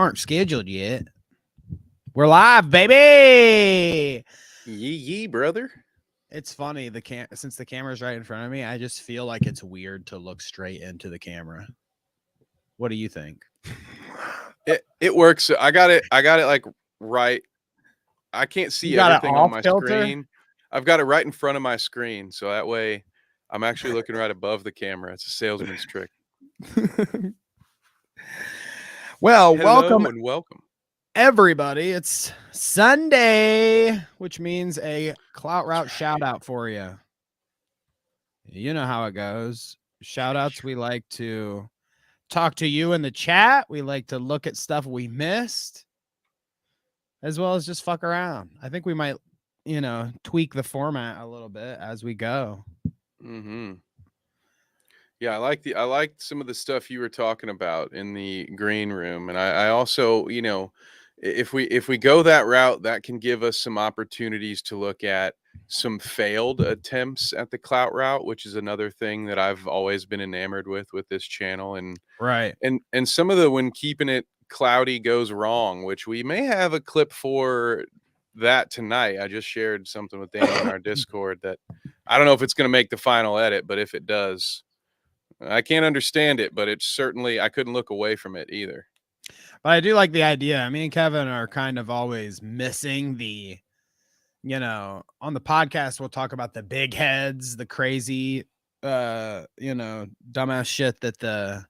aren't scheduled yet. We're live, baby. Yee, brother. It's funny, since the camera's right in front of me, I just feel like it's weird to look straight into the camera. What do you think? It works. I got it like right. I can't see everything on my screen. I've got it right in front of my screen, so that way I'm actually looking right above the camera. It's a salesman's trick. Well, welcome everybody. It's Sunday, which means a Clout Route shout out for you. You know how it goes. Shout outs, we like to talk to you in the chat. We like to look at stuff we missed, as well as just fuck around. I think we might, tweak the format a little bit as we go. Mm-hmm. Yeah, I liked some of the stuff you were talking about in the green room, and I also, if we go that route, that can give us some opportunities to look at some failed attempts at the Clout route, which is another thing that I've always been enamored with this channel, and right, and some of the when keeping it cloudy goes wrong, which we may have a clip for that tonight. I just shared something with Danny in our Discord that I don't know if it's going to make the final edit, but if it does, I can't understand it, but it's certainly, I couldn't look away from it either. But I do like the idea. Me and Kevin are kind of always missing the, on the podcast, we'll talk about the big heads, the crazy, dumbass shit that the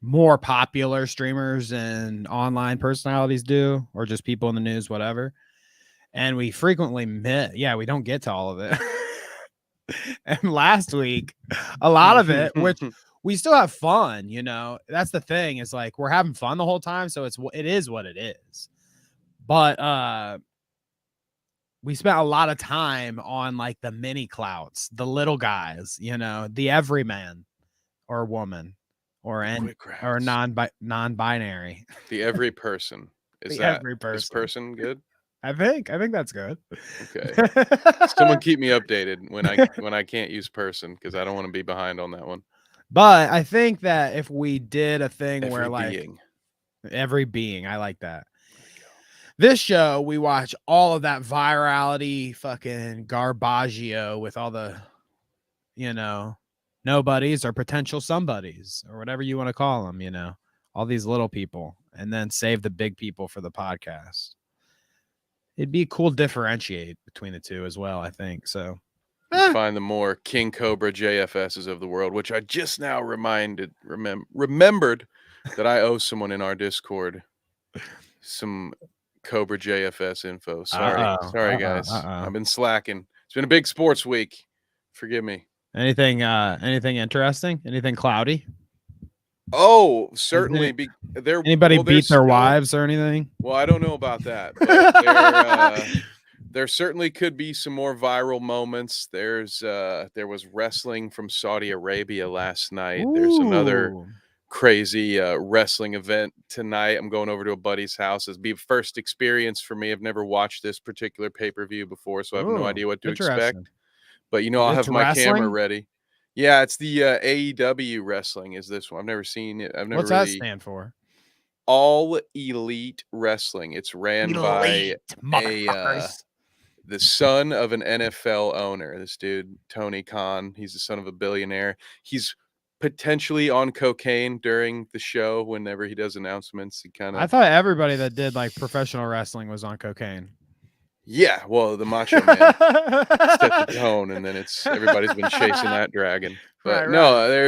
more popular streamers and online personalities do, or just people in the news, whatever. And we frequently we don't get to all of it. And last week, a lot of it, which we still have fun, that's the thing, is like we're having fun the whole time, so it is what it is. But we spent a lot of time on like the mini clouts, the little guys, the everyman or woman or non-binary, the every person. Is this person good? I think that's good. Okay. Someone keep me updated when I can't use person, because I don't want to be behind on that one. But I think that if we did a thing every where being. Every being, I like that. This show, we watch all of that virality fucking garbaggio with all the, nobodies or potential somebodies or whatever you want to call them, all these little people, and then save the big people for the podcast. It'd be cool to differentiate between the two as well, I think. So find the more King Cobra JFSs of the world, which I just now remembered that I owe someone in our Discord some Cobra JFS info. Sorry guys. I've been slacking. It's been a big sports week. Forgive me. Anything interesting? Anything cloudy? Oh, certainly. Anybody beat their wives or anything? Well, I don't know about that, but there certainly could be some more viral moments. There was wrestling from Saudi Arabia last night. Ooh. There's another crazy wrestling event tonight. I'm going over to a buddy's house. It'll be a first experience for me. I've never watched this particular pay-per-view before, so I have no idea what to expect. But I'll have my camera ready. Yeah, it's the AEW wrestling is this one. I've never seen it. What's that stand for? All Elite Wrestling. It's ran by the son of an NFL owner. This dude, Tony Khan, he's the son of a billionaire. He's potentially on cocaine during the show whenever he does announcements. I thought everybody that did like professional wrestling was on cocaine. Yeah, well, the Macho Man set the tone, and then everybody's been chasing that dragon. But and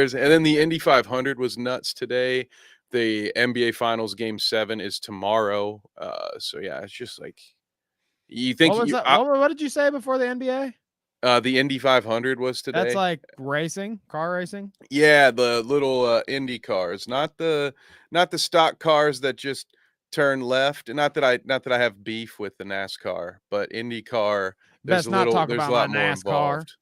then the Indy 500 was nuts today. The NBA Finals Game 7 is tomorrow. So yeah, it's just like you think. What did you say before the NBA? The Indy 500 was today. That's like car racing. Yeah, the little Indy cars, not the stock cars that just turn left. And not that I have beef with the NASCAR, but IndyCar, there's a lot more involved.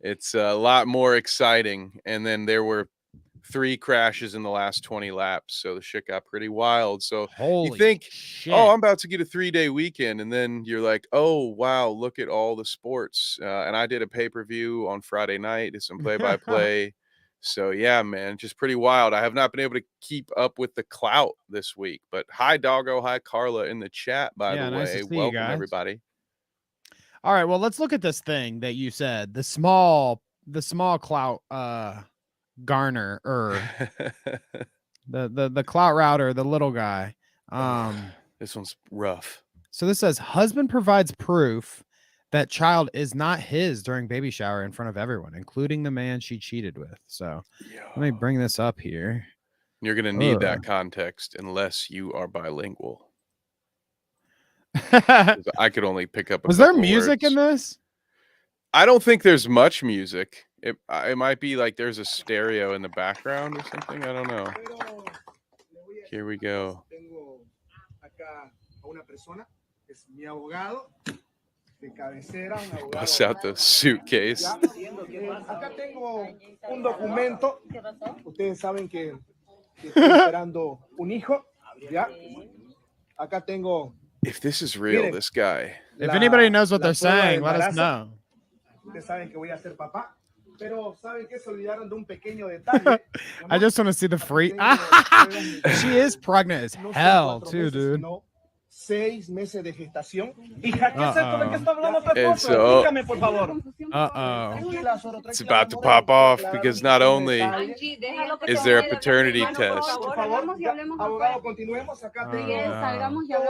It's a lot more exciting. And then there were 3 crashes in the last 20 laps, so the shit got pretty wild. So you think, oh, I'm about to get a 3-day weekend, and then you're like, oh wow, look at all the sports. And I did a pay-per-view on Friday night, did some play-by-play, So yeah, man, just pretty wild. I have not been able to keep up with the clout this week. But hi, Doggo. Hi, Carla in the chat, by the Yeah, nice to way. see you Welcome, guys. everybody. All right, well, let's look at this thing that you said. The small clout garner the clout router, the little guy. This one's rough. So this says husband provides proof that child is not his during baby shower in front of everyone, including the man she cheated with. So let me bring this up here. You're gonna need that context unless you are bilingual. I could only pick up. Was there music in this? I don't think there's much music. It might be like there's a stereo in the background or something. I don't know. Here we go. Bust out the suitcase. Acá tengo un documento. Ustedes saben que estoy esperando un hijo. ¿Ya? Acá tengo. If this is real, this guy. If anybody knows what they're saying, let us know. Ustedes saben que voy a ser papá. Pero saben que se olvidaron de un pequeño detalle. I just want to see the free. She is pregnant as hell, too, dude. 6 meses de gestación. Hija, ¿qué es esto de que está hablando tu esposo? Dígame, por favor. It's about to pop off because not only is there a paternity test,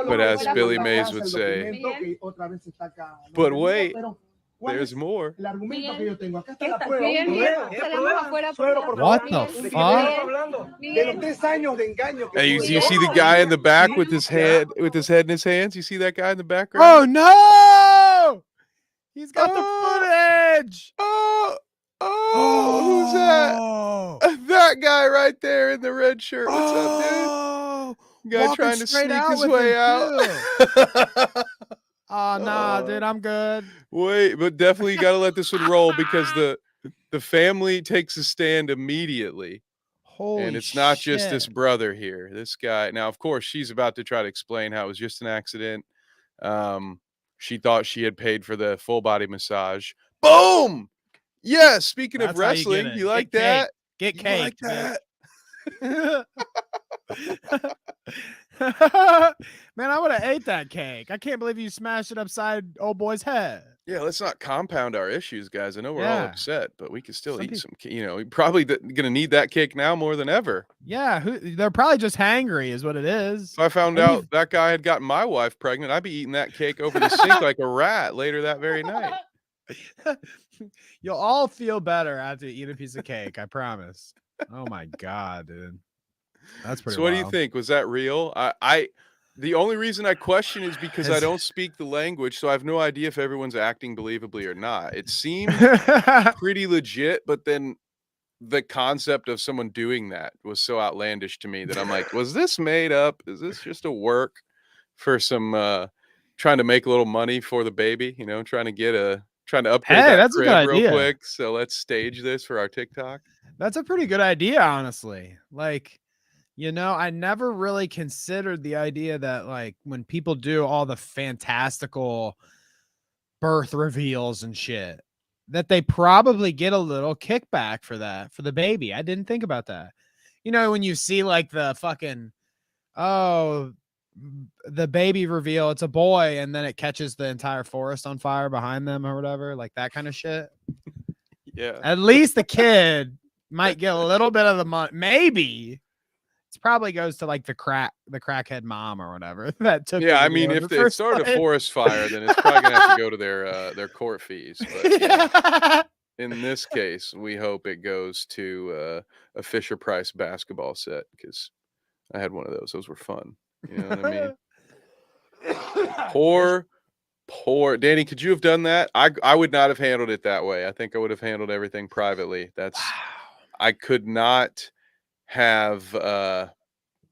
but as Billy Mays would say, but wait, there's more. What the fuck? Hey, you see the guy in the back with his head in his hands? You see that guy in the background? Oh no! He's got the footage. Who's that? That guy right there in the red shirt. What's up, dude? Guy trying to sneak his way out. Oh, nah, dude, I'm good. Wait, but definitely you got to let this one roll because the family takes a stand immediately. Holy and it's not just shit. this brother here. This guy. Now, of course, she's about to try to explain how it was just an accident. She thought she had paid for the full body massage. Boom! Yeah, speaking of wrestling, you like that? Get cake. Like that? Man, I would have ate that cake. I can't believe you smashed it upside old boy's head. Yeah, let's not compound our issues, guys. I know we're all upset, but we can still eat some. You know, probably gonna need that cake now more than ever. Yeah, they're probably just hangry, is what it is. If I found out that guy had gotten my wife pregnant, I'd be eating that cake over the sink like a rat later that very night. You'll all feel better after you eat a piece of cake. I promise. Oh my god, dude. That's pretty. So what do you think? Was that real? The only reason I question is because I don't speak the language, so I have no idea if everyone's acting believably or not. It seemed pretty legit, but then the concept of someone doing that was so outlandish to me that I'm like, was this made up? Is this just a work for some trying to make a little money for the baby? You know, trying to upgrade that crib real quick. So let's stage this for our TikTok. That's a pretty good idea, honestly. Like, you know, I never really considered the idea that, like, when people do all the fantastical birth reveals and shit, that they probably get a little kickback for that, for the baby. I didn't think about that. You know, when you see like the fucking, the baby reveal, it's a boy, and then it catches the entire forest on fire behind them or whatever, like that kind of shit. Yeah. At least the kid might get a little bit of the money. Maybe. It probably goes to like the crackhead mom or whatever that took. Yeah, I mean, if they started a forest fire, then it's probably gonna have to go to their court fees. But yeah, in this case, we hope it goes to a Fisher Price basketball set because I had one of those. Those were fun. You know what I mean? Poor Danny. Could you have done that? I would not have handled it that way. I think I would have handled everything privately. I could not have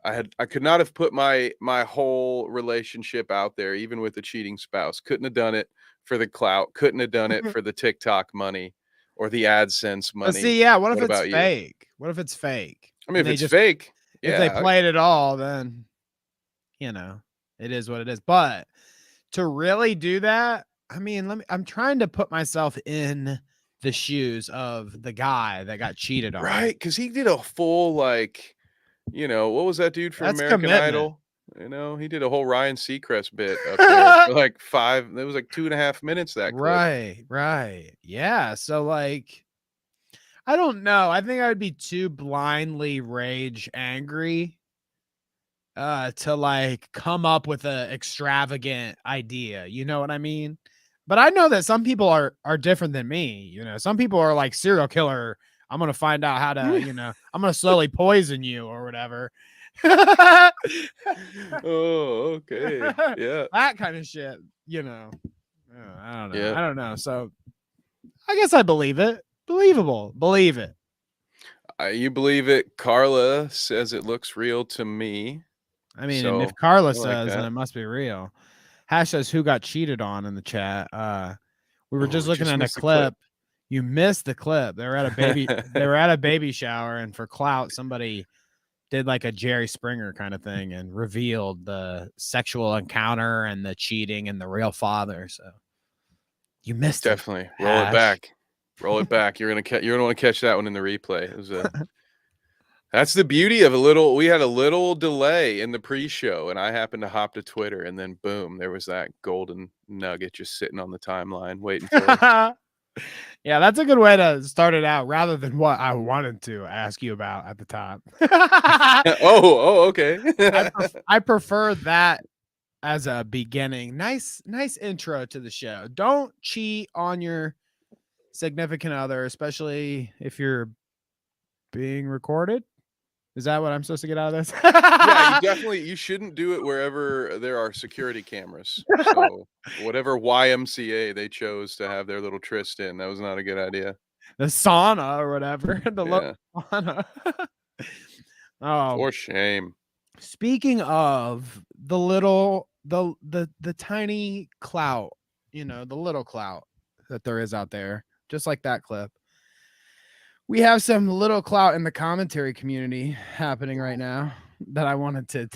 I could not have put my whole relationship out there, even with a cheating spouse. Couldn't have done it for the clout. Couldn't have done it for the TikTok money or the AdSense money. But see, yeah, what if it's fake? What if it's fake? I mean, if it's fake, if they played it all, then you know, it is what it is. But to really do that, I mean, I'm trying to put myself in the shoes of the guy that got cheated on. Right, because he did a full, like, what was that dude from That's American commitment. Idol? He did a whole Ryan Seacrest bit up there for like it was like 2.5 minutes, that clip. Right. Yeah. So like, I don't know. I think I would be too blindly rage angry to like come up with a extravagant idea. You know what I mean? But I know that some people are different than me. Some people are like serial killer. I'm gonna find out how to, I'm gonna slowly poison you or whatever. Oh, okay. Yeah. That kind of shit, I don't know. Yeah. I don't know. So I guess I believe it. Believable. Believe it. You believe it. Carla says it looks real to me. I mean, So, and if Carla like says, then that. it must be real. Hash says who got cheated on in the chat. We were just looking at a clip. You missed the clip. They were at a baby. They were at a baby shower, and for clout, somebody did like a Jerry Springer kind of thing and revealed the sexual encounter and the cheating and the real father. So you missed Definitely. it. Roll it back. Roll it back. You're gonna want to catch that one in the replay. It was that's the beauty of we had a little delay in the pre-show, and I happened to hop to Twitter, and then boom, there was that golden nugget just sitting on the timeline waiting for us. Yeah, that's a good way to start it out rather than what I wanted to ask you about at the top. Okay. I prefer that as a beginning. Nice intro to the show. Don't cheat on your significant other, especially if you're being recorded. Is that what I'm supposed to get out of this? Yeah, you shouldn't do it wherever there are security cameras. So whatever YMCA they chose to have their little tryst in, that was not a good idea. The sauna or whatever. The sauna. For shame. Speaking of the little the tiny clout, the little clout that there is out there, just like that clip. We have some little clout in the commentary community happening right now that I wanted to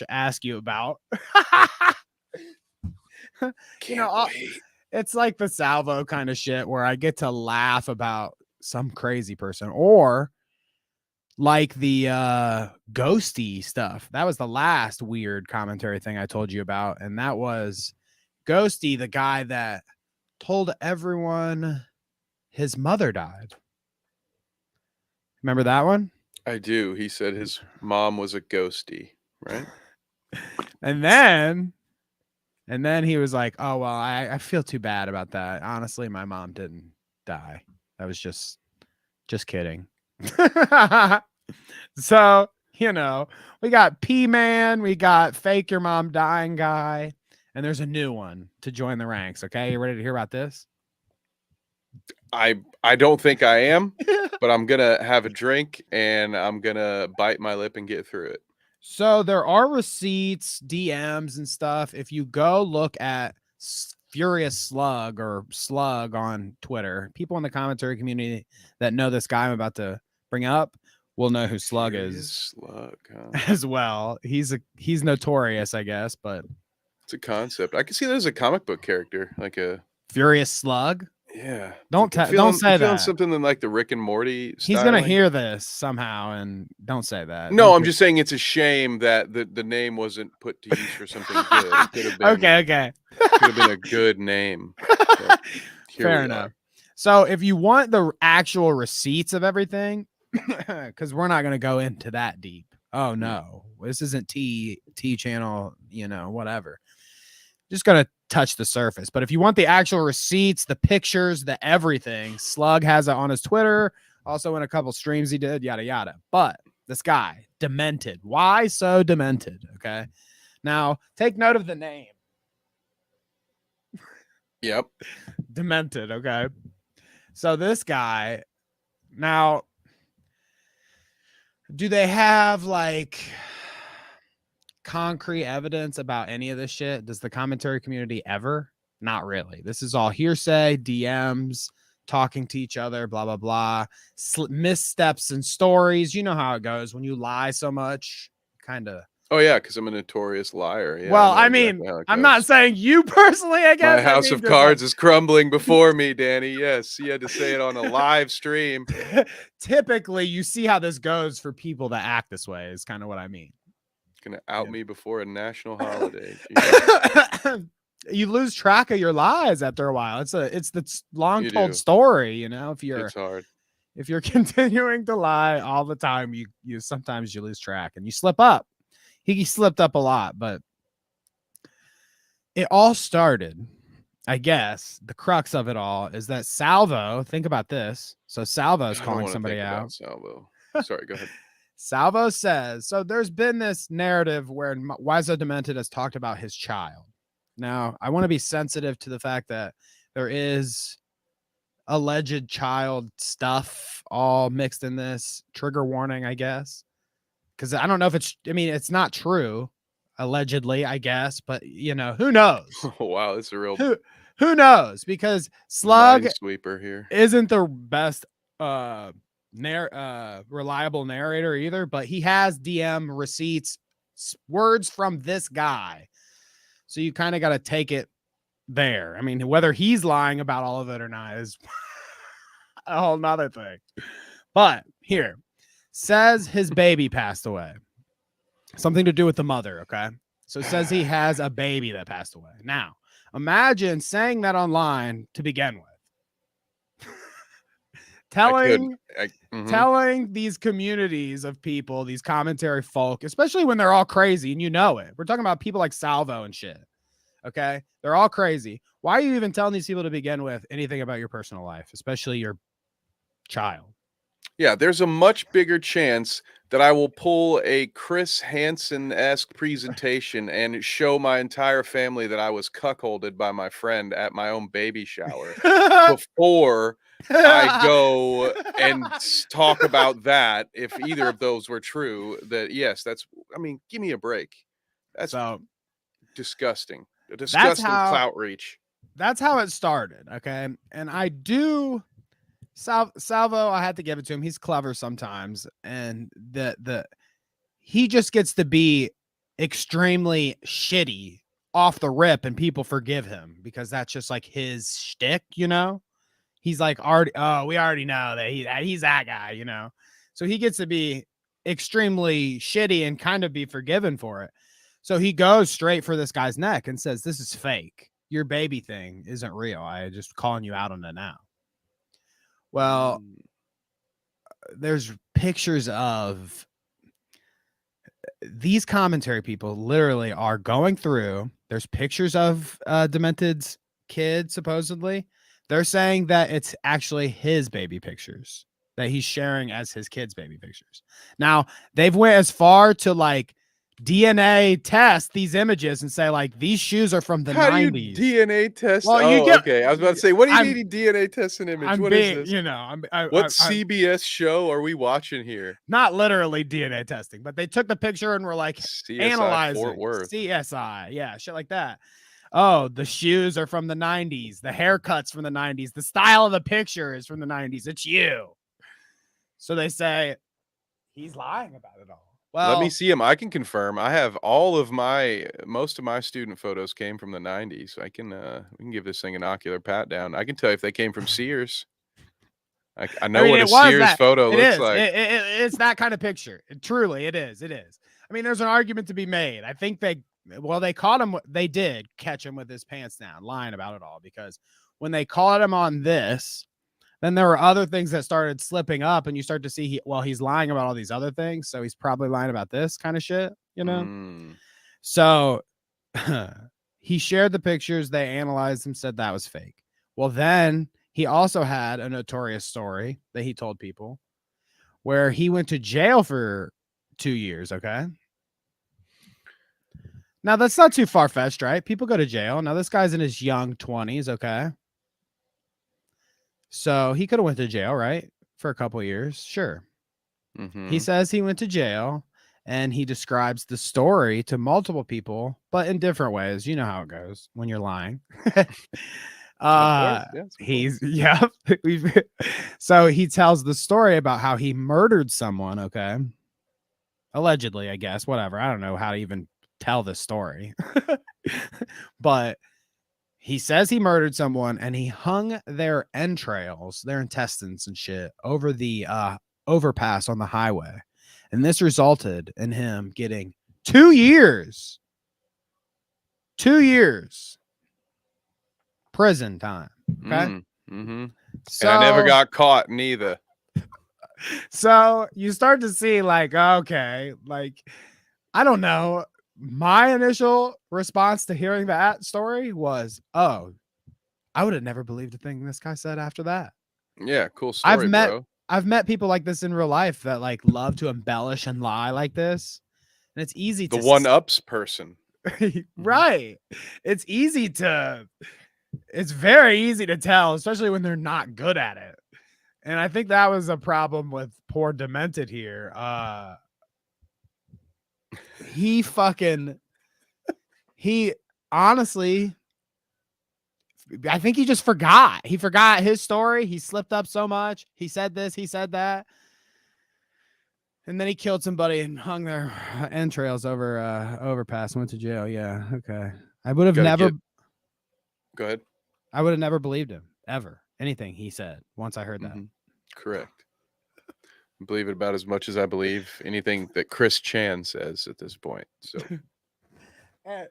ask you about. Can't wait. It's like the Salvo kind of shit where I get to laugh about some crazy person, or like the ghosty stuff. That was the last weird commentary thing I told you about, and that was Ghosty, the guy that told everyone his mother died. Remember that one? I do. He said his mom was a ghosty, right? And then he was like, "Oh well, I feel too bad about that. Honestly, my mom didn't die. That was just kidding." So, we got P-Man, we got fake your mom dying guy, and there's a new one to join the ranks. Okay, you ready to hear about this? I don't think I am, but I'm gonna have a drink and I'm gonna bite my lip and get through it. So there are receipts, DMs, and stuff. If you go look at Furious Slug or Slug on Twitter, people in the commentary community that know this guy I'm about to bring up will know who Slug is. Slug, as well. He's notorious, I guess, but it's a concept. I can see there's a comic book character, like a Furious Slug. Yeah. Don't say that. Something in like the Rick and Morty styling. He's gonna hear this somehow, and don't say that. No, I'm just saying it's a shame that the name wasn't put to use for something good. It could have been okay. Could have been a good name. Fair enough. So if you want the actual receipts of everything, because we're not gonna go into that deep. Oh no, this isn't T channel, whatever. Just gonna touch the surface. But if you want the actual receipts, the pictures, the everything, Slug has it on his Twitter, also in a couple streams he did, yada yada. But this guy, Demented. Why so demented? Okay. Now take note of the name. Yep. Demented. Okay. So this guy, now, do they have like concrete evidence about any of this shit? Does the commentary community ever? Not really. This is all hearsay, DMs, talking to each other, blah blah blah, missteps and stories. You know how it goes when you lie so much, kind of Oh yeah, because I'm a notorious liar. Yeah, Well, I exactly mean, I'm not saying you personally, I guess. My house of cards is crumbling before me, Danny. Yes, you had to say it on a live stream. Typically, you see how this goes for people that act this way is kind of what I mean. Gonna out me before a national holiday. You lose track of your lies after a while. It's the long told story, you know. It's hard. If you're continuing to lie all the time, you sometimes you lose track and you slip up. He slipped up a lot, but it all started, I guess, the crux of it all is that Salvo, think about this. So Salvo's calling somebody out. Salvo. Sorry, go ahead. Salvo says, so there's been this narrative where Wiso Demented has talked about his child. Now, I want to be sensitive to the fact that there is alleged child stuff all mixed in this. Trigger warning, I guess. Because I don't know if it's not true, allegedly, I guess, but you know, who knows? Oh, wow, it's a real who knows? Because Slug sweeper here isn't the best reliable narrator either, but he has DM receipts, words from this guy. So you kind of got to take it there. I mean, whether he's lying about all of it or not is a whole nother thing. But here, says his baby passed away. Something to do with the mother, okay? So it says he has a baby that passed away. Now, imagine saying that online to begin with. telling these communities of people, these commentary folk, especially when they're all crazy and you know it. We're talking about people like Salvo and shit. Okay? They're all crazy. Why are you even telling these people to begin with anything about your personal life, especially your child? Yeah, there's a much bigger chance that I will pull a Chris Hansen-esque presentation and show my entire family that I was cuckolded by my friend at my own baby shower before I go and talk about that. If either of those were true, that yes, give me a break. That's so disgusting. A disgusting clout reach. That's how it started. Okay. And I do. Salvo, I had to give it to him. He's clever sometimes, and he just gets to be extremely shitty off the rip, and people forgive him because that's just like his shtick, you know. He's like, we already know that he's that guy, you know. So he gets to be extremely shitty and kind of be forgiven for it. So he goes straight for this guy's neck and says, "This is fake. Your baby thing isn't real. I just calling you out on it now." Well, there's pictures of these commentary people literally are going through. There's pictures of Demented's kid, supposedly. They're saying that it's actually his baby pictures that he's sharing as his kid's baby pictures. Now, they've went as far to like DNA test these images and say like these shoes are from the 90s. How do you DNA test? Well, okay. I was about to say, what do you need to DNA test an image? What is this? You know, what CBS show are we watching here? Not literally DNA testing, but they took the picture and were like analyzing Fort Worth. CSI, yeah, shit like that. Oh, the shoes are from the 90s, the haircuts from the 90s, the style of the picture is from the 90s. It's you. So they say he's lying about it all. Well, let me see him. I can confirm. I have most of my student photos came from the 90s. So we can give this thing an ocular pat down. I can tell you if they came from Sears. I know what a Sears photo looks like. It's that kind of picture. Truly, it is. It is. I mean, there's an argument to be made. I think they caught him. They did catch him with his pants down, lying about it all, because when they caught him on this, then there were other things that started slipping up, and you start to see he's lying about all these other things, so he's probably lying about this kind of shit, you know? So he shared the pictures, they analyzed them, said that was fake. Well, then he also had a notorious story that he told people where he went to jail for 2 years, okay? Now, that's not too far-fetched, right? People go to jail. Now, this guy's in his young 20s, okay? So he could have went to jail, right? For a couple of years. Sure. He says he went to jail, and he describes the story to multiple people, but in different ways. You know how it goes when you're lying. So he tells the story about how he murdered someone. Okay. allegedly, I guess, whatever. I don't know how to even tell this story. But he says he murdered someone and he hung their entrails, their intestines and shit over the overpass on the highway. And this resulted in him getting 2 years. 2 years prison time. Okay. So, and I never got caught neither. So you start to see like, okay, like, I don't know. My initial response to hearing that story was, oh, I would have never believed a thing this guy said after that. Yeah, cool story, bro. I've met people like this in real life that like love to embellish and lie like this. And it's easy to... The one-ups person. Right. It's very easy to tell, especially when they're not good at it. And I think that was a problem with poor Demented here. He honestly, I think he just forgot. He forgot his story. He slipped up so much. He said this, he said that. And then he killed somebody and hung their entrails over overpass and went to jail. Yeah, okay. I would have never... Go ahead. I would have never believed him, ever. Anything he said once I heard that. Correct. I believe it about as much as I believe anything that Chris Chan says at this point. So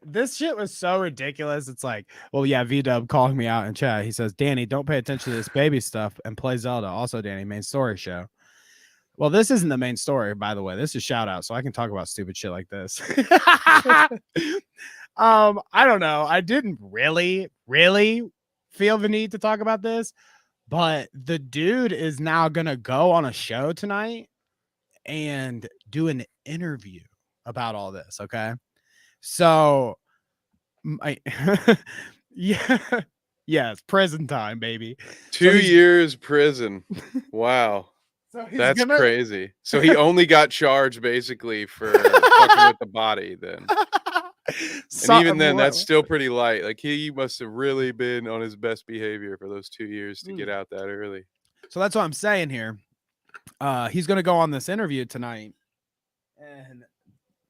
this shit was so ridiculous. It's like, well, yeah, V-Dub calling me out in chat. He says, Danny, don't pay attention to this baby stuff and play Zelda. Also, Danny, main story show. Well, this isn't the main story, by the way. This is Shoutout, so I can talk about stupid shit like this. I don't know. I didn't really feel the need to talk about this, but the dude is now gonna go on a show tonight and do an interview about all this. Okay, so yes, prison time, baby. 2 years prison. Wow. So that's crazy. So he only got charged basically for fucking with the body then. And even then, that's still pretty light. Like he must have really been on his best behavior for those 2 years to get out that early. So that's what I'm saying here. He's going to go on this interview tonight. And,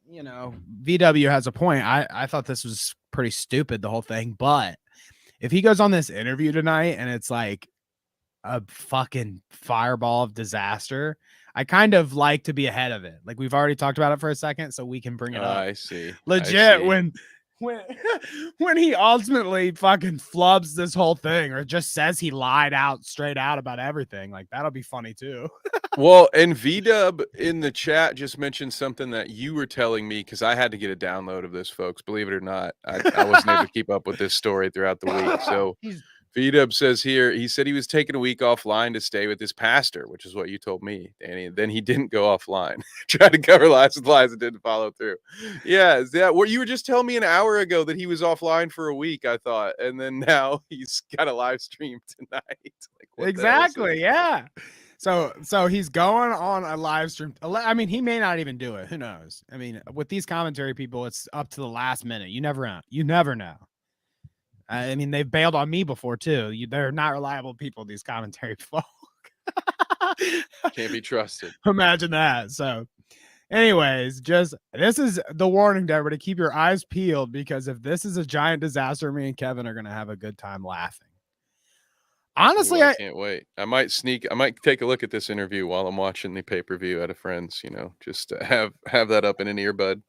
you know, VW has a point. I thought this was pretty stupid, the whole thing. But if he goes on this interview tonight and it's like a fucking fireball of disaster, I kind of like to be ahead of it. Like we've already talked about it for a second, so we can bring it up. I see. Legit, when he ultimately fucking flubs this whole thing or just says he lied out straight out about everything, like that'll be funny too. Well, and V-Dub in the chat just mentioned something that you were telling me because I had to get a download of this, folks. Believe it or not, I wasn't able to keep up with this story throughout the week. So V-Dub says here, he said he was taking a week offline to stay with his pastor, which is what you told me, Danny. Then he didn't go offline. Tried to cover lies with lies and didn't follow through. Yeah, is that what you were just telling me an hour ago that he was offline for a week, I thought. And then now he's got a live stream tonight. Like, exactly, yeah. So he's going on a live stream. I mean, he may not even do it. Who knows? I mean, with these commentary people, it's up to the last minute. You never know. You never know. I mean, they've bailed on me before too. They're not reliable people, these commentary folk. Can't be trusted. Imagine that. So anyways, this is the warning, Deborah, to keep your eyes peeled, because if this is a giant disaster, me and Kevin are going to have a good time laughing. Honestly, I can't wait. I might take a look at this interview while I'm watching the pay-per-view at a friend's, you know, just to have that up in an earbud.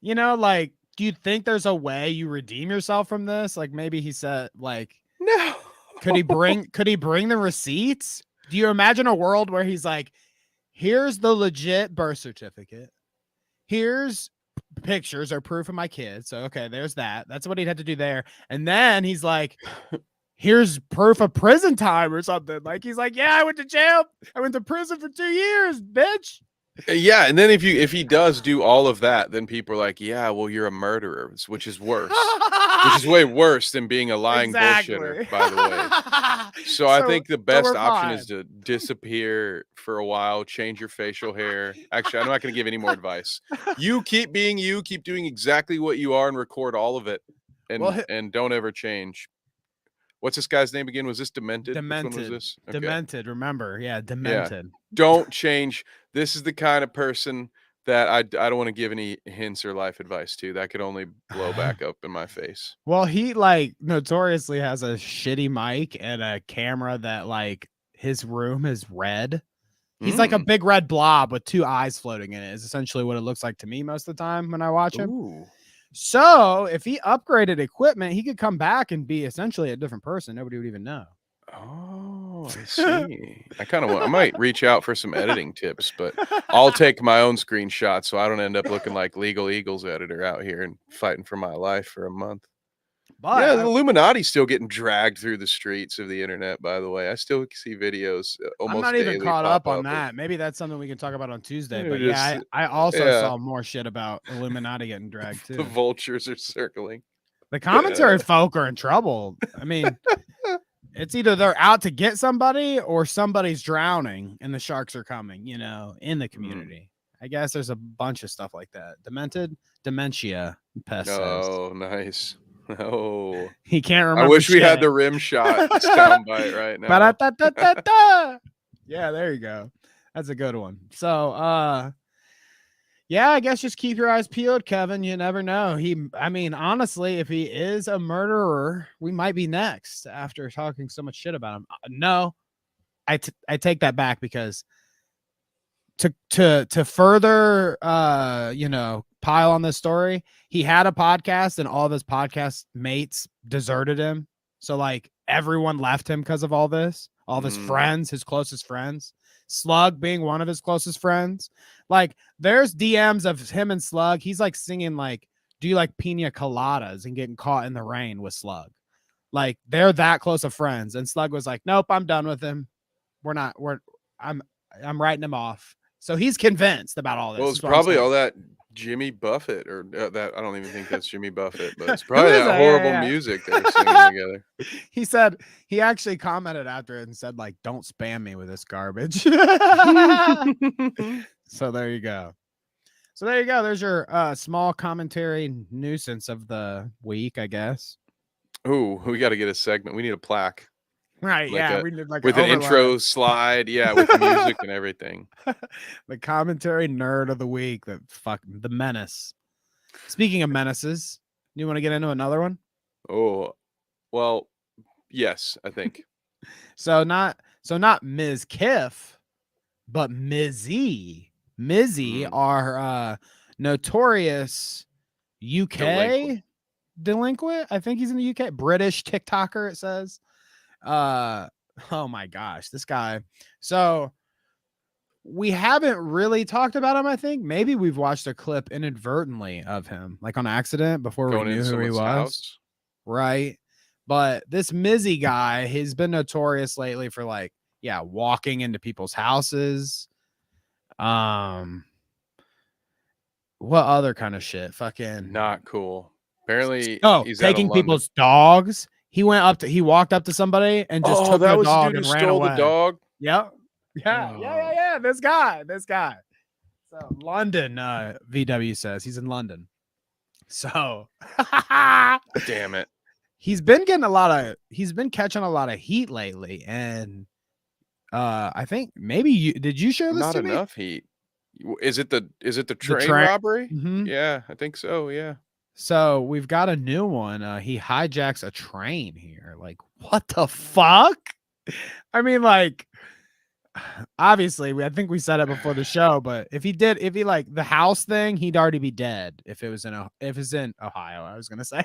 You know, like, do you think there's a way you redeem yourself from this? Like maybe he said, like, no. Could he bring the receipts? Do you imagine a world where he's like, here's the legit birth certificate. Here's pictures or proof of my kids. So, okay, there's that. That's what he'd have to do there. And then he's like, here's proof of prison time or something. Like, he's like, yeah, I went to jail. I went to prison for 2 years, bitch. Yeah, and then if he does do all of that, then people are like, yeah, well, you're a murderer, which is worse. Which is way worse than being a lying bullshitter, by the way. So I think the best option is to disappear for a while, change your facial hair. Actually, I'm not going to give any more advice. You keep being you, keep doing exactly what you are, and record all of it, and don't ever change. What's this guy's name again? Was this Demented? Demented. Which one was this? Okay. Demented, remember. Yeah, Demented. Yeah. Don't change. This is the kind of person that I don't want to give any hints or life advice to. That could only blow back up in my face. Well, he like notoriously has a shitty mic and a camera that like his room is red. He's like a big red blob with two eyes floating in it, is essentially what it looks like to me most of the time when I watch him. Ooh. So if he upgraded equipment, he could come back and be essentially a different person. Nobody would even know. Oh, I see. I might reach out for some editing tips, but I'll take my own screenshots so I don't end up looking like Legal Eagles editor out here and fighting for my life for a month. But yeah, the Illuminati's still getting dragged through the streets of the internet, by the way. I still see videos almost I'm not even daily caught pop up on that. Maybe that's something we can talk about on Tuesday. But just, yeah, I also saw more shit about Illuminati getting dragged too. The vultures are circling. The commentary folk are in trouble. I mean, it's either they're out to get somebody or somebody's drowning and the sharks are coming, you know, in the community. I guess there's a bunch of stuff like that. Dementia. Pest says. Nice. Oh, he can't remember. I wish we had the rim shot soundbite right now. Yeah, there you go. That's a good one. So, yeah, I guess just keep your eyes peeled, Kevin. You never know. I mean, honestly, if he is a murderer, we might be next after talking so much shit about him. No, I take that back because to further, you know, pile on this story, he had a podcast and all of his podcast mates deserted him. So like everyone left him because of all this, all of his friends, his closest friends, Slug being one of his closest friends. Like there's DMs of him and Slug. He's like singing like, do you like pina coladas and getting caught in the rain with Slug? Like they're that close of friends. And Slug was like, nope, I'm done with him. I'm writing him off. So he's convinced about all this. Well, it's probably all that Jimmy Buffett or that I don't even think that's Jimmy Buffett, but it's probably that horrible music they're singing together. He said he actually commented after it and said like, don't spam me with this garbage. So there you go. There's your small commentary nuisance of the week, I guess. Oh, we got to get a segment. We need a plaque. Right, we need like with an intro slide, with music and everything. The commentary nerd of the week, the menace. Speaking of menaces, you want to get into another one? Oh, well, yes, I think. So not Mizkif, but Mizzy. Mizzy are notorious UK delinquent. I think he's in the UK. British TikToker, it says. Oh my gosh, this guy. So we haven't really talked about him. I think maybe we've watched a clip inadvertently of him, like on accident before we knew who he was. House. Right. But this Mizzy guy, he's been notorious lately for like, walking into people's houses. What other kind of shit? Fucking not cool. Apparently, he's taking people's dogs. He walked up to somebody and just took the dog and ran away. The dog. Yep. Yeah. This guy. So London, VW says he's in London. So damn it. He's been catching a lot of heat lately, and I think maybe did you share this? Not to me? Enough heat. Is it the train robbery? Mm-hmm. Yeah, I think so. Yeah. So we've got a new one. He hijacks a train here. Like, what the fuck? I mean, like, obviously, I think we said it before the show, but if he like the house thing, he'd already be dead if it's in Ohio. I was gonna say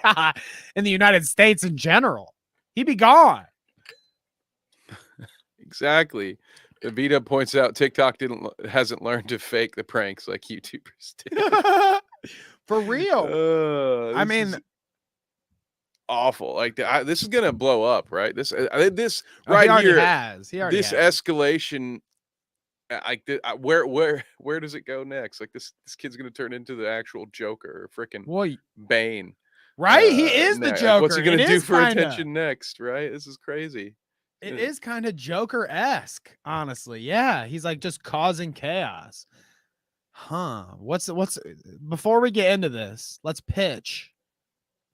in the United States in general, he'd be gone. Exactly. Vita points out TikTok hasn't learned to fake the pranks like YouTubers did. For real. I mean, awful. Like this is gonna blow up, right? This right here has. This escalation. Like where does it go next? Like this kid's gonna turn into the actual Joker or freaking Bane. Right? He is the Joker. What's he gonna do for attention next? Right? This is crazy. It is kind of Joker-esque, honestly. Yeah, he's like just causing chaos. Huh? What's before we get into this, let's pitch.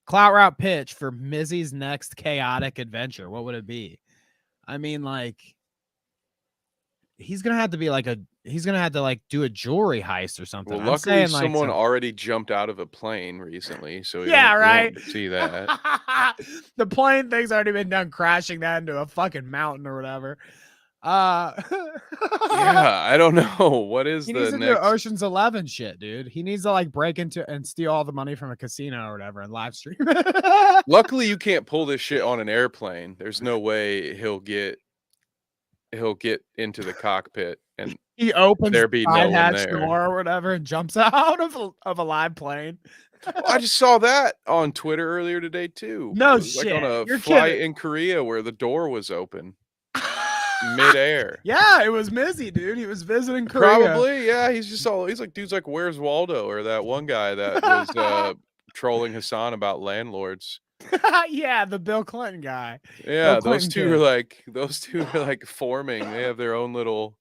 Clout route pitch for Mizzy's next chaotic adventure. What would it be? I mean, like, he's gonna have to be like he's gonna have to like do a jewelry heist or something. Well, I'm luckily saying, like, someone already jumped out of a plane recently, so yeah, you right. don't see that. The plane thing's already been done crashing that into a fucking mountain or whatever. Yeah, I don't know. What is he the needs to next? do Ocean's 11 shit, dude. He needs to like break into and steal all the money from a casino or whatever and live stream. Luckily, you can't pull this shit on an airplane. There's no way he'll get into the cockpit and He opens there the be side no one hatch there. door or whatever and jumps out of a live plane. Well, I just saw that on Twitter earlier today too. No It was shit. like on a You're flight kidding. in Korea where the door was open midair. Yeah, it was Mizzy, dude. He was visiting Korea. Probably, yeah. He's like dudes like Where's Waldo or that one guy that was trolling Hassan about landlords. Yeah, the Bill Clinton guy. Yeah, Bill those two are like forming. They have their own little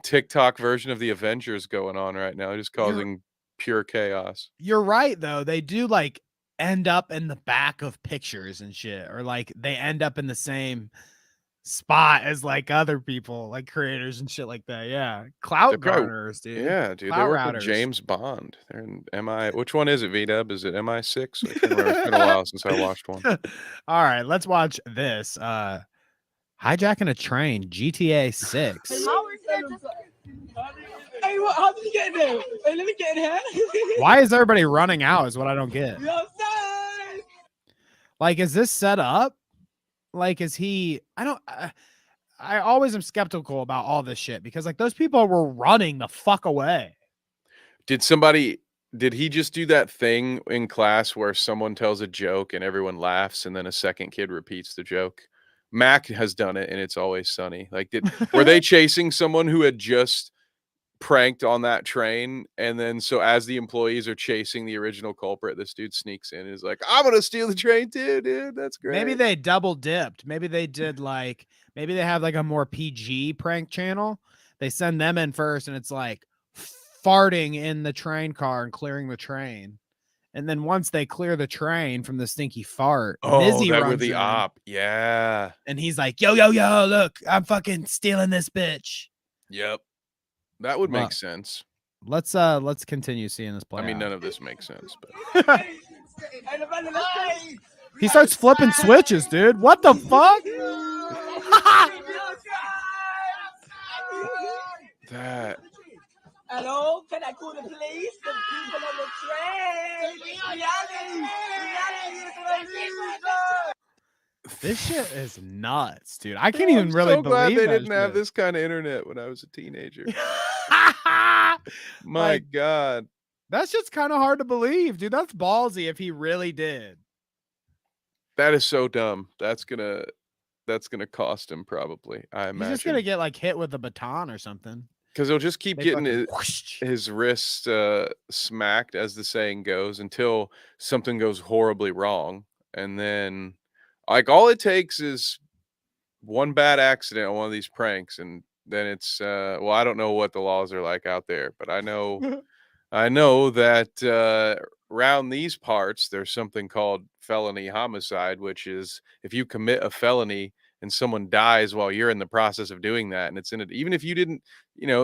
TikTok version of the Avengers going on right now, just causing pure chaos. You're right though. They do like end up in the back of pictures and shit, or like they end up in the same spot as like other people, like creators and shit like that. Yeah, clout garners, dude. Yeah, dude. Clout They work routers. with James Bond. They're in MI. Which one is it, V-Dub? Is it MI6? I can't remember. It's been a while since I watched one. All right, let's watch this. Hijacking a train, GTA 6. Hey, how did you get in there? Hey, let me get in here. Why is everybody running out is what I don't get. Like, is this set up? Like, is he, I always am skeptical about all this shit because like those people were running the fuck away. Did he just do that thing in class where someone tells a joke and everyone laughs and then a second kid repeats the joke? Mac has done it and it's always sunny. Like, were they chasing someone who had just pranked on that train, and then so as the employees are chasing the original culprit, this dude sneaks in and is like, I'm gonna steal the train too, dude. That's great. Maybe they double dipped. Maybe they did like, maybe they have like a more PG prank channel. They send them in first and it's like farting in the train car and clearing the train. And then once they clear the train from the stinky fart, Mizzy that runs with the in, op. Yeah. and he's like, yo, yo, yo, look, I'm fucking stealing this bitch. Yep. That would make sense. Let's continue seeing this play. I mean, none of this makes sense, but he starts flipping switches, dude. What the fuck? that. Hello, can I call the police? The people on the train. This shit is nuts, dude. I can't even really believe glad they that didn't have this kind of internet when I was a teenager. My God. That's just kind of hard to believe, dude. That's ballsy if he really did. That is so dumb. That's gonna cost him probably, I imagine. He's just gonna get like hit with a baton or something. Because he'll just keep getting his wrist smacked, as the saying goes, until something goes horribly wrong. And then, like, all it takes is one bad accident on one of these pranks, and then it's well, I don't know what the laws are like out there, but I know that around these parts there's something called felony homicide, which is if you commit a felony and someone dies while you're in the process of doing that, and it's in it, even if you didn't,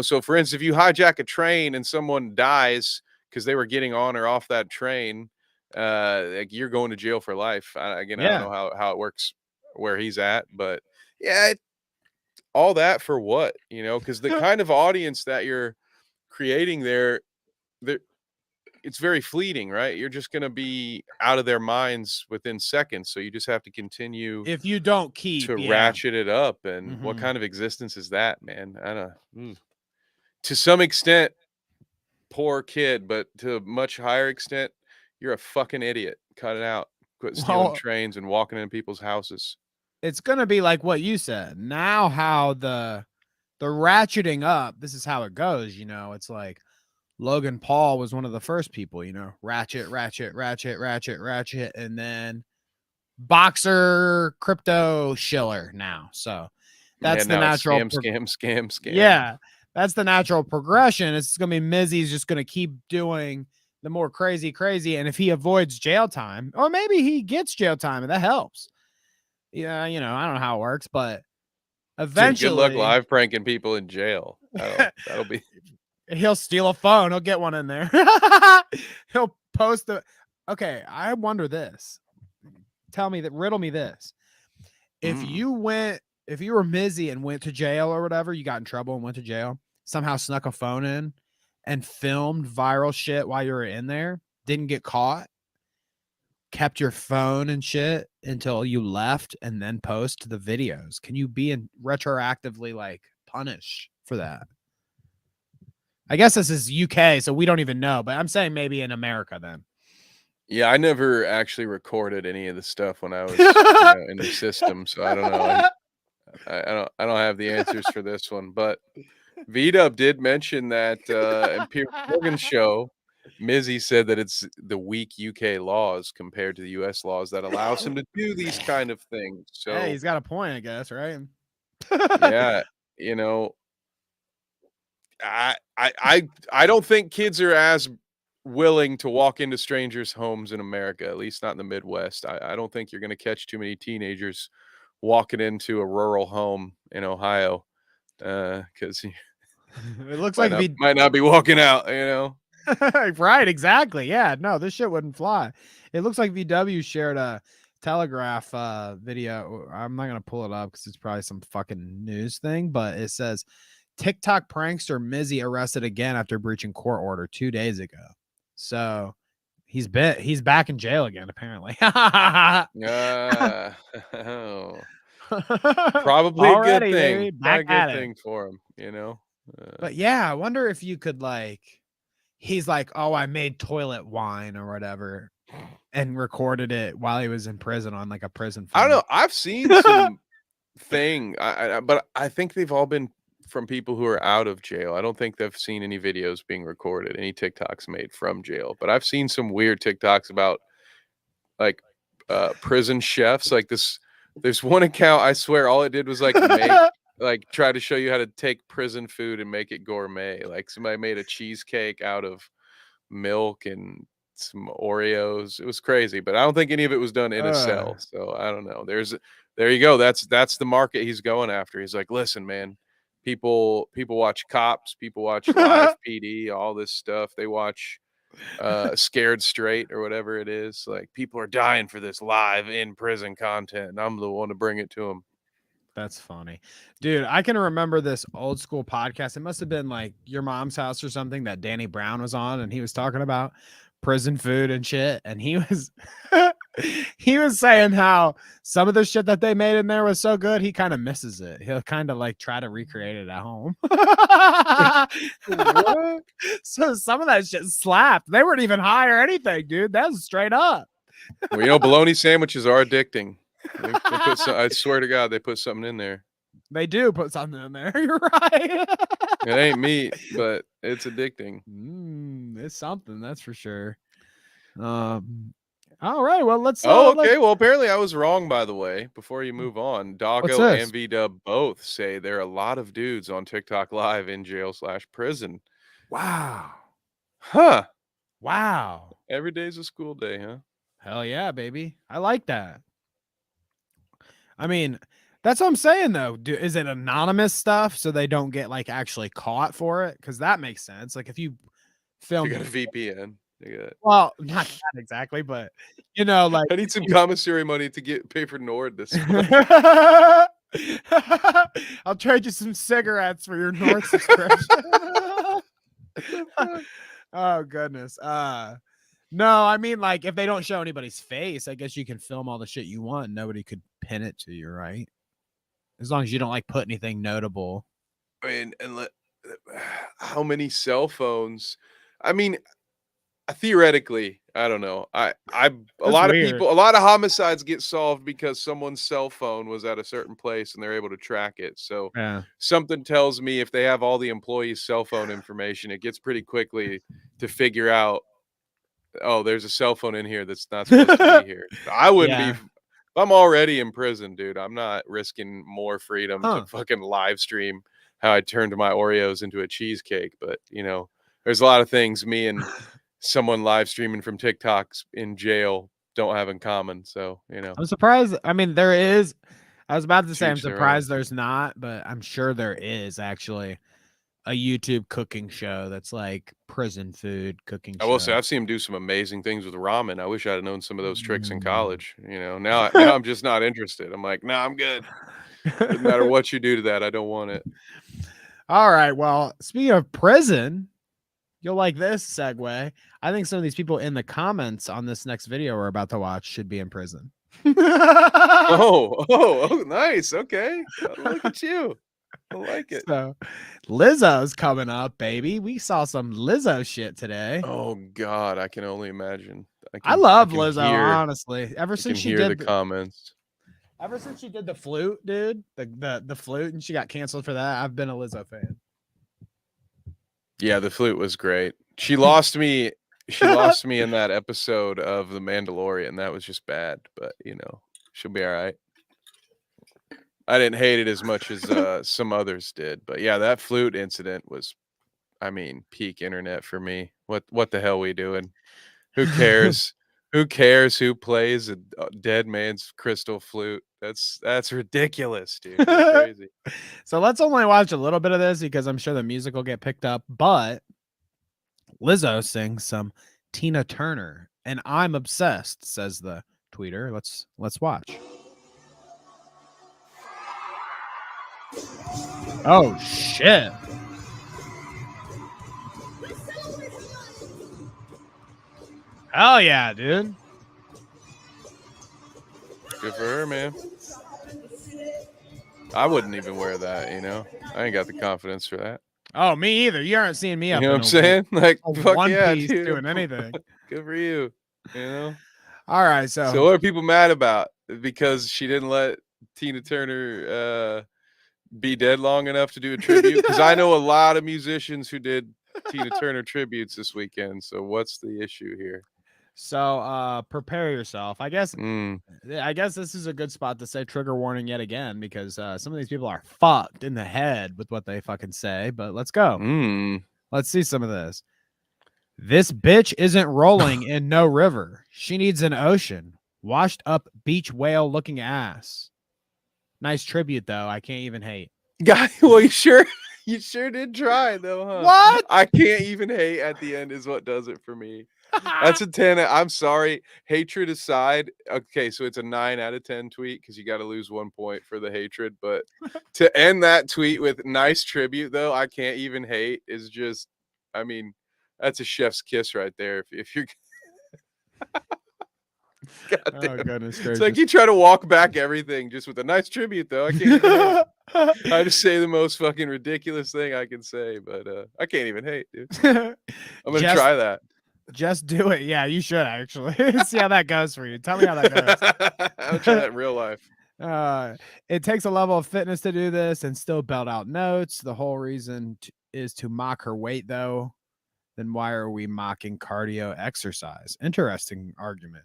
so for instance, if you hijack a train and someone dies because they were getting on or off that train, like, you're going to jail for life. I don't know how it works where he's at, but yeah, all that for what? Because the kind of audience that you're creating there, it's very fleeting, right? You're just going to be out of their minds within seconds. So you just have to continue, if you don't keep to ratchet it up. And what kind of existence is that, man? I don't know. To some extent, poor kid, but to a much higher extent, you're a fucking idiot. Cut it out. Quit stealing trains and walking into people's houses. It's going to be like what you said. Now how the ratcheting up, this is how it goes, it's like Logan Paul was one of the first people, ratchet, and then boxer, crypto, shiller now. So that's the natural scam. Yeah, that's the natural progression. It's going to be Mizzy's just going to keep doing the more crazy. And if he avoids jail time, or maybe he gets jail time and that helps. Yeah, I don't know how it works, but eventually, good luck live pranking people in jail. That'll be. He'll steal a phone. He'll get one in there. He'll post the. Okay, I wonder this. Riddle me this. If you were Mizzy and went to jail or whatever, you got in trouble and went to jail, somehow snuck a phone in and filmed viral shit while you were in there, didn't get caught, kept your phone and shit until you left, and then post the videos, can you be retroactively like punished for that? I guess this is UK, so we don't even know, but I'm saying maybe in America then. Yeah, I never actually recorded any of the stuff when I was in the system, so I don't know. I don't have the answers for this one, but V-Dub did mention that in Piers Morgan's show, Mizzy said that it's the weak UK laws compared to the US laws that allows him to do these kind of things. So hey, he's got a point, I guess, right? Yeah, you know, I don't think kids are as willing to walk into strangers' homes in America, at least not in the Midwest. I don't think you're going to catch too many teenagers walking into a rural home in Ohio because it looks like might not be walking out, you know. Right, exactly. Yeah, no, this shit wouldn't fly. It looks like VW shared a Telegraph video. I'm not gonna pull it up because it's probably some fucking news thing, but it says TikTok prankster Mizzy arrested again after breaching court order 2 days ago. So he's back in jail again, apparently. Probably already, a good thing. Baby, back a good thing for him, you know. But yeah, I wonder if you could like. He's like, oh, I made toilet wine or whatever, and recorded it while he was in prison on like a prison phone. I don't know. I've seen some thing, but I think they've all been from people who are out of jail. I don't think they've seen any videos being recorded, any TikToks made from jail. But I've seen some weird TikToks about like prison chefs. Like this, there's one account, I swear, all it did was like try to show you how to take prison food and make it gourmet. Like somebody made a cheesecake out of milk and some Oreos. It was crazy, but I don't think any of it was done in a cell. So I don't know. There you go. That's the market he's going after. He's like, listen, man, people watch Cops, people watch Live PD, all this stuff. They watch Scared Straight or whatever it is. Like people are dying for this live in prison content, and I'm the one to bring it to them. That's funny, dude. I can remember this old school podcast. It must have been like Your Mom's House or something that Danny Brown was on, and he was talking about prison food and shit. And he was he was saying how some of the shit that they made in there was so good, he kind of misses it. He'll kind of like try to recreate it at home. So some of that shit slapped. They weren't even high or anything, dude. That was straight up. Well, you know, bologna sandwiches are addicting. They put I swear to God, they put something in there. They do put something in there. You're right. It ain't meat, but it's addicting. It's something, that's for sure. All right, well, let's. Okay. Well, apparently I was wrong. By the way, before you move on, Doggo and V-Dub both say there are a lot of dudes on TikTok Live in jail/prison. Wow. Huh. Wow. Every day's a school day, huh? Hell yeah, baby. I like that. I mean, that's what I'm saying, though. Is it anonymous stuff so they don't get like actually caught for it? Because that makes sense. Like if you film, you got a VPN. Well, not that exactly, but you know, like I need some commissary money to pay for Nord this month. I'll trade you some cigarettes for your Nord subscription. Oh goodness. No, I mean, like, if they don't show anybody's face, I guess you can film all the shit you want. Nobody could pin it to you, right? As long as you don't, like, put anything notable. I mean, and how many cell phones? I mean, theoretically, I don't know. A lot of homicides get solved because someone's cell phone was at a certain place and they're able to track it. So something tells me if they have all the employees' cell phone information, it gets pretty quickly to figure out, oh, there's a cell phone in here that's not supposed to be here. I wouldn't be. If I'm already in prison, dude, I'm not risking more freedom to fucking live stream how I turned my Oreos into a cheesecake. But, you know, there's a lot of things me and someone live streaming from TikToks in jail don't have in common. So, you know. I'm surprised. I mean, there is. I was about to say I'm surprised there's not, but I'm sure there is actually. a YouTube cooking show that's like prison food cooking show. I will say I've seen him do some amazing things with ramen. I wish I'd known some of those tricks in college. Now I'm just not interested. I'm like, nah, I'm good. Doesn't matter what you do to that, I don't want it. All right. Well, speaking of prison, you'll like this segue. I think some of these people in the comments on this next video we're about to watch should be in prison. oh, nice. Okay. Look at you. I like it. So Lizzo's coming up, baby. We saw some Lizzo shit today. Oh God, I can only imagine. I love Lizzo, honestly. Ever since she did the comments. Ever since she did the flute, dude, the flute, and she got canceled for that, I've been a Lizzo fan. Yeah, the flute was great. She lost me. She lost me in that episode of The Mandalorian. That was just bad, but she'll be all right. I didn't hate it as much as some others did, but yeah, that flute incident was, peak internet for me. What the hell are we doing? Who cares? Who cares who plays a dead man's crystal flute? That's ridiculous, dude. That's crazy. So let's only watch a little bit of this because I'm sure the music will get picked up. But Lizzo sings some Tina Turner, and I'm obsessed, says the tweeter. Let's watch. Oh shit. Hell yeah, dude. Good for her, man. I wouldn't even wear that, I ain't got the confidence for that. Oh, me either. You aren't seeing me up. You know what I'm saying? Like, fuck one yeah, piece dude. doing anything. Good for you. All right, so what are people mad about? Because she didn't let Tina Turner be dead long enough to do a tribute? Because I know a lot of musicians who did Tina Turner tributes this weekend. So what's the issue here? So prepare yourself. I guess this is a good spot to say trigger warning yet again, because some of these people are fucked in the head with what they fucking say. But let's go. Let's see some of this. This bitch isn't rolling in no river. She needs an ocean. Washed up beach whale looking ass. Nice tribute though. I can't even hate. Guy, well, you sure did try though, huh? What? I can't even hate at the end is what does it for me. That's a 10. I'm sorry. Hatred aside. Okay, so it's a 9 out of 10 tweet because you got to lose 1 point for the hatred. But to end that tweet with nice tribute, though, I can't even hate is just, that's a chef's kiss right there. If you're. God damn. Oh, goodness gracious. It's like you try to walk back everything just with a nice tribute, though. I can't even hate. I just say the most fucking ridiculous thing I can say, but I can't even hate, dude. I'm going to try that. Just do it. Yeah, you should actually. See how that goes for you. Tell me how that goes. I'll try that in real life. It takes a level of fitness to do this and still belt out notes. The whole reason is to mock her weight, though. Then why are we mocking cardio exercise? Interesting argument.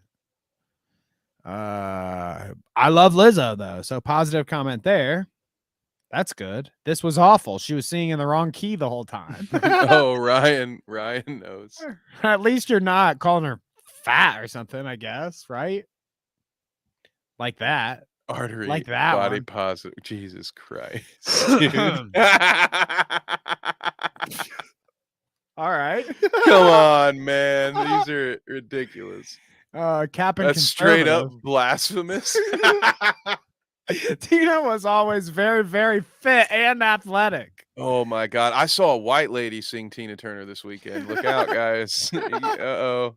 I love Lizzo, though. So positive comment there. That's good. This was awful. She was singing in the wrong key the whole time. Oh, Ryan knows. At least you're not calling her fat or something, I guess, right? Like that. Artery. Like that. Body positive. Jesus Christ. Dude. All right. Come on, man. These are ridiculous. Cap and that's straight up blasphemous. Tina was always very, very fit and athletic. Oh my God. I saw a white lady sing Tina Turner this weekend. Look out, guys. Uh-oh.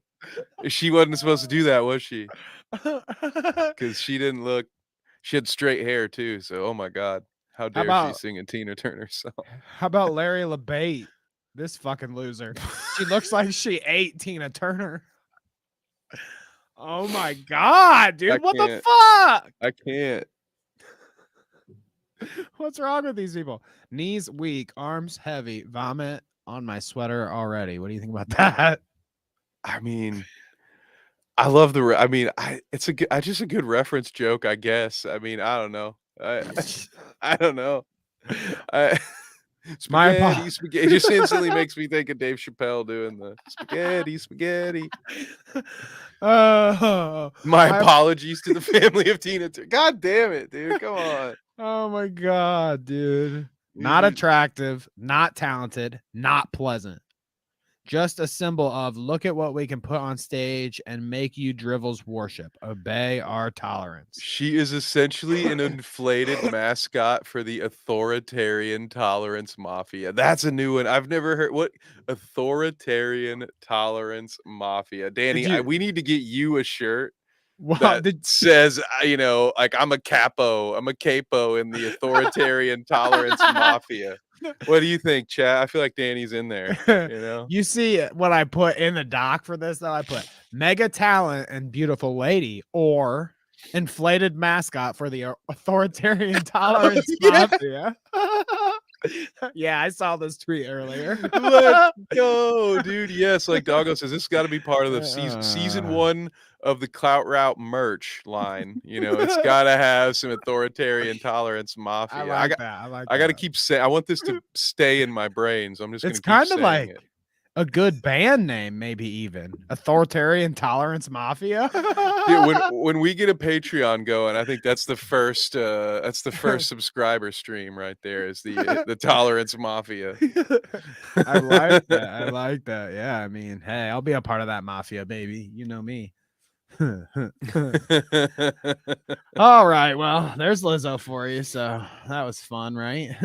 She wasn't supposed to do that, was she? Because she had straight hair too. So, oh my God. How dare she sing a Tina Turner song? How about Larry LeBate? This fucking loser. She looks like she ate Tina Turner. Oh my God, dude. What the fuck? I can't. What's wrong with these people? Knees weak, arms heavy, vomit on my sweater already. What do you think about that? I love it's just a good reference joke, I guess. I don't know. I don't know. Spaghetti. It just instantly makes me think of Dave Chappelle doing the spaghetti. My apologies to the family of Tina Turner. God damn it, dude. Come on. Oh my God, dude. not attractive, not talented, not pleasant. Just a symbol of look at what we can put on stage and make you drivels worship. Obey our tolerance. She is essentially an inflated mascot for the authoritarian tolerance mafia. That's a new one. I've never heard. What? Authoritarian tolerance mafia. Danny, we need to get you a shirt that says, like I'm a capo. I'm a capo in the authoritarian tolerance mafia. What do you think, Chad? I feel like Danny's in there. You see what I put in the doc for this, though? I put mega talent and beautiful lady, or inflated mascot for the authoritarian tolerance mafia. Yeah, I saw this tweet earlier. Let's go, dude. Yes, like Doggo says, this got to be part of the season 1 of the Clout Route merch line. It's got to have some authoritarian tolerance mafia. I got to keep saying. I want this to stay in my brain, so I'm just going to keep saying it. It's kind of like a good band name, maybe even authoritarian tolerance mafia. Dude, when we get a Patreon going, I think that's the first subscriber stream right there. Is the tolerance mafia. I like that. I like that. Yeah, I mean, hey, I'll be a part of that mafia, baby. You know me. All right, well, there's Lizzo for you. So that was fun, right?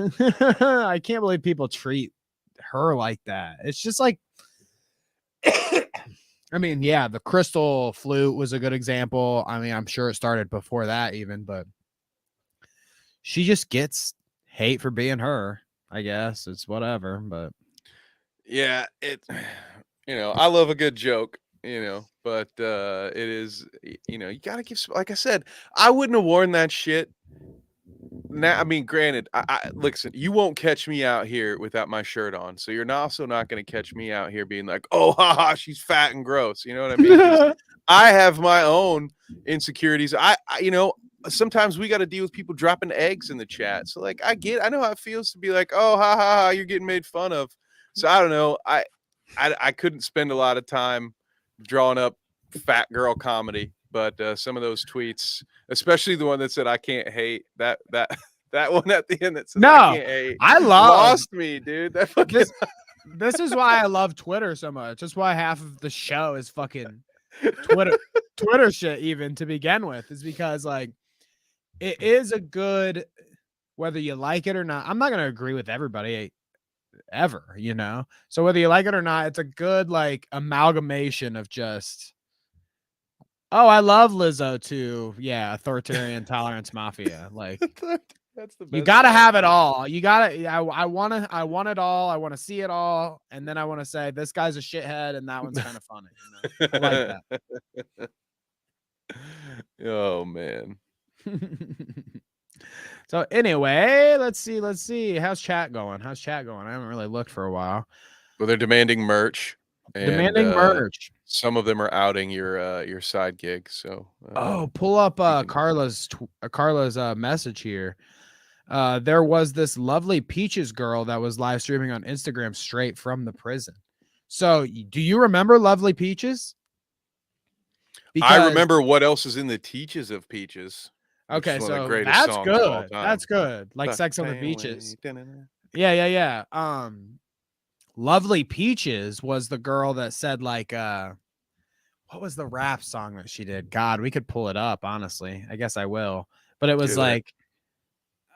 I can't believe people treat her like that. It's just like I mean, yeah, the crystal flute was a good example. I mean, I'm sure it started before that even, but she just gets hate for being her. I guess it's whatever, but yeah, I love a good joke, but it is, you gotta give, like I said, I wouldn't have worn that shit. Now, I mean, granted, I listen, you won't catch me out here without my shirt on. So you're also not going to catch me out here being like, oh, haha, she's fat and gross. You know what I mean? I have my own insecurities. I sometimes we got to deal with people dropping eggs in the chat. So like, I know how it feels to be like, oh, ha, ha, ha, you're getting made fun of. So I don't know. I couldn't spend a lot of time drawing up fat girl comedy. But some of those tweets, especially the one that said I can't hate, that one at the end that said I can't hate, lost me, dude. That fucking this is why I love Twitter so much. That's why half of the show is fucking Twitter shit even to begin with, is because like it is a good, whether you like it or not. I'm not gonna agree with everybody ever, so whether you like it or not, it's a good like amalgamation of just, oh, I love Lizzo too. Yeah, authoritarian tolerance mafia. Like that's the best. You gotta have it all. You gotta. I want it all. I want to see it all, and then I want to say this guy's a shithead, and that one's kind of funny. I like that. Oh man. So anyway, let's see. How's chat going? I haven't really looked for a while. Well, they're demanding merch. Demanding merch. Some of them are outing your side gig. So pull up Carla's message here. There was this lovely Peaches girl that was live streaming on Instagram straight from the prison. So do you remember Lovely Peaches? I remember What Else Is in the Teaches of Peaches. Okay, so that's good. That's good. Like Sex on the Beaches. Yeah. Lovely Peaches was the girl that said like what was the rap song that she did? God, we could pull it up, honestly. I guess I will. But it was like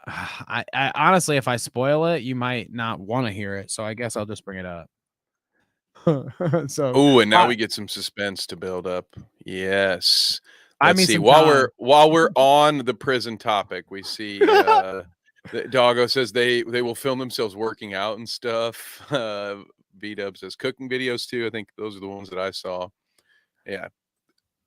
I honestly, if I spoil it, you might not want to hear it. So I guess I'll just bring it up. So and now we get some suspense to build up. Yes. Let's see. While we're on the prison topic, we see Doggo says they will film themselves working out and stuff. B-Dub says cooking videos too. I think those are the ones that I saw. Yeah.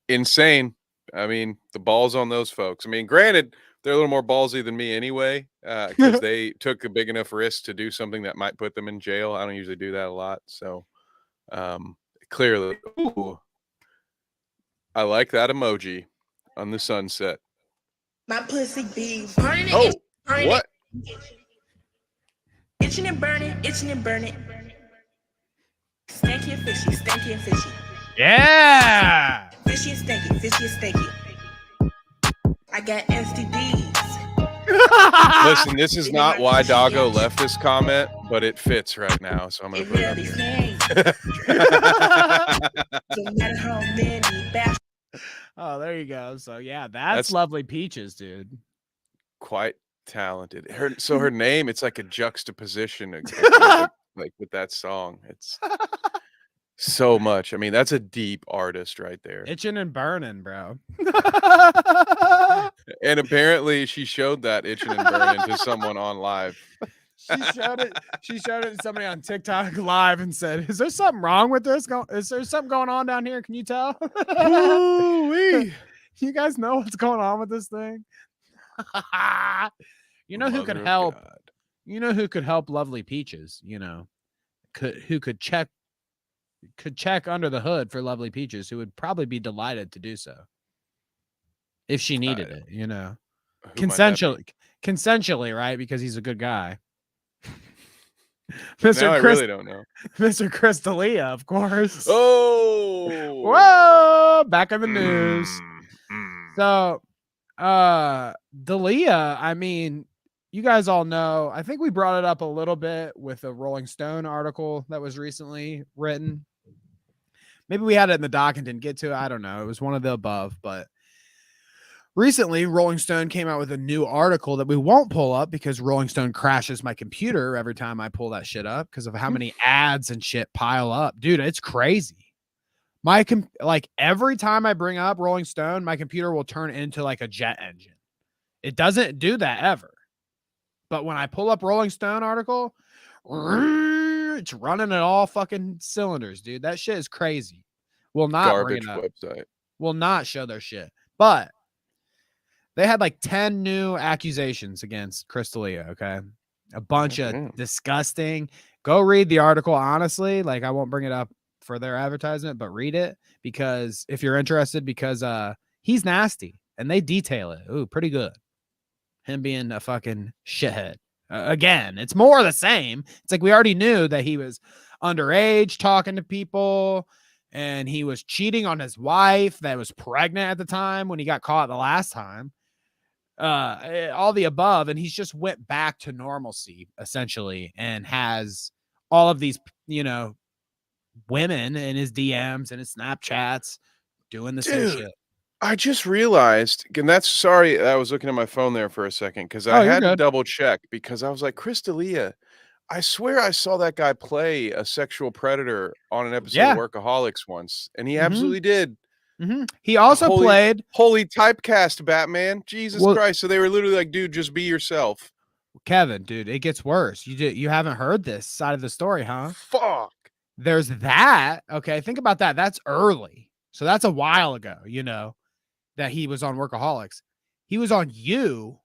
Insane. I mean, the balls on those folks. I mean, granted, they're a little more ballsy than me anyway, because they took a big enough risk to do something that might put them in jail. I don't usually do that a lot. So clearly, I like that emoji on the sunset. My pussy be burning. Oh, what? Itching and burning, itching and burning. Stanky and fishy, stanky and fishy. Yeah. Fishy and stanky, fishy and stanky. I got STDs. Listen, this is not why Doggo left this comment, but it fits right now, so I'm gonna put it up here. Oh, there you go. So yeah, that's Lovely Peaches, dude. Quite talented. Her name, it's like a juxtaposition like with that song. It's so much. I mean, that's a deep artist right there. Itching and burning, bro. And apparently she showed that itching and burning to someone on live. She showed it to somebody on TikTok live and said, "Is there something wrong with this? Is there something going on down here? Can you tell?" Ooh-wee. You guys know what's going on with this thing? You know who could help? God. You know who could help Lovely Peaches? You know, who could check under the hood for Lovely Peaches, who would probably be delighted to do so if she needed it, you know, consensually, right? Because he's a good guy. Mr. Now Chris, I really don't know. Mr. Chris D'Elia, of course. Oh, whoa! Back in the news. So, D'Elia, I mean, you guys all know. I think we brought it up a little bit with a Rolling Stone article that was recently written. Maybe we had it in the doc and didn't get to it. I don't know. It was one of the above, but recently Rolling Stone came out with a new article that we won't pull up because Rolling Stone crashes my computer every time I pull that shit up because of how many ads and shit pile up. Dude, it's crazy. Like every time I bring up Rolling Stone, my computer will turn into like a jet engine. It doesn't do that ever. But when I pull up Rolling Stone article, it's running at all fucking cylinders, dude. That shit is crazy. Will not garbage website. Will not show their shit. But they had like 10 new accusations against Chris D'Elia, okay? A bunch of disgusting. Go read the article, honestly. Like, I won't bring it up for their advertisement, but read it because if you're interested, because he's nasty and they detail it. Ooh, pretty good. Him being a fucking shithead. Again, it's more of the same. It's like we already knew that he was underage talking to people and he was cheating on his wife that was pregnant at the time when he got caught the last time. All the above, and he's just went back to normalcy essentially and has all of these, you know, women in his DMs and his Snapchats doing the same shit. I just realized, and that's sorry, I was looking at my phone there for a second because I had to double check because I was like, Chris D'Elia, I swear I saw that guy play a sexual predator on an episode of Workaholics once, and he absolutely did. He also played holy typecast Batman. Jesus Christ! So they were literally like, dude, just be yourself. Kevin, dude, it gets worse. You haven't heard this side of the story, huh? Fuck. There's that. Okay, think about that. That's early, so that's a while ago. You know. That he was on Workaholics. He was on You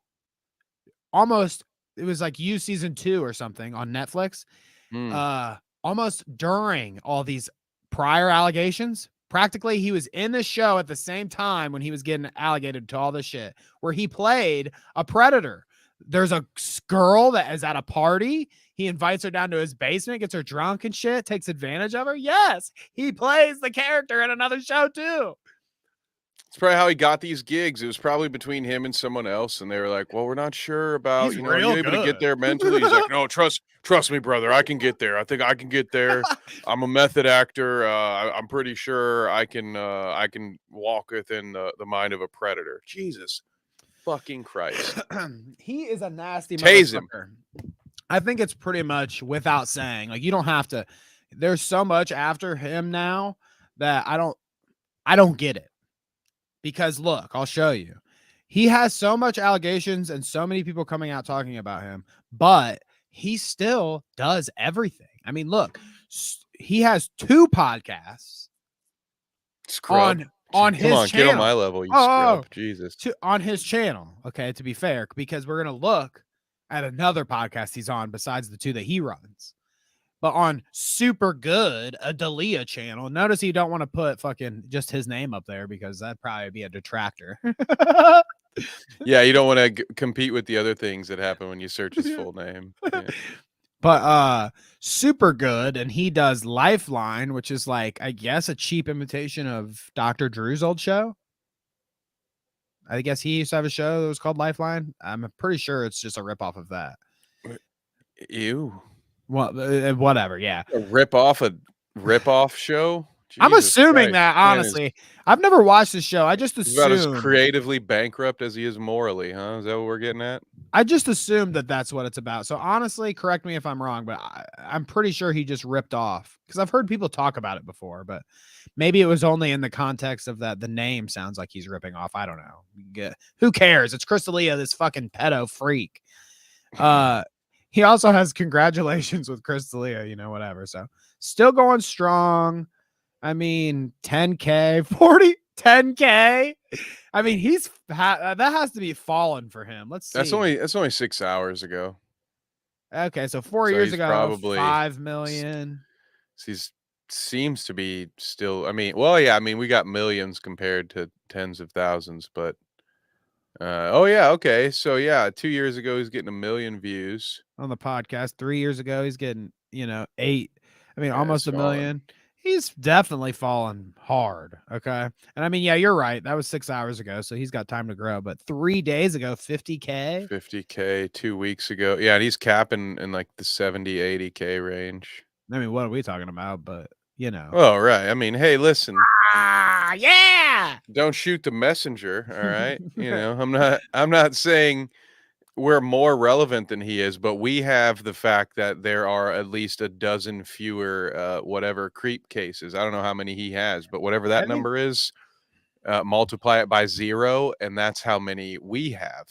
almost, it was like You season 2 or something on Netflix. Almost during all these prior allegations. Practically he was in the show at the same time when he was getting alligated to all this shit where he played a predator. There's a girl that is at a party. He invites her down to his basement, gets her drunk and shit, takes advantage of her. Yes, he plays the character in another show too. It's probably how he got these gigs. It was probably between him and someone else, and they were like, "Well, we're not sure about are you able to get there mentally." He's like, "No, trust me, brother. I can get there. I think I can get there. I'm a method actor. I'm pretty sure I can walk within the mind of a predator." Jesus, fucking Christ! He is a nasty Tase motherfucker. I think it's pretty much without saying. Like you don't have to. There's so much after him now that I don't get it. Because look, I'll show you. He has so much allegations and so many people coming out talking about him, but he still does everything. I mean, look, he has 2 podcasts on his channel. Get on my level, you scrub. Jesus. On his channel. Okay, to be fair, because we're going to look at another podcast he's on besides the 2 that he runs. But on Super Good, a D'Elia channel, notice you don't want to put fucking just his name up there because that'd probably be a detractor. Yeah, you don't want to compete with the other things that happen when you search his full name. Yeah. But Super Good, and he does Lifeline, which is like, I guess, a cheap imitation of Dr. Drew's old show. I guess he used to have a show that was called Lifeline. I'm pretty sure it's just a ripoff of that. Ew. Well, whatever. Yeah. A rip-off show? I'm Jesus assuming Christ. that, Man honestly. I've never watched the show. I just he's about as assumed. creatively bankrupt as he is morally, huh? Is that what we're getting at? I just assumed that that's what it's about. So honestly, correct me if I'm wrong, but I'm pretty sure he just ripped off, because I've heard people talk about it before, but maybe it was only in the context of that the name sounds like he's ripping off. I don't know. Who cares? It's Crystalia, this fucking pedo freak. He also has congratulations with Crystalia, you know, whatever. So still going strong. I mean, 10K, 10K. I mean, that has to be fallen for him. Let's see. That's only 6 hours ago. Okay, so 4 years ago, probably 5 million. He's seems to be still. I mean, well, yeah. I mean, we got millions compared to tens of thousands, but oh yeah, okay. So yeah, 2 years ago he's getting 1 million views on the podcast. 3 years ago he's getting 8. I mean, almost 1 million. He's definitely fallen hard. Okay. And I mean, yeah, you're right. That was 6 hours ago. So he's got time to grow. But 3 days ago, 50K. 50K 2 weeks ago. Yeah. And he's capping in like the 70, 80K range. I mean, what are we talking about? But, you know. Oh, right. I mean, hey, listen. Yeah. Don't shoot the messenger. All right. You know, I'm not saying we're more relevant than he is, but we have the fact that there are at least a dozen fewer whatever creep cases. I don't know how many he has, but whatever that number is, multiply it by 0, and that's how many we have.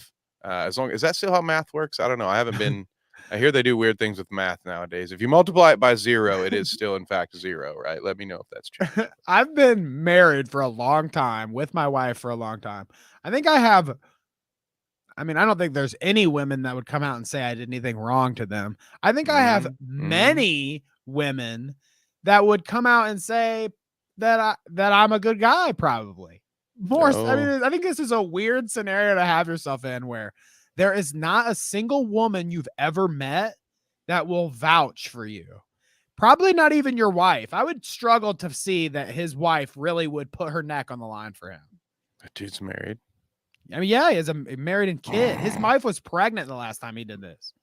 Is that still how math works? I don't know. I haven't been. I hear they do weird things with math nowadays. If you multiply it by 0, it is still in fact 0, right? Let me know if that's true. I've been married for a long time, with my wife for a long time. I think I have. I mean, I don't think there's any women that would come out and say I did anything wrong to them. I think I have many women that would come out and say that I'm a good guy, probably. More. No. I mean, I think this is a weird scenario to have yourself in, where there is not a single woman you've ever met that will vouch for you. Probably not even your wife. I would struggle to see that his wife really would put her neck on the line for him. That dude's married. I mean, yeah, he has a married and kid. His wife was pregnant the last time he did this.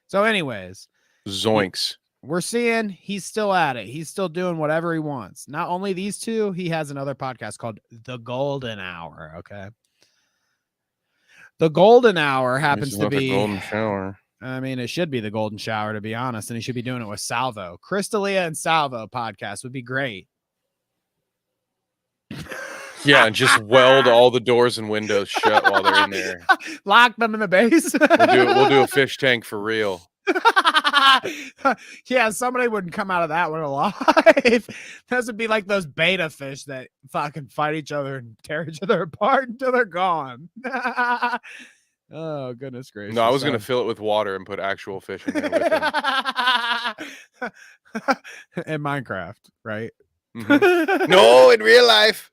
So anyways. Zoinks. We're seeing he's still at it. He's still doing whatever he wants. Not only these two, he has another podcast called The Golden Hour, okay? The Golden Hour happens to be... the golden shower. I mean, it should be the golden shower, to be honest, and he should be doing it with Salvo. Crystalia and Salvo podcast would be great. Yeah, and just weld all the doors and windows shut while they're in there. Lock them in the base. We'll do a fish tank for real. Yeah, somebody wouldn't come out of that one alive. Those would be like those beta fish that fucking fight each other and tear each other apart until they're gone. Oh, goodness gracious. No, I was going to fill it with water and put actual fish in there with them. In Minecraft, right? Mm-hmm. No, in real life.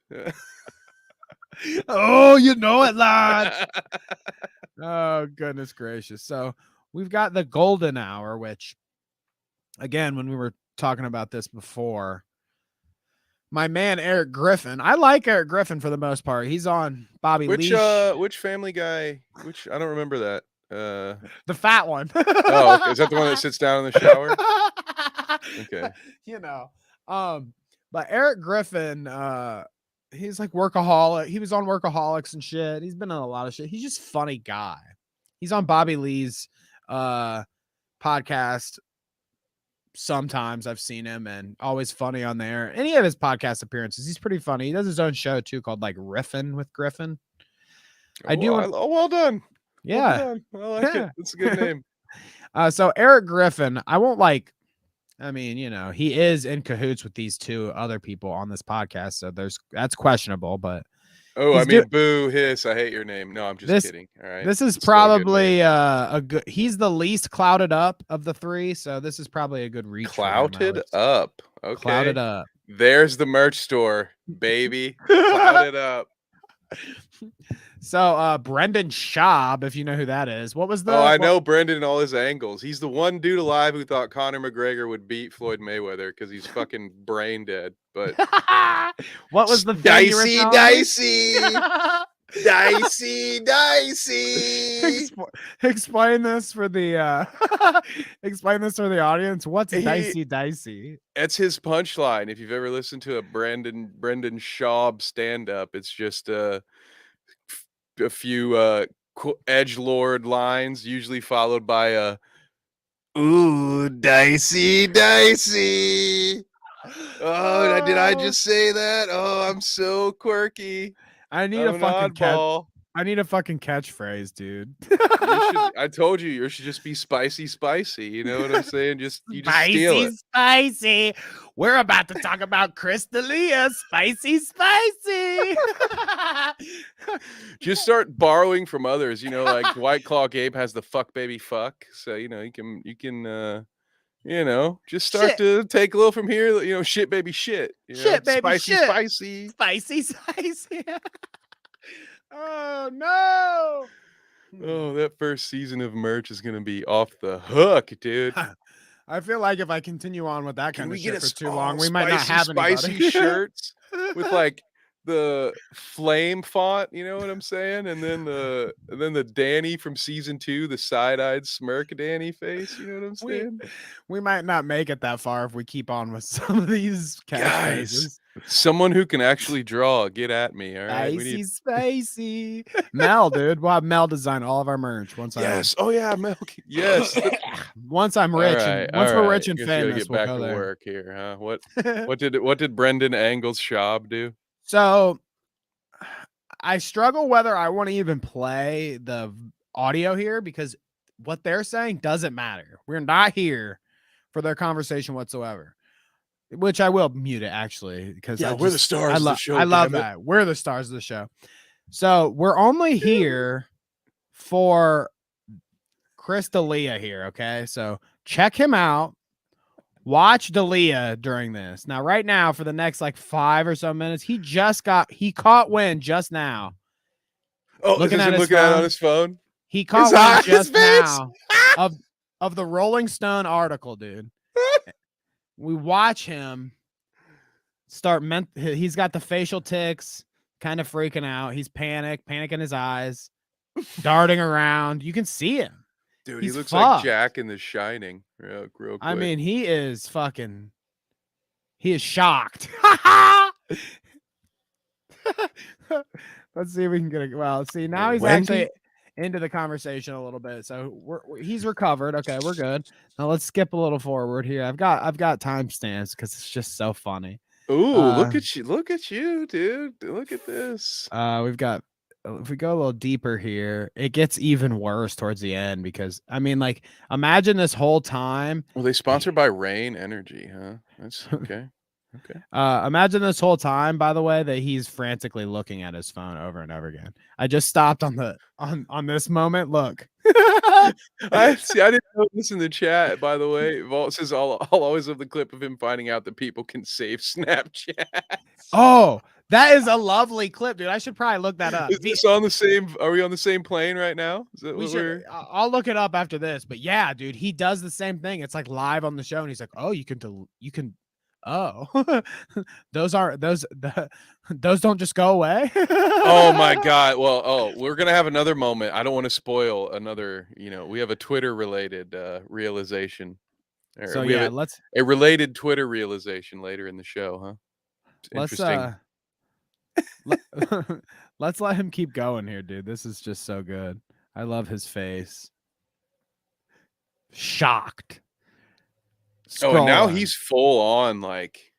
Oh, you know it, lad. Oh, goodness gracious. So we've got the golden hour, which, again, when we were talking about this before, my man Eric Griffin. I like Eric Griffin for the most part. He's on Bobby Leash. Which Family Guy? Which I don't remember that. The fat one. Oh, okay. Is that the one that sits down in the shower? Okay. You know, but Eric Griffin, he's like workaholic. He was on Workaholics and shit. He's been on a lot of shit. He's just a funny guy. He's on Bobby Lee's podcast. Sometimes I've seen him, and always funny on there. Any of his podcast appearances, he's pretty funny. He does his own show too, called like Riffin with Griffin. Well done. Yeah, well done. I like it. It's a good name. So Eric Griffin, I won't like. I mean, you know, he is in cahoots with these two other people on this podcast, so that's questionable. But boo, hiss! I hate your name. No, I'm just kidding. All right, this is probably a good. He's the least clouded up of the three, so this is probably a good reach. Clouted up, okay. Clouded up. There's the merch store, baby. Clouded up. So Brendan Schaub, if you know who that is, what was the? Oh, I know Brendan and all his angles. He's the one dude alive who thought Conor McGregor would beat Floyd Mayweather because he's fucking brain dead. But what was the thing you were dicey, dicey. Explain this for the explain this for the audience. What's dicey? That's his punchline. If you've ever listened to a Brendan Schaub stand up, it's just a few edgelord lines, usually followed by a "Ooh, dicey." Oh, did I just say that? Oh, I'm so quirky. I need a fucking catchphrase, dude. I told you, yours should just be spicy. You know what I'm saying? You just steal it. Spicy. We're about to talk about Chris D'Elia. Spicy. Just start borrowing from others. You know, like White Claw Gabe has the fuck baby fuck. So you know you can just start to take a little from here. You know, shit baby shit. Shit baby spicy. Oh no! Oh, that first season of merch is gonna be off the hook, dude. I feel like if I continue on with that kind of shit for too long, we spicy, might not have anybody. Spicy shirts with like the flame font, you know what I'm saying? And then the Danny from season 2, the side-eyed smirk Danny face, you know what I'm saying? We might not make it that far if we keep on with some of these guys. Someone who can actually draw, get at me, all right? Spicy. Mel, dude. We'll have Mel design all of our merch once. Oh yeah, Mel. Yes. Once I'm rich, once we're rich and famous, get back to work here, huh? What did Brendan Angles Schaub do? So I struggle whether I want to even play the audio here because what they're saying doesn't matter. We're not here for their conversation whatsoever, which I will mute it actually because we're the stars of the show. I love that. We're the stars of the show. So we're only here for Chris D'Elia here. Okay. So check him out. Watch D'Elia during this. Now, right now, for the next like 5 or so minutes, he caught wind just now. Oh, looking at on his phone. He caught wind just now of the Rolling Stone article, dude. We watch him he's got the facial tics, kind of freaking out. He's panic in his eyes, darting around. You can see him. Dude, he looks like Jack in The Shining. Real quick. I mean, he is shocked. Let's see if we can get see, now he's actually into the conversation a little bit. So he's recovered. Okay, we're good. Now let's skip a little forward here. I've got timestamps because it's just so funny. Ooh, look at you, dude. Look at this. We've got, if we go a little deeper here, it gets even worse towards the end because I mean, like, imagine this whole time. Well, they sponsored by Rain Energy, huh? That's okay. Okay. Imagine this whole time, by the way, that he's frantically looking at his phone over and over again. I just stopped on this moment. Look. I didn't know this in the chat, by the way. Vault says I'll always have the clip of him finding out that people can save Snapchat. Oh, that is a lovely clip, dude. I should probably look that up. Is this on the same? Are we on the same plane right now? I'll look it up after this. But yeah, dude, he does the same thing. It's like live on the show, and he's like, "Oh, you can." Oh, those don't just go away. Oh my God. Well, we're going to have another moment. I don't want to spoil another, we have a Twitter related realization. So yeah, a related Twitter realization later in the show, huh? Interesting. Let's let him keep going here, dude. This is just so good. I love his face. Shocked. Oh, and now he's full on like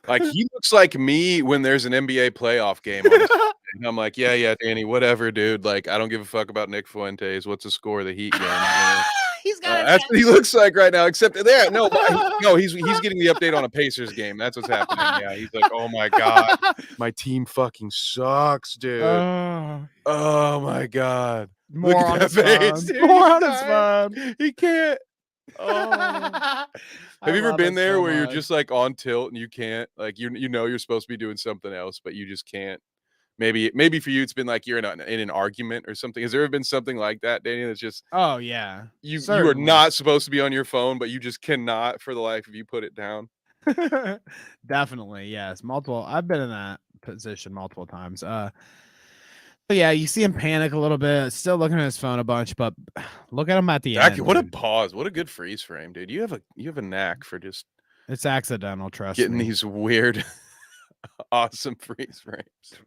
he looks like me when there's an NBA playoff game on and I'm like, yeah, Danny, whatever, dude. Like, I don't give a fuck about Nick Fuentes. What's the score of the Heat game? He's got that's what he looks like right now, except there. No, he's getting the update on a Pacers game. That's what's happening. Yeah, he's like, oh my God, my team fucking sucks, dude. Oh my God. Look at that face. More on his phone. He can't. Oh. Have you ever been there where you're just like on tilt and you can't, like, you're supposed to be doing something else, but you just can't maybe for you it's been like you're in an argument or something. Has there ever been something like that, Danny? That's just oh yeah, you are not supposed to be on your phone, but you just cannot for the life of you put it down. Definitely, yes. Multiple. I've been in that position multiple times. But yeah, you see him panic a little bit, still looking at his phone a bunch, but look at him at the end. What a pause! What a good freeze frame, dude. You have a knack for just it's accidental. Trust getting me. these weird, awesome freeze frames.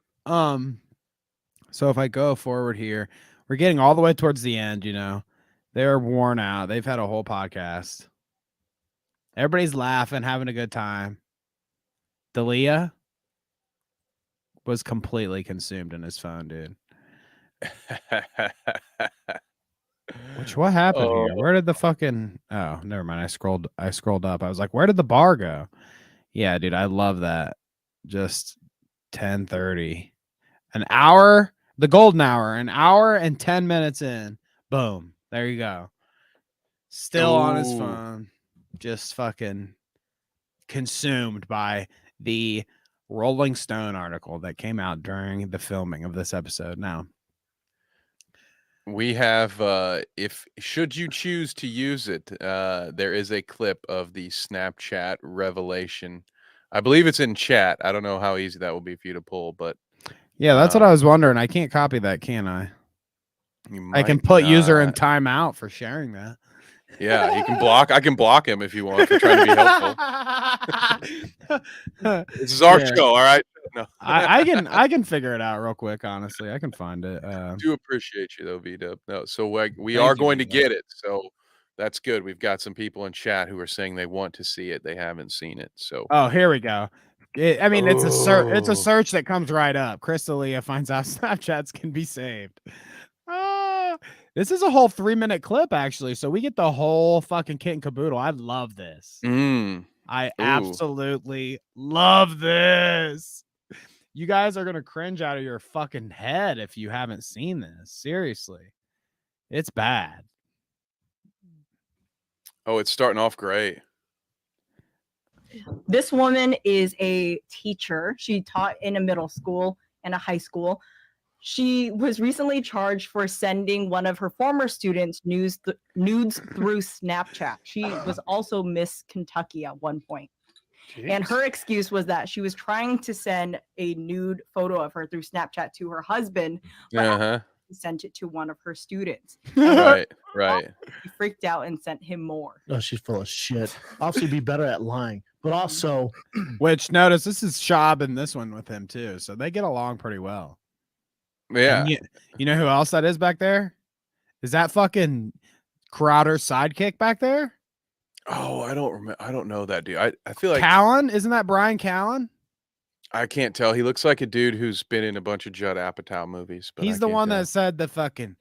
So if I go forward here, we're getting all the way towards the end. They're worn out. They've had a whole podcast. Everybody's laughing, having a good time. Dalia was completely consumed in his phone, dude. What happened here? Where did the fucking oh, never mind. I scrolled up. I was like, where did the bar go? Yeah, dude, I love that. Just 10:30. An hour, the golden hour, an hour and 10 minutes in. Boom. There you go. Still on his phone. Just fucking consumed by the Rolling Stone article that came out during the filming of this episode. Now, we have should you choose to use it, there is a clip of the Snapchat revelation. I believe it's in chat. I don't know how easy that will be for you to pull, but yeah, that's what I was wondering. I can't copy that, can I? I can put user in timeout for sharing that. Yeah, you can block. I can block him if you want for trying to be helpful. This is our show, all right? No. I can figure it out real quick. Honestly, I can find it. I do appreciate you though, V-Dub. No, so we are going to get it. So that's good. We've got some people in chat who are saying they want to see it. They haven't seen it. So here we go. It's a search. It's a search that comes right up. Crystalia finds out Snapchats can be saved. This is a whole 3-minute clip, actually. So we get the whole fucking kit and caboodle. I love this. I absolutely love this. You guys are gonna cringe out of your fucking head if you haven't seen this. Seriously, it's bad. Oh, it's starting off great. This woman is a teacher. She taught in a middle school and a high school. She was recently charged for sending one of her former students nudes through Snapchat. She was also Miss Kentucky at one point. Jeez. And her excuse was that she was trying to send a nude photo of her through Snapchat to her husband, but he sent it to one of her students. Right. She freaked out and sent him more. Oh, she's full of shit. Obviously, be better at lying, but also, which notice this is Shab in this one with him too, so they get along pretty well. Yeah. You know who else that is back there? Is that fucking Crowder's sidekick back there? Oh, I don't remember. I don't know that dude. I feel like Callan. Isn't that Brian Callan? I can't tell. He looks like a dude who's been in a bunch of Judd Apatow movies. But he's the one that said the fucking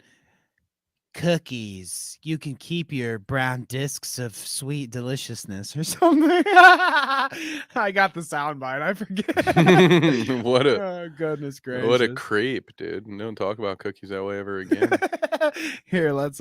cookies. You can keep your brown discs of sweet deliciousness or something. I got the soundbite. I forget. What a oh, goodness gracious! What a creep, dude! Don't talk about cookies that way ever again. Here, let's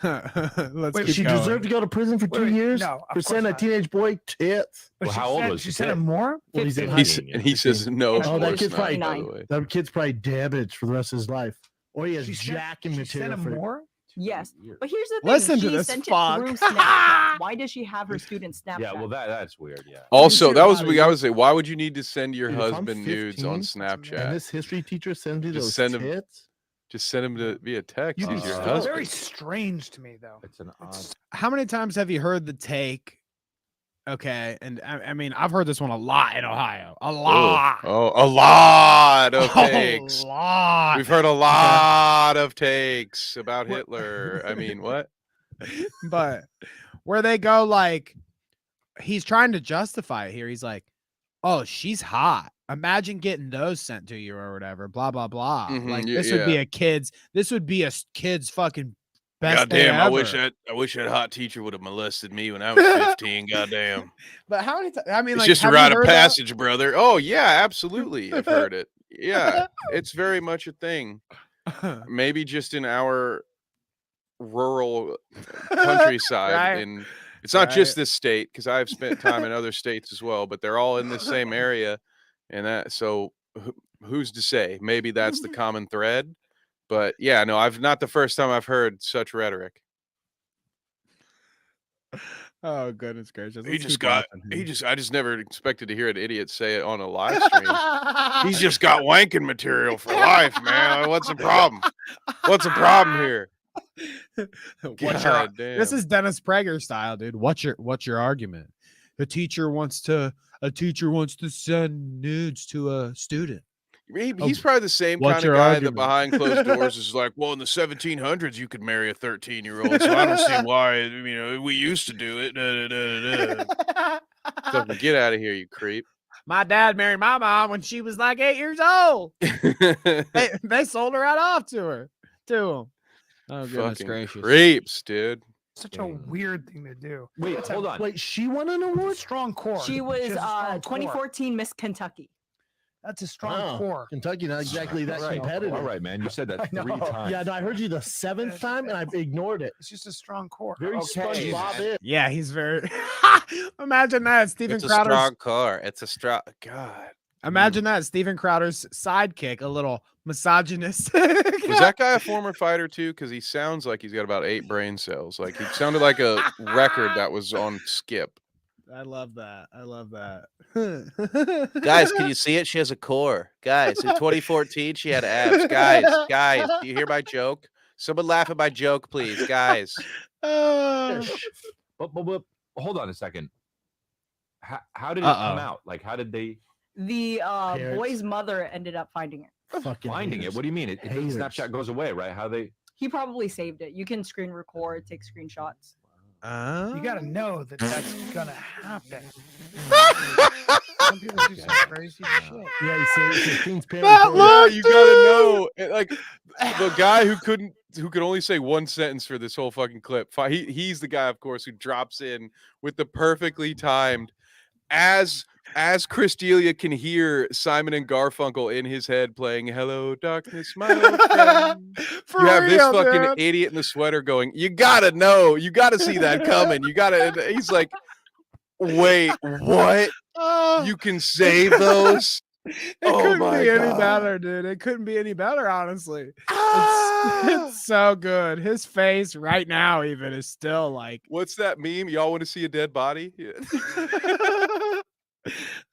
Wait, she going. deserved to go to prison for 2 years for sending a teenage boy tits. Well, how old was she? She sent him more. Well, he's in and he says no. Oh, that kid's probably by the way. That kid's probably damaged for the rest of his life. Or he has jacking she material sent him for more. Yes, but here's the thing. Listen she to this sent fuck. it through Snapchat. Why does she have her students Snapchat? Yeah, well, that's weird. Yeah. Also, that was I would say. Why would you need to send your husband nudes on Snapchat? And this history teacher sends me those tits. Just send him to via text. It's your husband. very strange to me, though. It's an odd. How many times have you heard the take? Okay, and I mean, I've heard this one a lot in Ohio. A lot. A lot of takes. A lot. We've heard a lot of takes about Hitler. I mean, what? But where they go, like, he's trying to justify it here. He's like, oh, she's hot. Imagine getting those sent to you or whatever, blah, blah, blah. Like, this would be a kid's fucking best day goddamn, ever. I wish that hot teacher would have molested me when I was 15. Goddamn. But how many times? I mean, it's like, just a rite of passage, that? brother. Oh, yeah, absolutely. I've heard it. Yeah, it's very much a thing. Maybe just in our rural countryside. Right. And it's not just this state, because I've spent time in other states as well, but they're all in the same area. And that, so who's to say? Maybe that's the common thread. But yeah, no, I've not the first time I've heard such rhetoric. Oh goodness gracious! I just never expected to hear an idiot say it on a live stream. He's just got wanking material for life, man. What's the problem? What's the problem here? God damn. This is Dennis Prager style, dude. What's your argument? A teacher wants to send nudes to a student. He's probably the same kind of guy that behind closed doors is like, well, in the 1700s, you could marry a 13-year-old, so I don't see why, we used to do it. So get out of here, you creep. My dad married my mom when she was like 8 years old. they sold her right off to him. Oh, goodness gracious. Creeps, dude. Such a weird thing to do. Wait, hold on. Wait, she won an award? Strong core. She was 2014 Miss Kentucky. That's a strong core. Kentucky, not exactly that competitive. All right, man. You said that 3 times. Yeah, no, I heard you the 7th time and I ignored it. It's just a strong core. Very SpongeBob. Yeah, he's very. Imagine that, Steven Crowder's. It's a strong core. It's a strong. God. Imagine that, Steven Crowder's sidekick, a little misogynist. Was that guy a former fighter too? Because he sounds like he's got about 8 brain cells. Like he sounded like a record that was on skip. I love that. Guys, can you see it? She has a core. Guys, in 2014, she had abs. Guys, do you hear my joke? Someone laugh at my joke, please, guys. But hold on a second. How did it come out? Like, how did they? The boy's mother ended up finding it. Finding it? What do you mean? Snapchat goes away, right? How they? He probably saved it. You can screen record, take screenshots. You got to know that that's gonna happen. Some people do some crazy shit. Yeah, you you gotta know. Like the guy who could only say one sentence for this whole fucking clip. He's the guy, of course, who drops in with the perfectly timed as Chris D'Elia can hear Simon and Garfunkel in his head playing "Hello Darkness, My Old Friend." You have this fucking idiot in the sweater going, "You gotta know, you gotta see that coming. You gotta." He's like, "Wait, what? You can save those?" It couldn't be any better, dude. It couldn't be any better, honestly. It's so good. His face right now even is still like. What's that meme? Y'all want to see a dead body? Yeah.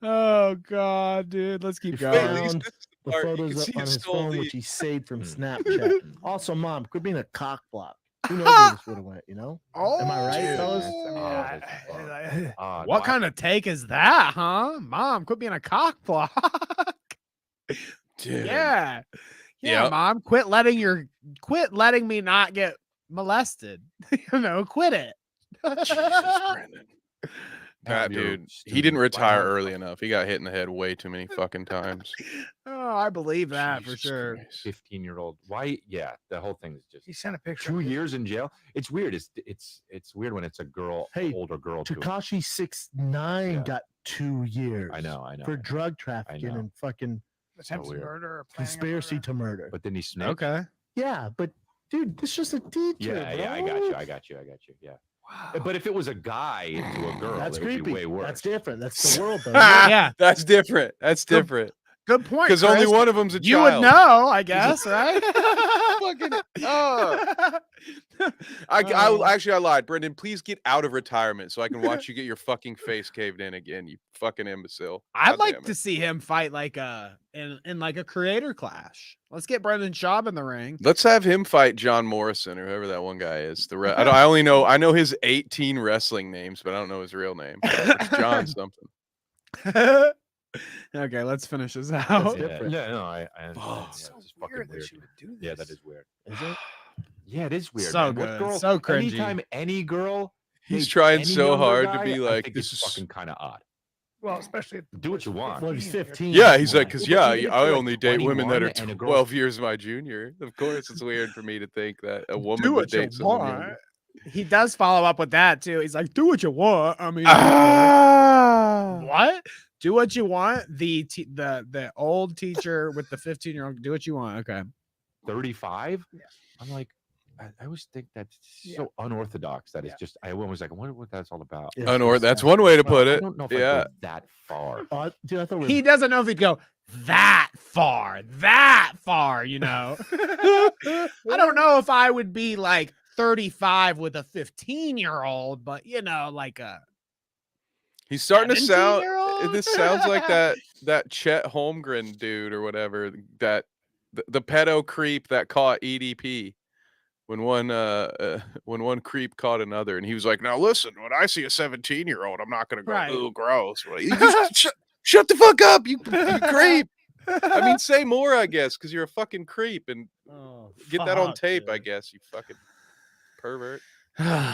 Oh God, dude. Let's keep going. The photos up on his phone, which he saved from Snapchat. Also, Mom, quit being a cock block. Who knows where this would have went, you know? Oh, am I right, fellas? What kind of take is that, huh? Mom, quit being a cock block. Dude. Yeah, Mom, quit letting me not get molested. Quit it. Jesus, Brandon. That dude, he didn't retire early enough. He got hit in the head way too many fucking times. Oh, I believe that for sure. 15-year-old. Why? Yeah, the whole thing is just. He sent a picture. 2 years in jail. It's weird. It's weird when it's a girl, older girl. Tekashi 6ix9ine got 2 years. I know. For drug trafficking and fucking attempted murder or conspiracy to murder. But then he snitched. Okay. Yeah, but dude, this is just a teacher. Yeah, I got you. Yeah. Wow. But if it was a guy into a girl, that's creepy. Be way worse. That's different. That's the world, though. Yeah, that's different. Good point. Because only one of them's a child. You would know, I guess, right? I lied. Brendan, please get out of retirement so I can watch you get your fucking face caved in again, you fucking imbecile. I'd like to see him fight like in like a creator clash. Let's get Brendan Schaub in the ring. Let's have him fight John Morrison or whoever that one guy is. I know his 18 wrestling names, but I don't know his real name. It's John something. Okay, let's finish this out. I it's so weird that she would do this. Yeah, that is weird. Is it? Yeah, it is weird. So man. good. Girl, so cringy. Anytime any girl, he's trying so hard to be like, this is fucking kind of odd. Well, especially do what you want. Well, he's 15. Yeah, he's like, because I only date women that are 12 years my junior. Of course, it's weird for me to think that a woman would date someone. He does follow up with that too. He's like, do what you want. I mean, what? Do what you want. The old teacher with the 15-year-old. Do what you want. Okay. 35. Yeah. I'm like, I always think that's so unorthodox. That it's just. I was like, I wonder what that's all about. That's one way to put it. I don't know if I go that far. Dude, I thought he doesn't know if he'd go that far, you know. I don't know if I would be like 35 with a 15-year-old, but you know, like a He's starting to sound. 17-year-old? This sounds like that Chet Holmgren dude or whatever. That the pedo creep that caught EDP when one creep caught another, and he was like, "Now listen, when I see a 17-year-old, I'm not gonna go, Right. ooh, gross." Well, you just shut the fuck up, you creep. I mean, say more, I guess, because you're a fucking creep, and get that on tape, I guess, you fucking pervert.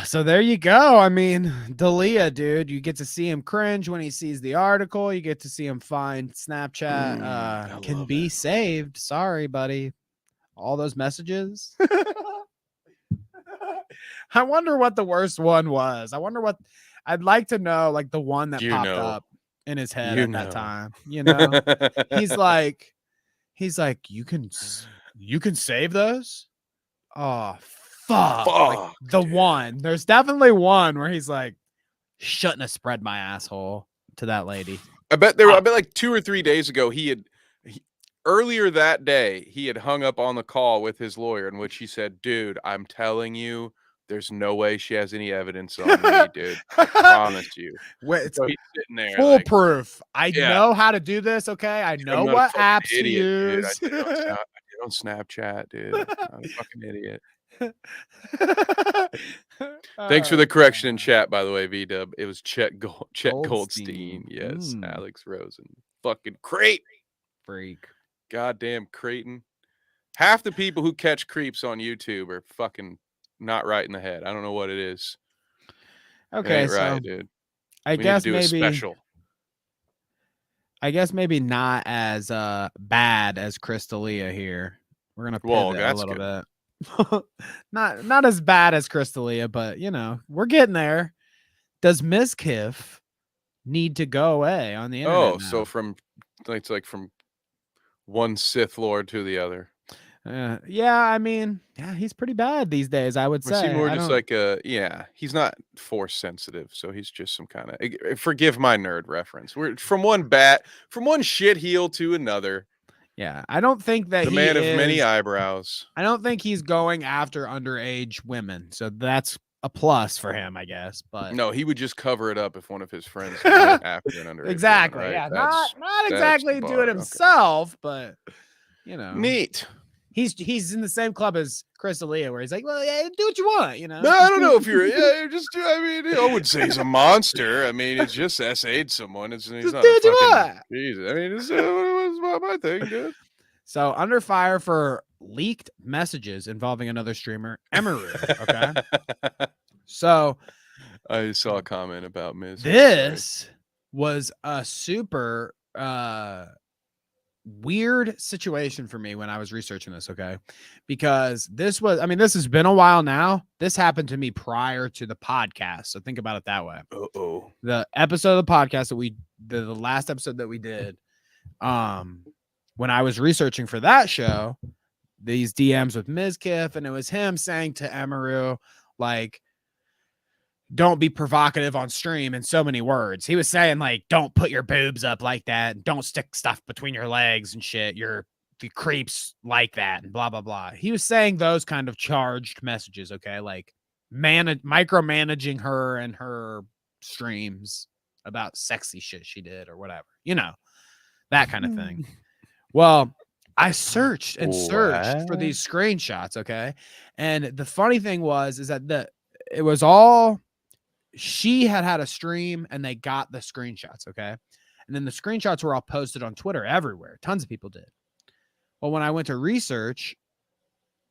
So there you go. I mean, Dalia, dude, you get to see him cringe when he sees the article. You get to see him find Snapchat can be saved. Sorry, buddy. All those messages. I wonder what the worst one was. I wonder what I'd like to know, like the one that popped up in his head at that time. You know, he's like, you can save those. Oh, fuck. Like, the one. There's definitely one where he's like, shouldn't have spread my asshole to that lady. I bet like 2 or 3 days ago, earlier that day, he had hung up on the call with his lawyer in which he said, "Dude, I'm telling you, there's no way she has any evidence on me, dude. I promise you." Wait, so he's sitting there foolproof. I know how to do this. Okay, I know what apps to use. Dude. I did on Snapchat, dude. I'm a fucking idiot. Thanks for the correction in chat, by the way, V-Dub. It was Chet Goldstein. Yes, Alex Rosen. Fucking crate. Freak. Goddamn Creighton. Half the people who catch creeps on YouTube are fucking not right in the head. I don't know what it is. Okay, so right, dude. We need to do a special. I guess maybe not as bad as Crystalia here. We're gonna pivot a little bit. not as bad as Crystalia, but you know, we're getting there. Does Mizkif need to go away on the internet? Oh, so it's like from one Sith Lord to the other. Yeah, I mean, yeah, he's pretty bad these days, I would say. Is he more just like he's not force sensitive, so he's just some kind of, forgive my nerd reference. We're from one shit heel to another. Yeah, I don't think that the man of many eyebrows. I don't think he's going after underage women, so that's a plus for him, I guess. But no, he would just cover it up if one of his friends went after an underage exactly. woman, right? Yeah, not exactly do it himself, but you know, neat. He's in the same club as Crystalia, where he's like, well, yeah, do what you want, you know. No, I don't know if you're just. I mean, I would say he's a monster. I mean, it's just SA'd someone. He's not a fucking Jesus. I mean, it's my thing, dude. So under fire for leaked messages involving another streamer, Emiru. Okay. So I saw a comment about Mizzy. This was a super weird situation for me when I was researching this, okay? Because this has been a while now. This happened to me prior to the podcast. So think about it that way. Uh-oh. The episode of the podcast that the last episode that we did, when I was researching for that show, these DMs with Mizkif, and it was him saying to Emiru, like, don't be provocative on stream in so many words. He was saying, like, don't put your boobs up like that. Don't stick stuff between your legs and shit. The creeps like that and blah, blah, blah. He was saying those kind of charged messages, okay? Like micromanaging her and her streams about sexy shit she did or whatever. You know, that kind of thing. Well, I searched and searched for these screenshots, okay? And the funny thing is that it was all... She had a stream and they got the screenshots, okay? And then the screenshots were all posted on Twitter everywhere. Tons of people did. Well, when I went to research,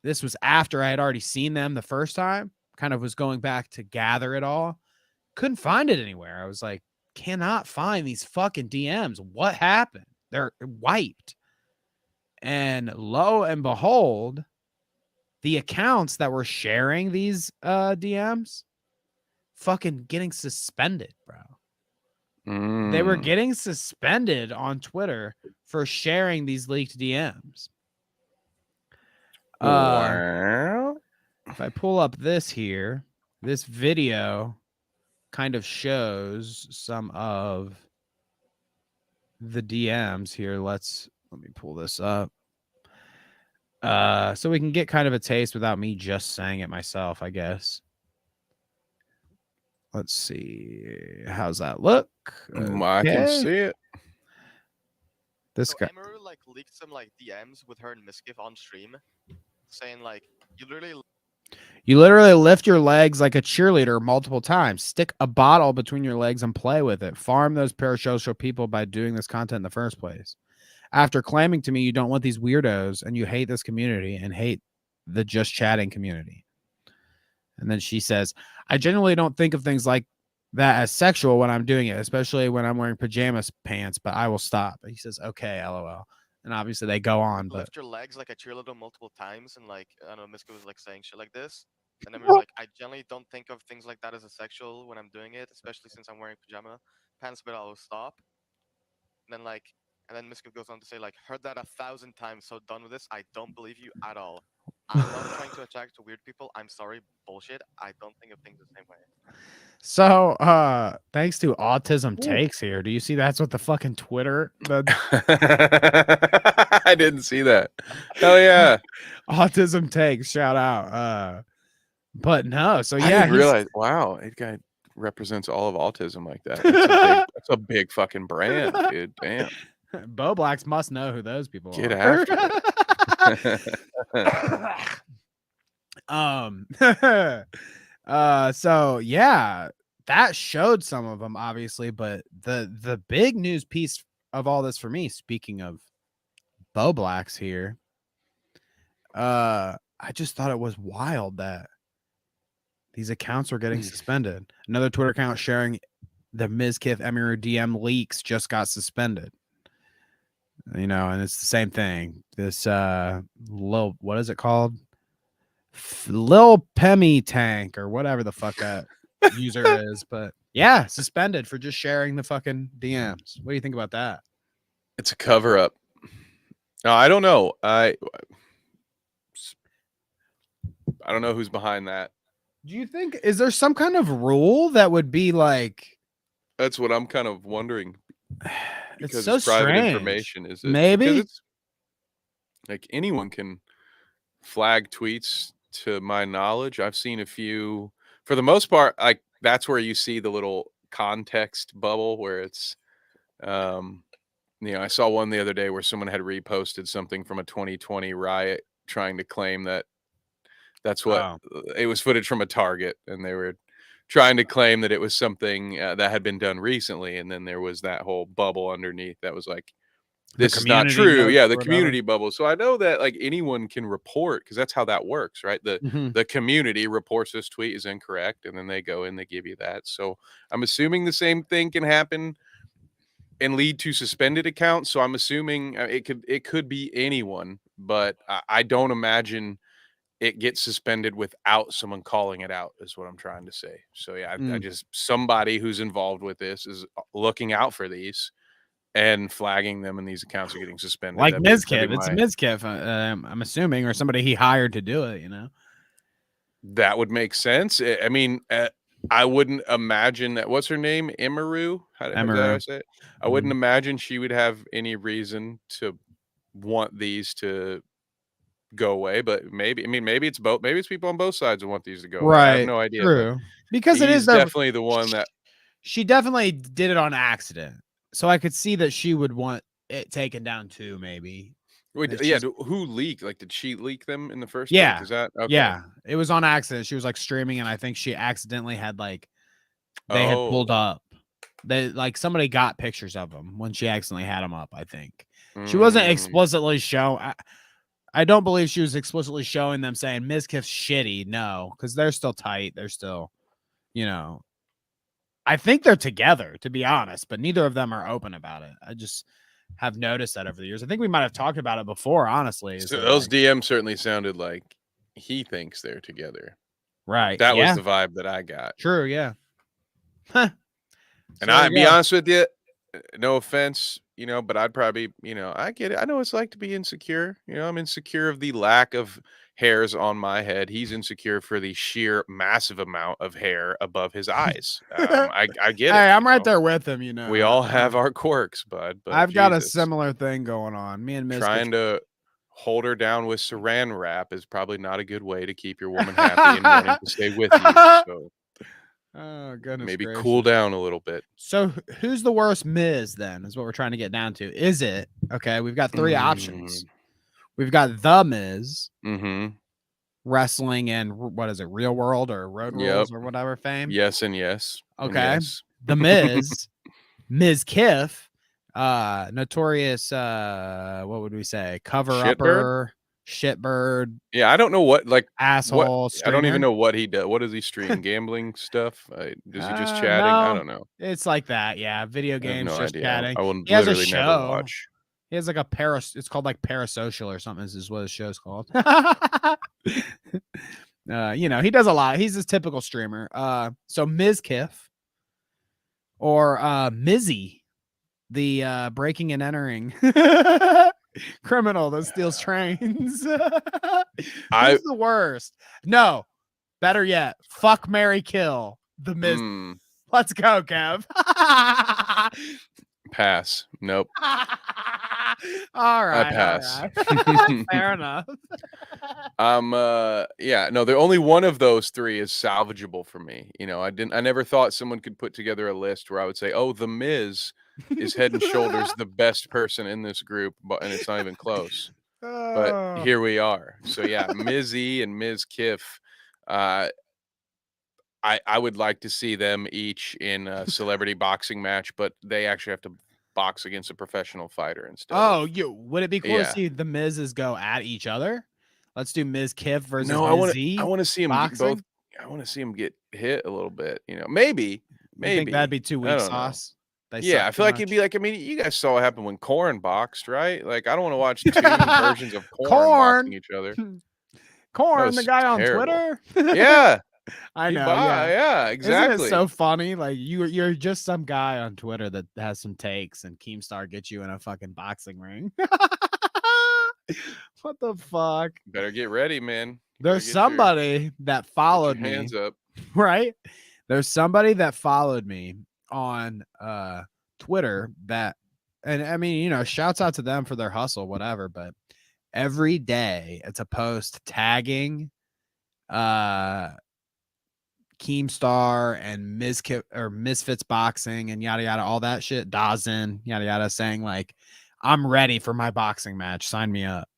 this was after I had already seen them the first time, kind of was going back to gather it all. Couldn't find it anywhere. I was like, cannot find these fucking DMs. What happened? They're wiped. And lo and behold, the accounts that were sharing these DMs fucking getting suspended, bro. They were getting suspended on Twitter for sharing these leaked DMs. If I pull up this here, this video kind of shows some of the DMs here. Let's Let me pull this up. So we can get kind of a taste without me just saying it myself, I guess. Let's see. How's that look? I can see it. This guy. Emeru like leaked some like DMs with her and Mizkif on stream, saying like you literally lift your legs like a cheerleader multiple times. Stick a bottle between your legs and play with it. Farm those parasocial people by doing this content in the first place. After claiming to me you don't want these weirdos and you hate this community and hate the just chatting community. And then she says, I generally don't think of things like that as sexual when I'm doing it, especially when I'm wearing pajamas pants, but I will stop. He says, okay, LOL. And obviously they go on, but lift your legs like a cheerleader multiple times, and like I don't know, Mizkif was like saying shit like this. And then we're like, I generally don't think of things like that as a sexual when I'm doing it, especially since I'm wearing pajama pants, but I'll stop. And then Mizkif goes on to say, like, heard that 1,000 times, so done with this. I don't believe you at all. I'm not trying to attract to weird people. I'm sorry, bullshit. I don't think of things the same way. So, thanks to Autism Takes here. Do you see that's what the fucking Twitter? I didn't see that. Hell yeah. Autism Takes, shout out. But no, so yeah. I didn't realize, wow, that guy represents all of autism like that. That's a big fucking brand, dude. Damn. Bo Blacks must know who those people Get are. After it. So yeah, that showed some of them obviously, but the big news piece of all this for me, speaking of Bo Blacks here, I just thought it was wild that these accounts were getting suspended. Another Twitter account sharing the Mizkif Emeru DM leaks just got suspended. You know, and it's the same thing. This what is it called? Lil Pemmy Tank or whatever the fuck that user is, but yeah, suspended for just sharing the fucking DMs. What do you think about that? It's a cover up. No, I don't know. I don't know who's behind that. Do you think, is there some kind of rule that would be like? That's what I'm kind of wondering. Because it's so private strange. information. Is it maybe it's like anyone can flag tweets? To my knowledge, I've seen a few. For the most part, like that's where you see the little context bubble where it's, I saw one the other day where someone had reposted something from a 2020 riot, trying to claim that that's what it was footage from a Target, and they were trying to claim that it was something that had been done recently, and then there was that whole bubble underneath that was like, this is not true. Yeah, the community bubble. So I know that like anyone can report, because that's how that works, right? The community reports this tweet is incorrect, and then they go and they give you that. So I'm assuming the same thing can happen and lead to suspended accounts. So I'm assuming it could be anyone, but I don't imagine it gets suspended without someone calling it out, is what I'm trying to say. So yeah, I just, somebody who's involved with this is looking out for these and flagging them, and these accounts are getting suspended. Like Mizkif. It's Mizkif, I'm assuming, or somebody he hired to do it, you know? That would make sense. I mean, I wouldn't imagine that. What's her name? Emeru? How did I say it? I wouldn't imagine she would have any reason to want these to go away, but maybe, I mean, maybe it's both. Maybe it's people on both sides who want these to go away. I have no idea. True. Because it is definitely the one that she definitely did it on accident. So I could see that she would want it taken down too, maybe. Wait, yeah, who leaked? Like, did she leak them in the first place? Is that okay? Yeah, it was on accident. She was like streaming, and I think she accidentally had like they had pulled up. They like somebody got pictures of them when she accidentally had them up. I think she wasn't explicitly showing. I don't believe she was explicitly showing them saying Mizkif's shitty. No, because they're still tight. They're still, you know. I think they're together, to be honest, but neither of them are open about it. I just have noticed that over the years. I think we might have talked about it before, honestly. So those DMs certainly sounded like he thinks they're together. Right. That was the vibe that I got. True, yeah. Huh. And I'll be honest with you, no offense, you know, but I'd probably, you know, I get it. I know what it's like to be insecure. You know, I'm insecure of the lack of hairs on my head. He's insecure for the sheer massive amount of hair above his eyes. I get it. Hey, I'm you right know. there with him, you know. We all have our quirks, bud. But I've got a Jesus, similar thing going on. Me and Mizkif trying to hold her down with saran wrap is probably not a good way to keep your woman happy and wanting to stay with you. So oh goodness, maybe gracious. cool down a little bit. So who's the worst Miz then? Is what we're trying to get down to. Is it okay? We've got three options. We've got the Miz wrestling and what is it, Real World or Road Rules or whatever fame. Yes and yes. Okay, and yes. the Miz, Mizkif, notorious. What would we say? Cover upper, shitbird. Yeah, I don't know what like asshole. I don't even know what he does. What does he stream? Gambling stuff? Does he just chatting? No, I don't know. It's like that. Yeah, video games, just chatting. I will he has literally a never show. watch. He has like a it's called like Parasocial or something. This is what his show's called. You know, he does a lot. He's a typical streamer. So Mizkif or Mizzy, the breaking and entering criminal that steals trains. Who's the worst? No, better yet, fuck, marry, kill the Miz. Let's go, Kev. Pass. Nope. All right. I pass. All right. Fair enough. Yeah, no, the only one of those three is salvageable for me. You know, I never thought someone could put together a list where I would say, oh, the Miz is head and shoulders the best person in this group, and it's not even close. But here we are. So yeah, Mizzy and Mizkif. I would like to see them each in a celebrity boxing match, but they actually have to box against a professional fighter instead. Oh, would it be cool to see the Miz's go at each other? Let's do Mizkif versus Mizzy. I want to see them both. I want to see them get hit a little bit. You know, maybe. I think that'd be too weak sauce. Yeah, I feel like it'd be like. I mean, you guys saw what happened when Corn boxed, right? Like, I don't want to watch two versions of Corn boxing each other. Corn, the guy on Twitter. Yeah. I know. Yeah, exactly. Isn't it so funny? Like you're just some guy on Twitter that has some takes, and Keemstar gets you in a fucking boxing ring. What the fuck? Better get ready, man. There's somebody that followed me. Hands up. Right? There's somebody that followed me on Twitter that, and I mean, you know, shouts out to them for their hustle, whatever, but every day it's a post tagging Keemstar and Mizkif or Misfits Boxing and yada yada, all that shit, Dawson, yada yada, saying like, I'm ready for my boxing match, sign me up.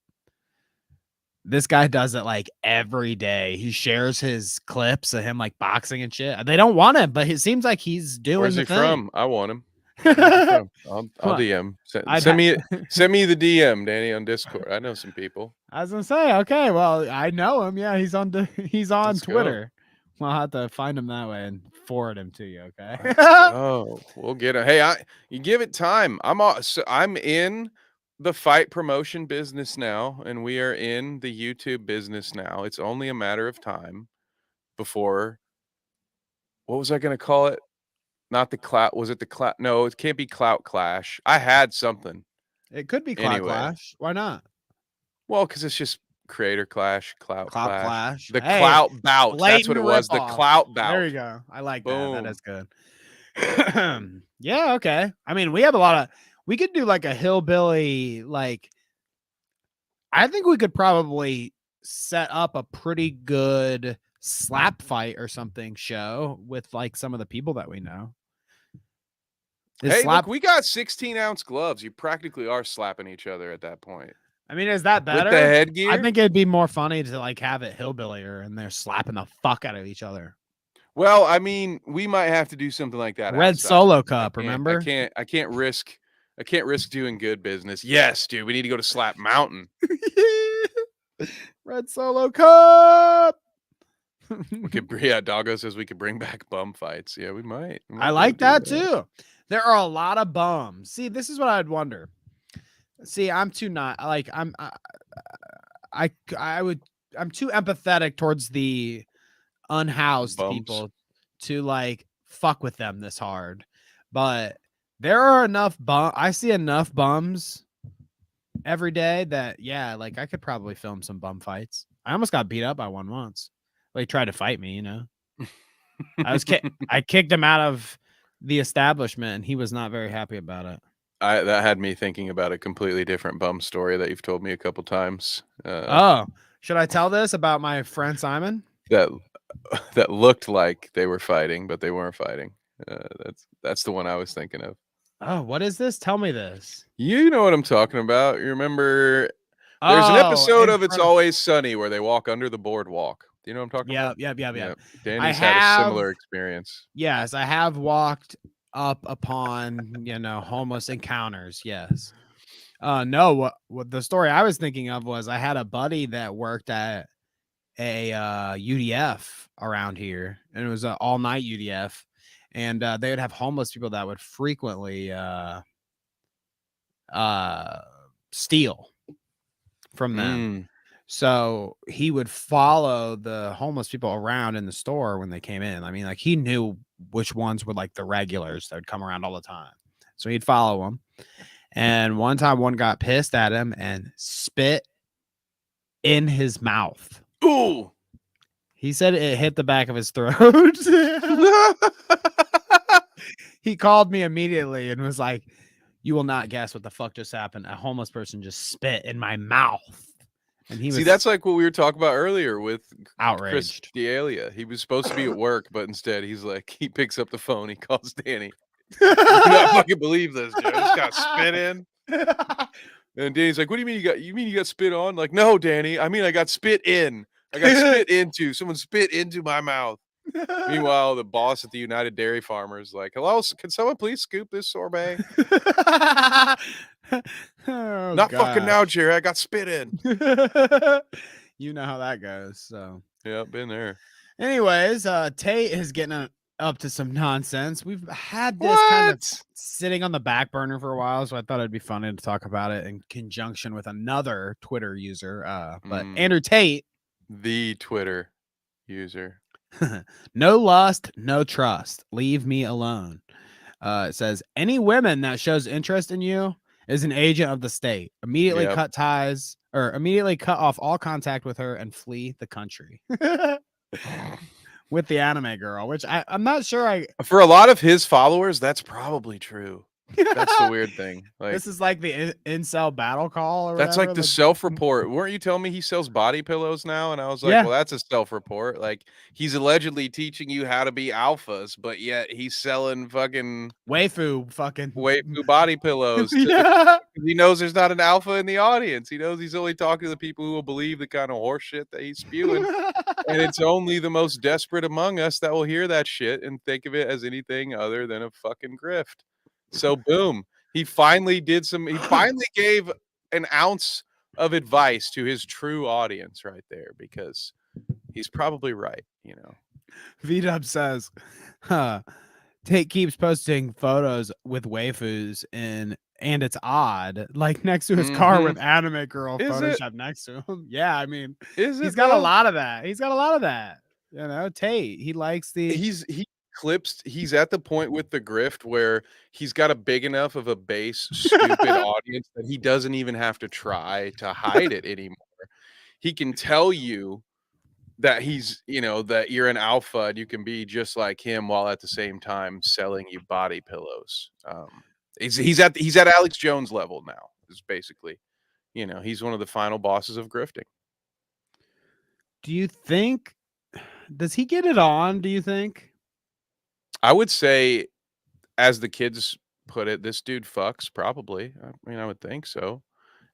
This guy does it like every day. He shares his clips of him like boxing and shit. They don't want him, but it seems like he's doing. Where's he thing. From? I want him. I'll DM. Send me the DM, Danny, on Discord. I know some people. I was gonna say, okay, well, I know him. Yeah, he's on Let's Twitter. Go. Well, I'll have to find him that way and forward him to you. Okay. Oh, we'll get him. Hey, you give it time. I'm in the fight promotion business now, and we are in the YouTube business now. It's only a matter of time before. What was I going to call it? Not the Clout. Was it the Clout? No, it can't be Clout Clash. I had something. It could be Clout Clash. Why not? Well, because it's just Creator Clash, Clout Clash. The hey, Clout Bout. That's what it was. The Clout Bout. There you go. I like that. That is good. Yeah. Okay. I mean, we have a lot of. We could do like a hillbilly. Like, I think we could probably set up a pretty good slap fight or something show with like some of the people that we know. Look, we got 16-ounce gloves. You practically are slapping each other at that point. I mean, is that better? With the headgear? I think it'd be more funny to like have it hillbillyer and they're slapping the fuck out of each other. Well, I mean, we might have to do something like that. Red outside. Solo Cup, remember? I can't risk doing good business. Yes, dude, we need to go to Slap Mountain. Red Solo Cup. Doggo says we could bring back bum fights. Yeah, we might. I like that too. There are a lot of bums. See, this is what I'd wonder. See, I'm too not like I'm too empathetic towards the unhoused people to like fuck with them this hard. But There are enough I see enough bums every day that like I could probably film some bum fights. I almost got beat up by one once. Well, he tried to fight me, I kicked him out of the establishment and he was not very happy about it. That had me thinking about a completely different bum story that you've told me a couple times. Should I tell this about my friend Simon? That looked like they were fighting, but they weren't fighting. That's the one I was thinking of. Oh, what is this? Tell me this. You know what I'm talking about. You remember there's an episode of It's Always Sunny where they walk under the boardwalk. Do you know what I'm talking about? Yeah. Danny's had a similar experience. Yes, I have walked up upon, homeless encounters. Yes. No, what the story I was thinking of was I had a buddy that worked at a UDF around here, and it was an all-night UDF, and they would have homeless people that would frequently steal from them. So he would follow the homeless people around in the store when they came in. I mean, like he knew which ones were like the regulars that would come around all the time. So he'd follow them. And one time one got pissed at him and spit in his mouth. Ooh. He said it hit the back of his throat. He called me immediately and was like, "You will not guess what the fuck just happened. A homeless person just spit in my mouth." And he was See, that's like what we were talking about earlier with outraged. Chris D'Elia. He was supposed to be at work, but instead he's like, he picks up the phone, he calls Danny. I cannot fucking believe this, dude. I just got spit in. And Danny's like, "What do you mean you got spit on?" Like, "No, Danny, I mean I got spit in. I got spit into. Someone spit into my mouth." Meanwhile, the boss at the United Dairy Farmers like, "Hello, can someone please scoop this sorbet?" Not fucking now, Jerry. I got spit in. You know how that goes. So yeah, been there. Anyways, Tate is getting up to some nonsense. We've had this kind of sitting on the back burner for a while, so I thought it'd be funny to talk about it in conjunction with another Twitter user. But Andrew Tate, the Twitter user. No lust, no trust. Leave me alone. It says any woman that shows interest in you is an agent of the state. Immediately cut ties or immediately cut off all contact with her and flee the country. With the anime girl, which I'm not sure. For a lot of his followers, that's probably true. That's the weird thing. Like, this is like the incel battle call. Or that's whatever. like the self-report. Weren't you telling me he sells body pillows now? And I was like, well, that's a self-report. Like he's allegedly teaching you how to be alphas, but yet he's selling fucking waifu body pillows. He knows there's not an alpha in the audience. He knows he's only talking to the people who will believe the kind of horse shit that he's spewing. And it's only the most desperate among us that will hear that shit and think of it as anything other than a fucking grift. So boom, he finally gave an ounce of advice to his true audience right there, because he's probably right, V-Dub says, Tate keeps posting photos with waifus and it's odd, like next to his car with anime girl Photoshop next to him. Yeah, I mean, he's got a lot of that. Tate, he likes he's at the point with the grift where he's got a big enough of a base stupid audience that he doesn't even have to try to hide it anymore. He can tell you that he's, that you're an alpha and you can be just like him while at the same time selling you body pillows. He's at Alex Jones level now. Is basically, he's one of the final bosses of grifting. Do you think, does he get it on? Do you think? I would say, as the kids put it, this dude fucks, probably. I mean, I would think so.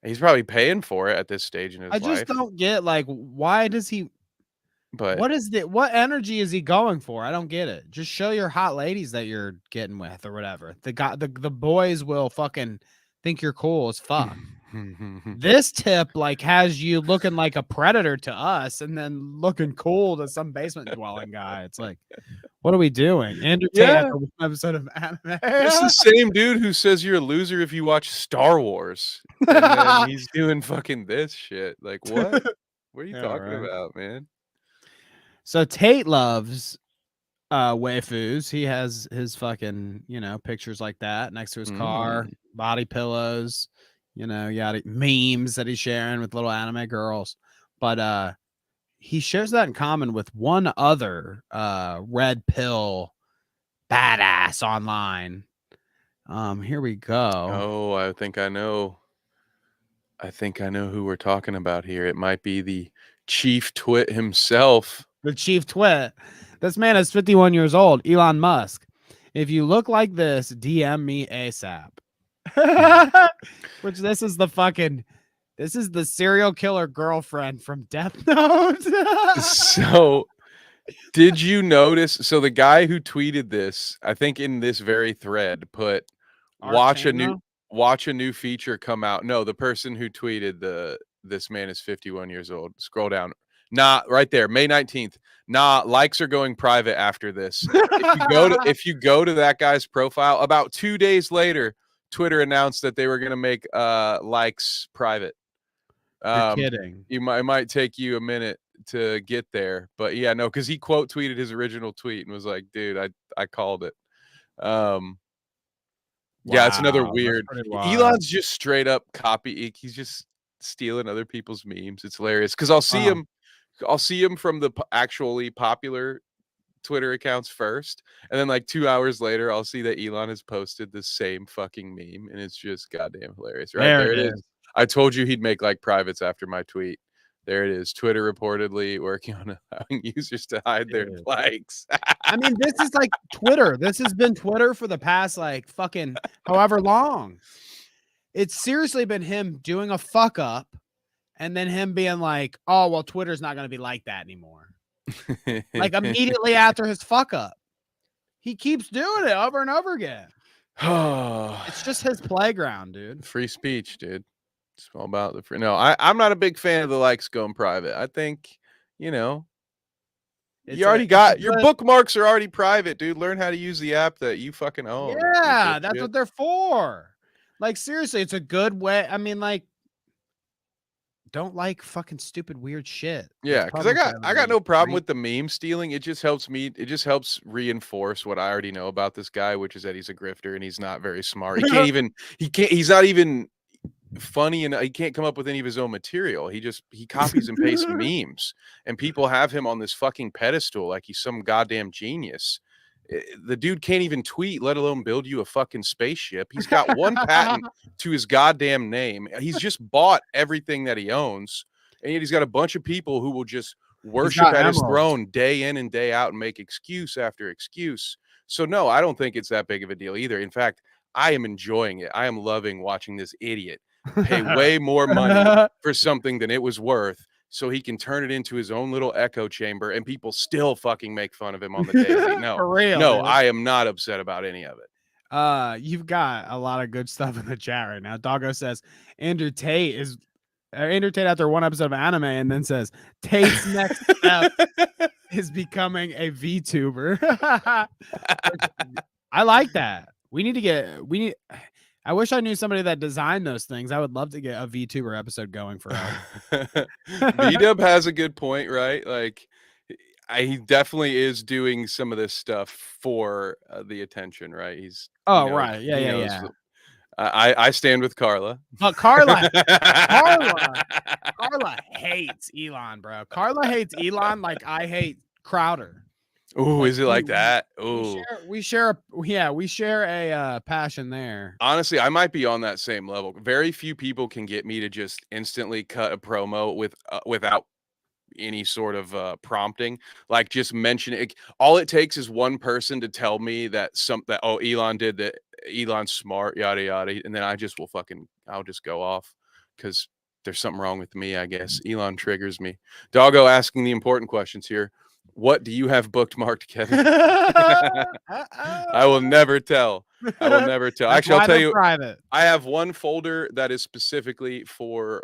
He's probably paying for it at this stage in his life. I just don't get, like, why does he... But what energy is he going for? I don't get it. Just show your hot ladies that you're getting with or whatever. The boys will fucking think you're cool as fuck. This tip has you looking like a predator to us and then looking cool to some basement dwelling guy. It's like, what are we doing? Andrew Tate after one episode of anime. It's the same dude who says you're a loser if you watch Star Wars. And then he's doing fucking this shit. Like, what? What are you talking about, man? So Tate loves waifus. He has his fucking, pictures like that next to his car, body pillows, yada memes that he's sharing with little anime girls. But he shares that in common with one other red pill badass online. Here we go. Oh, I think I know who we're talking about here. It might be the Chief Twit himself. The Chief Twit. This man is 51 years old, Elon Musk. If you look like this, DM me ASAP. Which this is the serial killer girlfriend from Death Note. So did you notice? So the guy who tweeted this, I think in this very thread, put watch a new feature come out. No, the person who tweeted this man is 51 years old. Scroll down. Nah, right there, May 19th. Nah, likes are going private after this. If you go to that guy's profile, about 2 days later, Twitter announced that they were going to make likes private. You're kidding. It might take you a minute to get there, but yeah, no, because he quote tweeted his original tweet and was like, "Dude, I called it." Yeah, it's another weird. Elon's just straight up copy. He's just stealing other people's memes. It's hilarious because I'll see him from the actually popular Twitter accounts first, and then like 2 hours later, I'll see that Elon has posted the same fucking meme, and it's just goddamn hilarious. Right there it is. I told you he'd make like privates after my tweet. There it is. Twitter reportedly working on allowing users to hide their likes. I mean, this is like Twitter. This has been Twitter for the past like fucking however long. It's seriously been him doing a fuck up and then him being like, oh, well, Twitter's not going to be like that anymore. Like immediately after his fuck up. He keeps doing it over and over again. It's just his playground, dude. Free speech, dude. It's all about the free. No, I'm not a big fan of the likes going private. I think, you already got your bookmarks are already private, dude. Learn how to use the app that you fucking own. Yeah, that's what they're for. Like, seriously, it's a good way. I mean, like, don't like fucking stupid weird shit. Yeah, because I got no problem with the meme stealing. It just helps reinforce what I already know about this guy, which is that he's a grifter and he's not very smart. He's not even funny, and he can't come up with any of his own material. He copies and pastes memes, and people have him on this fucking pedestal like he's some goddamn genius. The dude can't even tweet, let alone build you a fucking spaceship. He's got one patent to his goddamn name. He's just bought everything that he owns, and yet he's got a bunch of people who will just worship at his throne day in and day out and make excuse after excuse. So no, I don't think it's that big of a deal either. In fact, I am enjoying it. I am loving watching this idiot pay way more money for something than it was worth, so he can turn it into his own little echo chamber, and people still fucking make fun of him on the daily. No, for real, no, dude. I am not upset about any of it. You've got a lot of good stuff in the chat right now. Doggo says Andrew Tate after one episode of anime, and then says Tate's next step is becoming a VTuber. I like that. I wish I knew somebody that designed those things. I would love to get a VTuber episode going for us. B-Dub has a good point, right? Like, he definitely is doing some of this stuff for the attention, right? He's right, yeah. I stand with Carla. But Carla hates Elon, bro. Carla hates Elon like I hate Crowder. Oh, is it like that? Oh, we share a passion there. Honestly, I might be on that same level. Very few people can get me to just instantly cut a promo without any sort of prompting. Like, just mention it. All it takes is one person to tell me that Elon did that. Elon's smart, yada yada, and then I'll just go off because there's something wrong with me, I guess. Elon triggers me. Doggo asking the important questions here. What do you have bookmarked, Kevin? I will never tell. Actually, I'll tell you. Private. I have one folder that is specifically for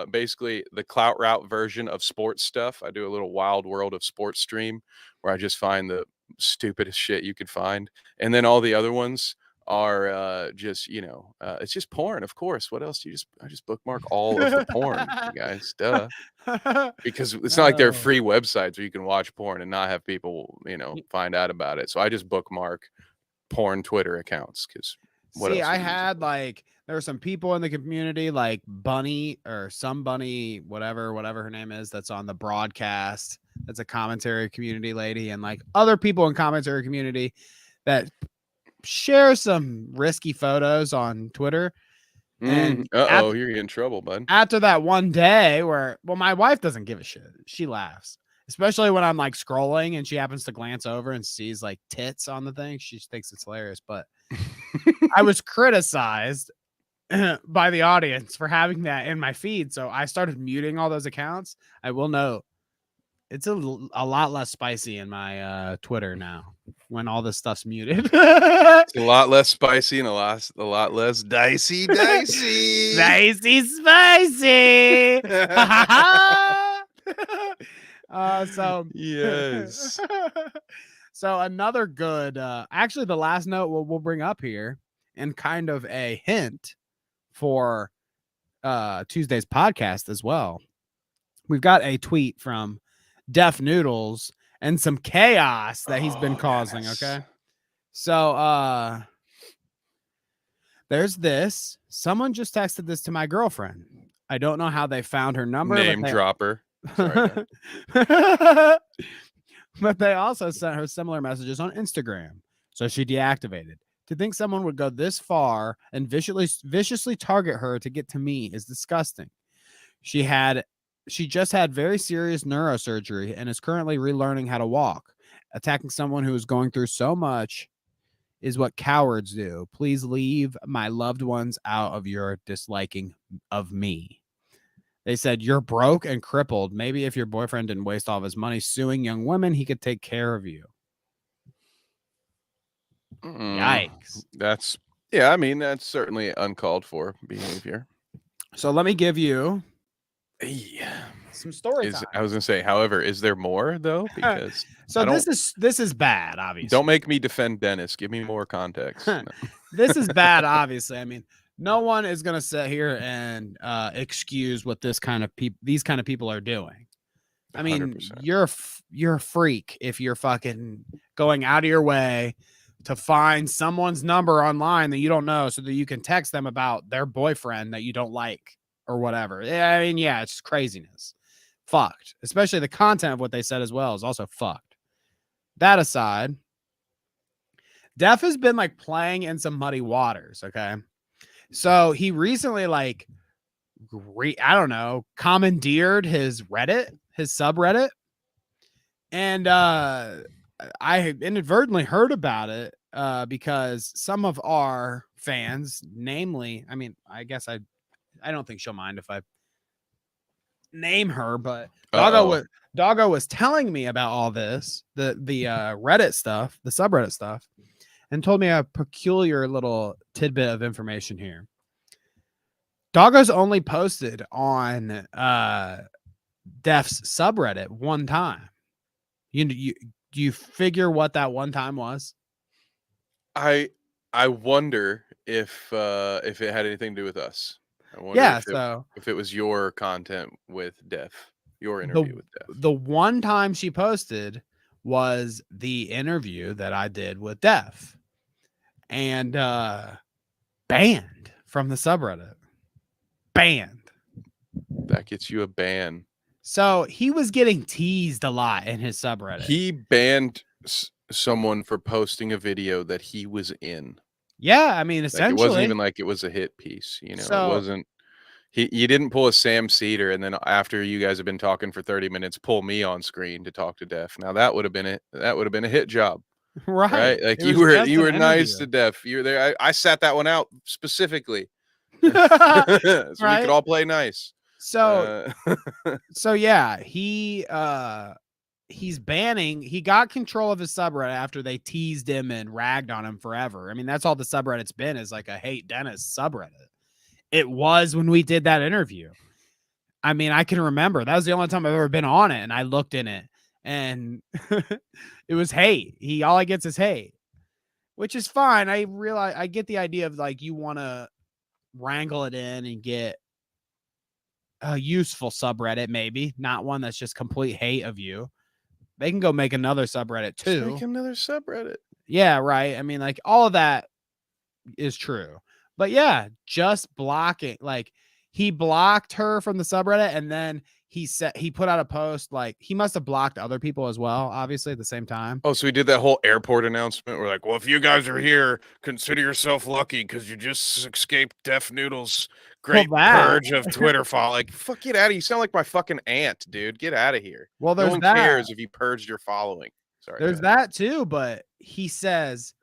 basically the Clout route version of sports stuff. I do a little wild world of sports stream where I just find the stupidest shit you could find. And then all the other ones are just, it's just porn, of course. What else do I just bookmark all of the porn, you guys, duh. Because it's not like they're free websites where you can watch porn and not have people, find out about it. So I just bookmark porn Twitter accounts because see, I had like there were some people in the community like Bunny or some Bunny, whatever her name is, that's on the broadcast. That's a commentary community lady, and like other people in commentary community that share some risky photos on Twitter. And you're getting in trouble, bud. After that one day where, well, my wife doesn't give a shit. She laughs, especially when I'm like scrolling and she happens to glance over and sees like tits on the thing. She thinks it's hilarious. But I was criticized by the audience for having that in my feed. So I started muting all those accounts. I will note it's a lot less spicy in my Twitter now when all this stuff's muted. It's a lot less spicy and a lot less dicey. Spicy. So yes. So another good, actually the last note we'll bring up here and kind of a hint for Tuesday's podcast as well. We've got a tweet from Deaf Noodles and some chaos that he's been causing. Yes. Okay. So there's this. Someone just texted this to my girlfriend. I don't know how they found her number. Name dropper. Sorry, but they also sent her similar messages on Instagram. So she deactivated. To think someone would go this far and viciously target her to get to me is disgusting. She just had very serious neurosurgery and is currently relearning how to walk. Attacking someone who is going through so much is what cowards do. Please leave my loved ones out of your disliking of me. They said, you're broke and crippled. Maybe if your boyfriend didn't waste all of his money suing young women, he could take care of you. Yikes. That's certainly uncalled for behavior. So let me give you some story time. I was gonna say, however, is there more though? Because this is bad, obviously. Don't make me defend Dennis. Give me more context. No. This is bad, obviously. I mean, no one is gonna sit here and excuse what these kind of people are doing. I mean, 100%. You're a freak if you're fucking going out of your way to find someone's number online that you don't know so that you can text them about their boyfriend that you don't like or whatever. I mean, yeah, it's craziness. Fucked. Especially the content of what they said as well is also fucked. That aside, Def has been like playing in some muddy waters, okay? So he recently commandeered his subreddit. And I inadvertently heard about it because some of our fans, namely, I mean, I guess I don't think she'll mind if I name her, but Doggo was telling me about all this, the Reddit stuff, the subreddit stuff, and told me a peculiar little tidbit of information here. Doggo's only posted on Def's subreddit one time. Do you figure what that one time was? I wonder if it had anything to do with us. I wonder if it was your content with Def, your interview with Def. The one time she posted was the interview that I did with Def, and banned from the subreddit. Banned. That gets you a ban. So he was getting teased a lot in his subreddit. He banned someone for posting a video that he was in. Yeah, I mean, essentially, it wasn't even like it was a hit piece. It wasn't. You didn't pull a Sam Cedar, and then after you guys have been talking for 30 minutes, pull me on screen to talk to Def. Now that would have been it. That would have been a hit job, right? Like you were nice to Def. You were there. I sat that one out specifically, so we could all play nice. So, yeah, he's banning. He got control of his subreddit after they teased him and ragged on him forever. I mean, that's all the subreddit's been, is like a hate Dennis subreddit. It was when we did that interview. I mean, I can remember that was the only time I've ever been on it, and I looked in it, and it was hate. All I gets is hate. which is fine. I get the idea of like you want to wrangle it in and get a useful subreddit, maybe not one that's just complete hate of you. They can go make another subreddit too. Just make another subreddit. Yeah, right. I mean, like all of that is true. But yeah, just blocking. Like he blocked her from the subreddit, and then he put out a post. Like he must have blocked other people as well, obviously at the same time. Oh, so he did that whole airport announcement. We're like, well, if you guys are here, consider yourself lucky because you just escaped Deaf Noodles' great purge of Twitter follow. Like, fuck, get out of here. You sound like my fucking aunt, dude. Get out of here. Well, there's no one that. cares if you purged your following. Sorry. There's that too, but he says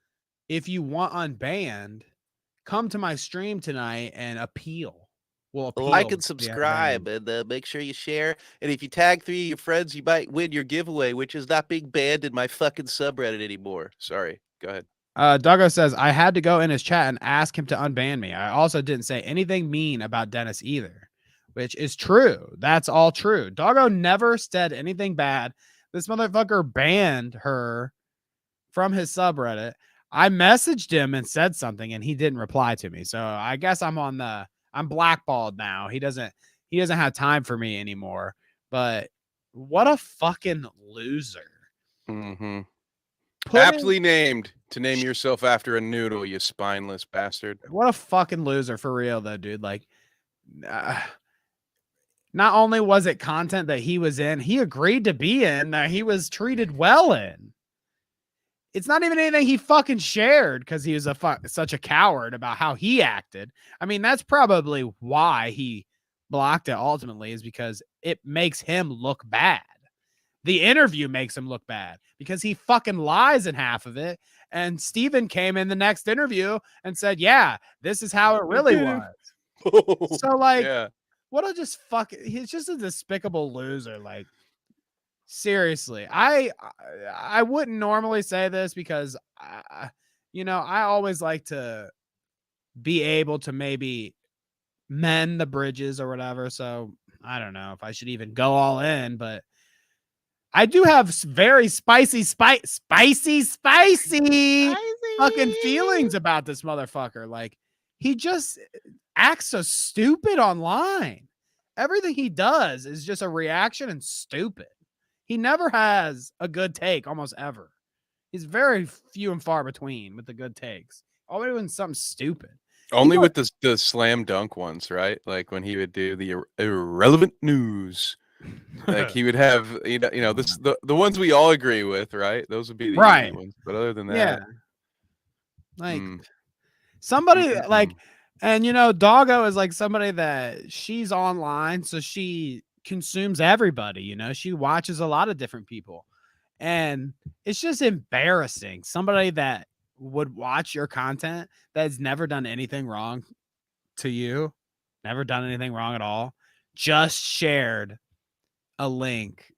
if you want unbanned, come to my stream tonight and appeal. Well, like and subscribe, and make sure you share. And if you tag 3 of your friends, you might win your giveaway, which is not being banned in my fucking subreddit anymore. Sorry. Go ahead. Doggo says, I had to go in his chat and ask him to unban me. I also didn't say anything mean about Dennis either, which is true. That's all true. Doggo never said anything bad. This motherfucker banned her from his subreddit. I messaged him and said something and he didn't reply to me. So I guess I'm blackballed now. He doesn't have time for me anymore. But what a fucking loser. Mm-hmm. Aptly named to name yourself after a noodle, you spineless bastard. What a fucking loser for real though, dude. Like not only was it content that he was in, he agreed to be in, that he was treated well in. It's not even anything he fucking shared because he was such a coward about how he acted. I mean, that's probably why he blocked it ultimately, is because it makes him look bad. The interview makes him look bad because he fucking lies in half of it. And Steven came in the next interview and said, yeah, this is how it really was. So like, what a just he's just a despicable loser. Like, seriously, I wouldn't normally say this because I always like to be able to maybe mend the bridges or whatever. So I don't know if I should even go all in, but I do have very spicy fucking feelings about this motherfucker. Like, he just acts so stupid online. Everything he does is just a reaction and stupid. He never has a good take, almost ever. He's very few and far between with the good takes. Always doing something stupid. Only with the slam dunk ones, right? Like when he would do the irrelevant news. Like he would have, the ones we all agree with, right? Those would be the easy ones. But other than that, yeah, like somebody like, and Doggo is like somebody that she's online, so she consumes everybody. She watches a lot of different people, and it's just embarrassing. Somebody that would watch your content that's never done anything wrong to you, never done anything wrong at all, just shared a link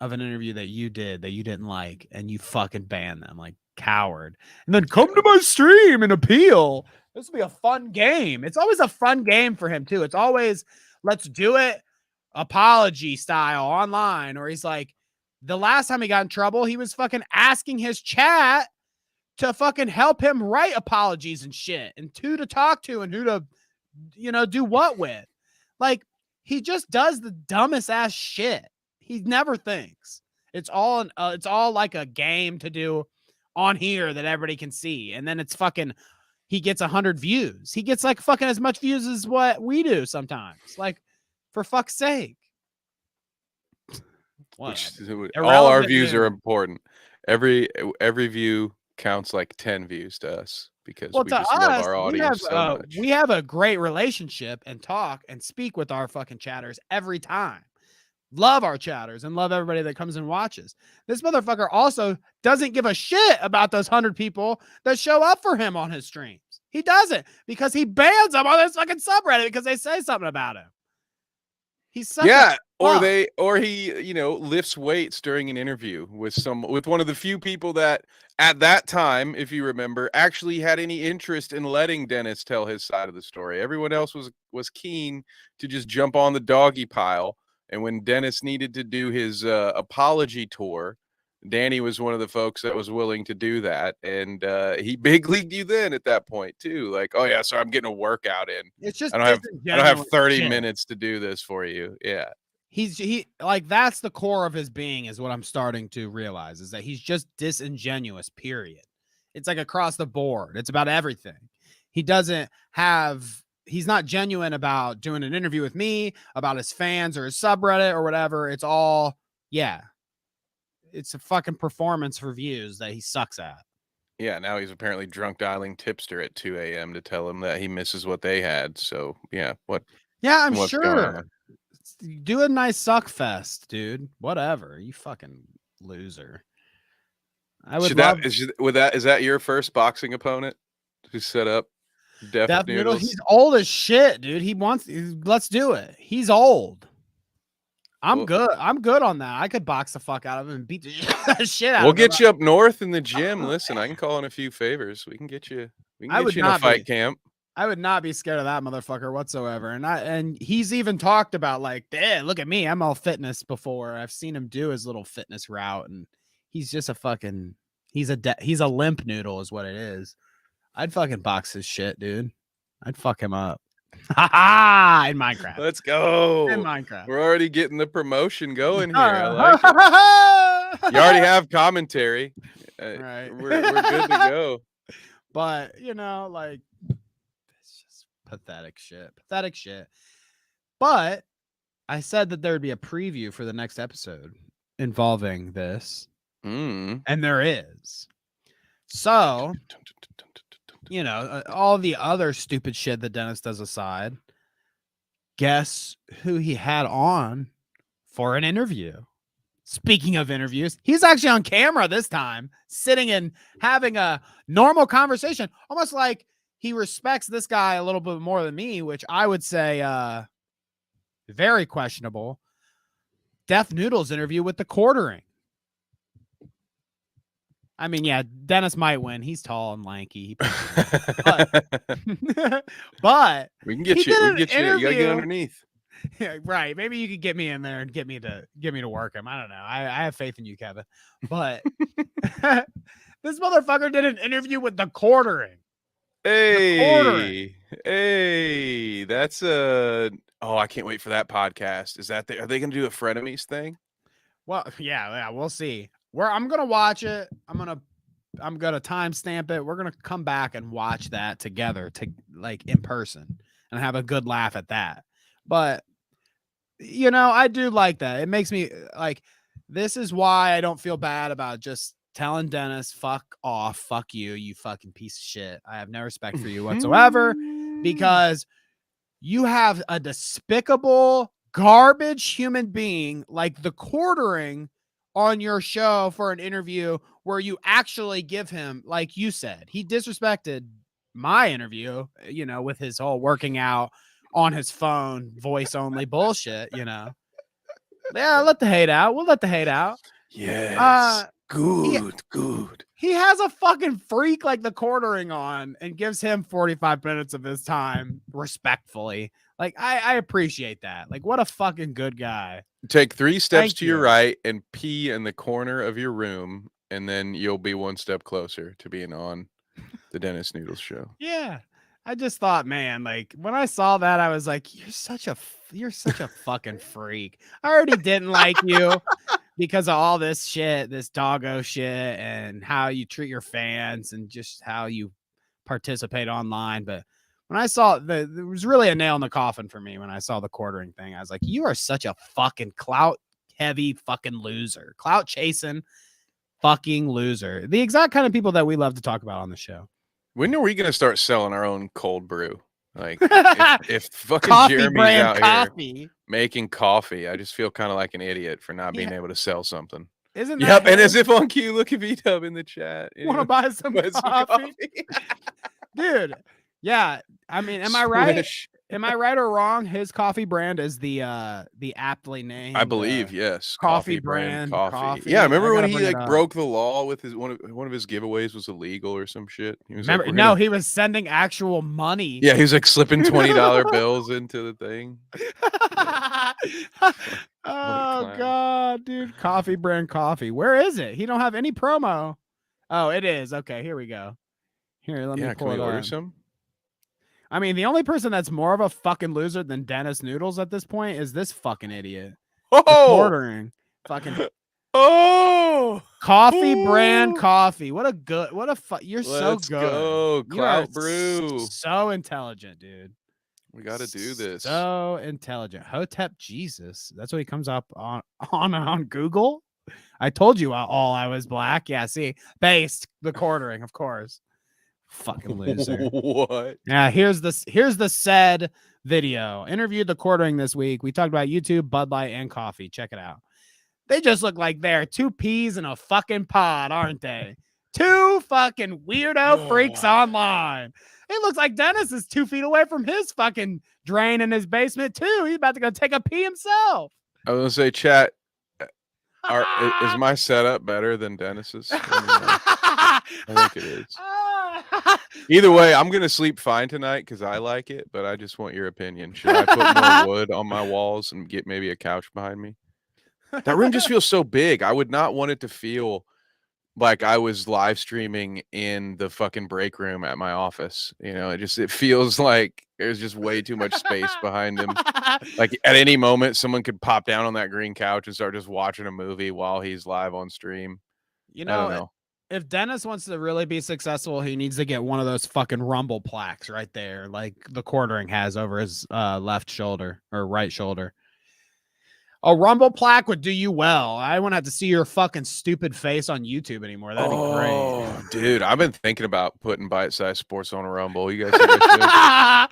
of an interview that you did that you didn't like, and you fucking ban them. Like, coward. And then come to my stream and appeal. This will be a fun game. It's always a fun game for him too. It's always, let's do it apology style online. Or he's like, the last time he got in trouble, he was fucking asking his chat to fucking help him write apologies and shit, and who to talk to and who to do what with. Like, he just does the dumbest ass shit. He never thinks. It's all like a game to do on here that everybody can see. And then it's fucking, he gets 100 views. He gets like fucking as much views as what we do sometimes. Like, for fuck's sake. All our views are important. Every view counts like 10 views to us because we just love our audience so much. We have a great relationship and talk and speak with our fucking chatters every time. Love our chatters and love everybody that comes and watches. This motherfucker also doesn't give a shit about those 100 people that show up for him on his streams. He doesn't, because he bans them on this fucking subreddit because they say something about him. He's such or he lifts weights during an interview with one of the few people that at that time, if you remember, actually had any interest in letting Dennis tell his side of the story. Everyone else was keen to just jump on the doggy pile. And when Dennis needed to do his apology tour, Danny was one of the folks that was willing to do that, and he big leagued you then at that point too. Like, oh yeah, so I'm getting a workout in. It's just I don't have 30 shit. minutes to do this for you. Yeah. He like that's the core of his being is what I'm starting to realize is that he's just disingenuous, period. It's like across the board. It's about everything. He's not genuine about doing an interview with me, about his fans or his subreddit or whatever. It's all, yeah. It's a fucking performance for views that he sucks at. Yeah, now he's apparently drunk dialing Tipster at 2 a.m. to tell him that he misses what they had. So yeah, Yeah, I'm what's going sure. on? Do a nice suck fest, dude. Whatever. You fucking loser. I would love is that your first boxing opponent who set up Deaf Noodles? He's old as shit, dude. Let's do it. He's old. I'm good. I'm good on that. I could box the fuck out of him and beat the shit out of him. We'll get you up north in the gym. Listen, I can call in a few favors. We can get you in a fight camp. I would not be scared of that motherfucker whatsoever. And he's even talked about like, look at me. I'm all fitness before. I've seen him do his little fitness route, and he's just he's a limp noodle is what it is. I'd fucking box his shit, dude. I'd fuck him up. In Minecraft. Let's go. In Minecraft. We're already getting the promotion going here. I like it. You already have commentary. Right. We're good to go. But, like, it's just pathetic shit. Pathetic shit. But I said that there would be a preview for the next episode involving this. And there is. So, all the other stupid shit that Dennis does aside, guess who he had on for an interview? Speaking of interviews, he's actually on camera this time, sitting and having a normal conversation, almost like he respects this guy a little bit more than me, which I would say very questionable. Deaf Noodles interview with the quartering. I mean, yeah, Dennis might win. He's tall and lanky. But we can get you. You gotta get underneath. Yeah, right. Maybe you could get me in there and get me to work him. I don't know. I have faith in you, Kevin. But this motherfucker did an interview with the quartering. Hey, that's I can't wait for that podcast. Are they gonna do a frenemies thing? Well, yeah, we'll see. I'm gonna watch it. I'm gonna timestamp it. We're gonna come back and watch that together, in person, and have a good laugh at that. But I do like that. It makes me like. This is why I don't feel bad about just telling Dennis, "Fuck off, fuck you, you fucking piece of shit." I have no respect for you whatsoever, because you have a despicable, garbage human being like the quartering on your show for an interview where you actually give him, like you said, he disrespected my interview, with his whole working out on his phone, voice only bullshit, Yeah, let the hate out. We'll let the hate out. Yes. Good. He has a fucking freak like the quartering on and gives him 45 minutes of his time respectfully. Like, I appreciate that. Like, what a fucking good guy. Take 3 steps to your right and pee in the corner of your room, and then you'll be 1 step closer to being on the Dennis Noodles show. Yeah. I just thought, man, like when I saw that, I was like, you're such a fucking freak. I already didn't like you because of all this shit, this doggo shit, and how you treat your fans and just how you participate online. But when I saw there was really a nail in the coffin for me when I saw the quartering thing. I was like, you are such a fucking clout heavy fucking loser, clout chasing fucking loser. The exact kind of people that we love to talk about on the show. When are we going to start selling our own cold brew? Like, if fucking coffee Jeremy's out coffee. here making coffee, I just feel kind of like an idiot for not being able to sell something. Isn't that? Yep, and as if on cue, look at V-Dub in the chat. Want to buy some coffee? Dude? Yeah, I mean, am I right? Am I right or wrong? His coffee brand is the aptly named. I believe yes. Coffee brand coffee. Yeah, remember when he broke the law with his one of his giveaways was illegal or some shit? He was he was sending actual money. Yeah, he was like slipping $20 bills into the thing. Oh clown. God, dude. Coffee brand coffee. Where is it? He don't have any promo. Oh, it is. Okay, here we go. Here, let me pull can we it order up. some? I mean, the only person that's more of a fucking loser than Dennis Noodles at this point is this fucking idiot. Ordering fucking coffee brand coffee. What a you're so good. Go. You are Clout brew. so intelligent, dude. We got to do this. So intelligent. Hotep Jesus. That's what he comes up on Google. I told you all I was black. Yeah, see, based the quartering, of course. Fucking loser. What? Yeah, here's the said video. Interviewed the quartering this week. We talked about YouTube, Bud Light, and coffee. Check it out. They just look like they're two peas in a fucking pod, aren't they? Two fucking weirdo freaks online. It looks like Dennis is 2 feet away from his fucking drain in his basement too. He's about to go take a pee himself. I was gonna say, chat. Is my setup better than Dennis's? I think it is. Either way, I'm gonna sleep fine tonight because I like it, but I just want your opinion. Should I put more wood on my walls and get maybe a couch behind me? That room just feels so big. I would not want it to feel like I was live streaming in the fucking break room at my office. You know, it feels like there's just way too much space behind him. Like at any moment, someone could pop down on that green couch and start just watching a movie while he's live on stream. You I don't know, know. if Dennis wants to really be successful, he needs to get one of those fucking Rumble plaques right there, like the quartering has over his left shoulder or right shoulder. A Rumble plaque would do you well. I wouldn't have to see your fucking stupid face on YouTube anymore. That'd be great. Dude, I've been thinking about putting Bite-Sized Sports on a Rumble. You guys see that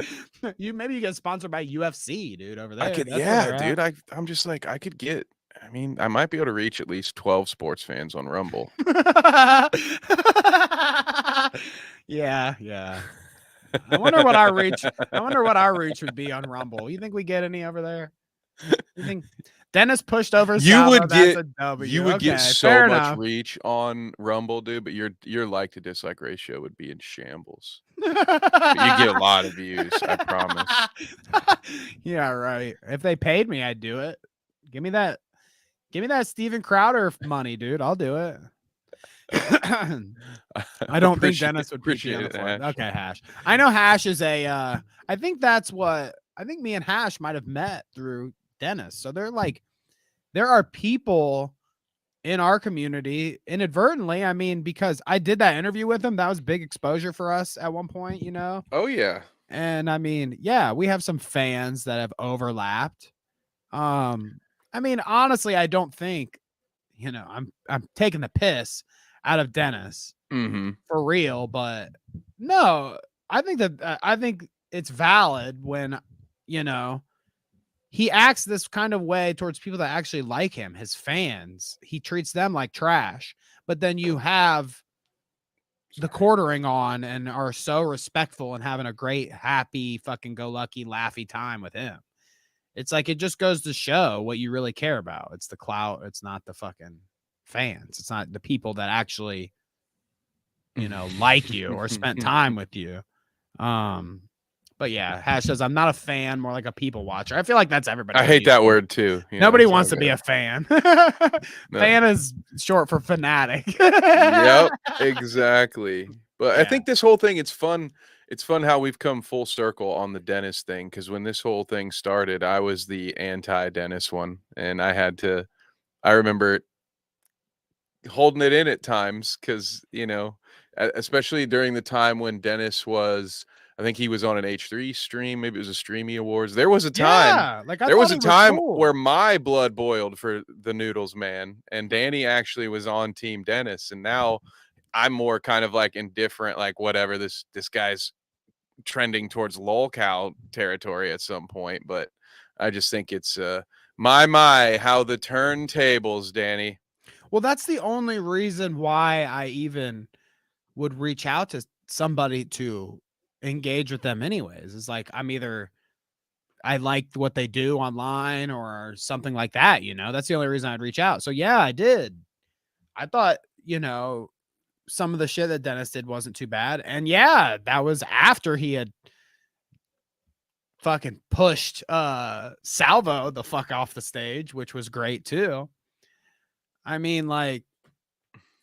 shit? Maybe you get sponsored by UFC, dude, over there. I could, dude. I'm just like, I could get. I mean, I might be able to reach at least 12 sports fans on Rumble. Yeah. I wonder what our reach would be on Rumble. You think we get any over there? You think Dennis pushed over? You would get get so much reach on Rumble, dude. But your like to dislike ratio would be in shambles. But you get a lot of views, I promise. Yeah, right. If they paid me, I'd do it. Give me that Steven Crowder money, dude. I'll do it. I don't think Dennis would appreciate it. Okay, Hash. I know Hash is a. I think me and Hash might have met through Dennis. So there are people in our community inadvertently. I mean, because I did that interview with him, that was big exposure for us at one point, you know? Oh yeah. And I mean, yeah, we have some fans that have overlapped. I mean, honestly, I don't think, you know, I'm taking the piss out of Dennis for real, but no, I think it's valid when, you know, he acts this kind of way towards people that actually like him, his fans. He treats them like trash. But then you have the quartering on and are so respectful and having a great, happy, fucking go lucky, laughy time with him. It's like it just goes to show what you really care about. It's the clout. It's not the fucking fans. It's not the people that actually, you know, like you or spent time with you. But yeah, Hash says, I'm not a fan, more like a people watcher. I feel like that's everybody. I hate that word too. Nobody wants to be a fan. Fan is short for fanatic. Yep, exactly. But I think this whole thing, it's fun. It's fun how we've come full circle on the Dennis thing. Because when this whole thing started, I was the anti-Dennis one. And I remember holding it in at times because, you know, especially during the time when Dennis was, I think he was on an H3 stream. Maybe it was a Streamy Awards. There was a time, where my blood boiled for the Noodles man, and Danny actually was on Team Dennis. And now I'm more kind of like indifferent, like whatever, this guy's trending towards lolcow territory at some point. But I just think it's my how the turntables, Danny. Well, that's the only reason why I even would reach out to somebody to engage with them anyways. It's like I liked what they do online or something like that, you know. That's the only reason I'd reach out. So yeah, I did. I thought, you know, some of the shit that Dennis did wasn't too bad. And yeah, that was after he had fucking pushed Salvo the fuck off the stage, which was great too. I mean, like,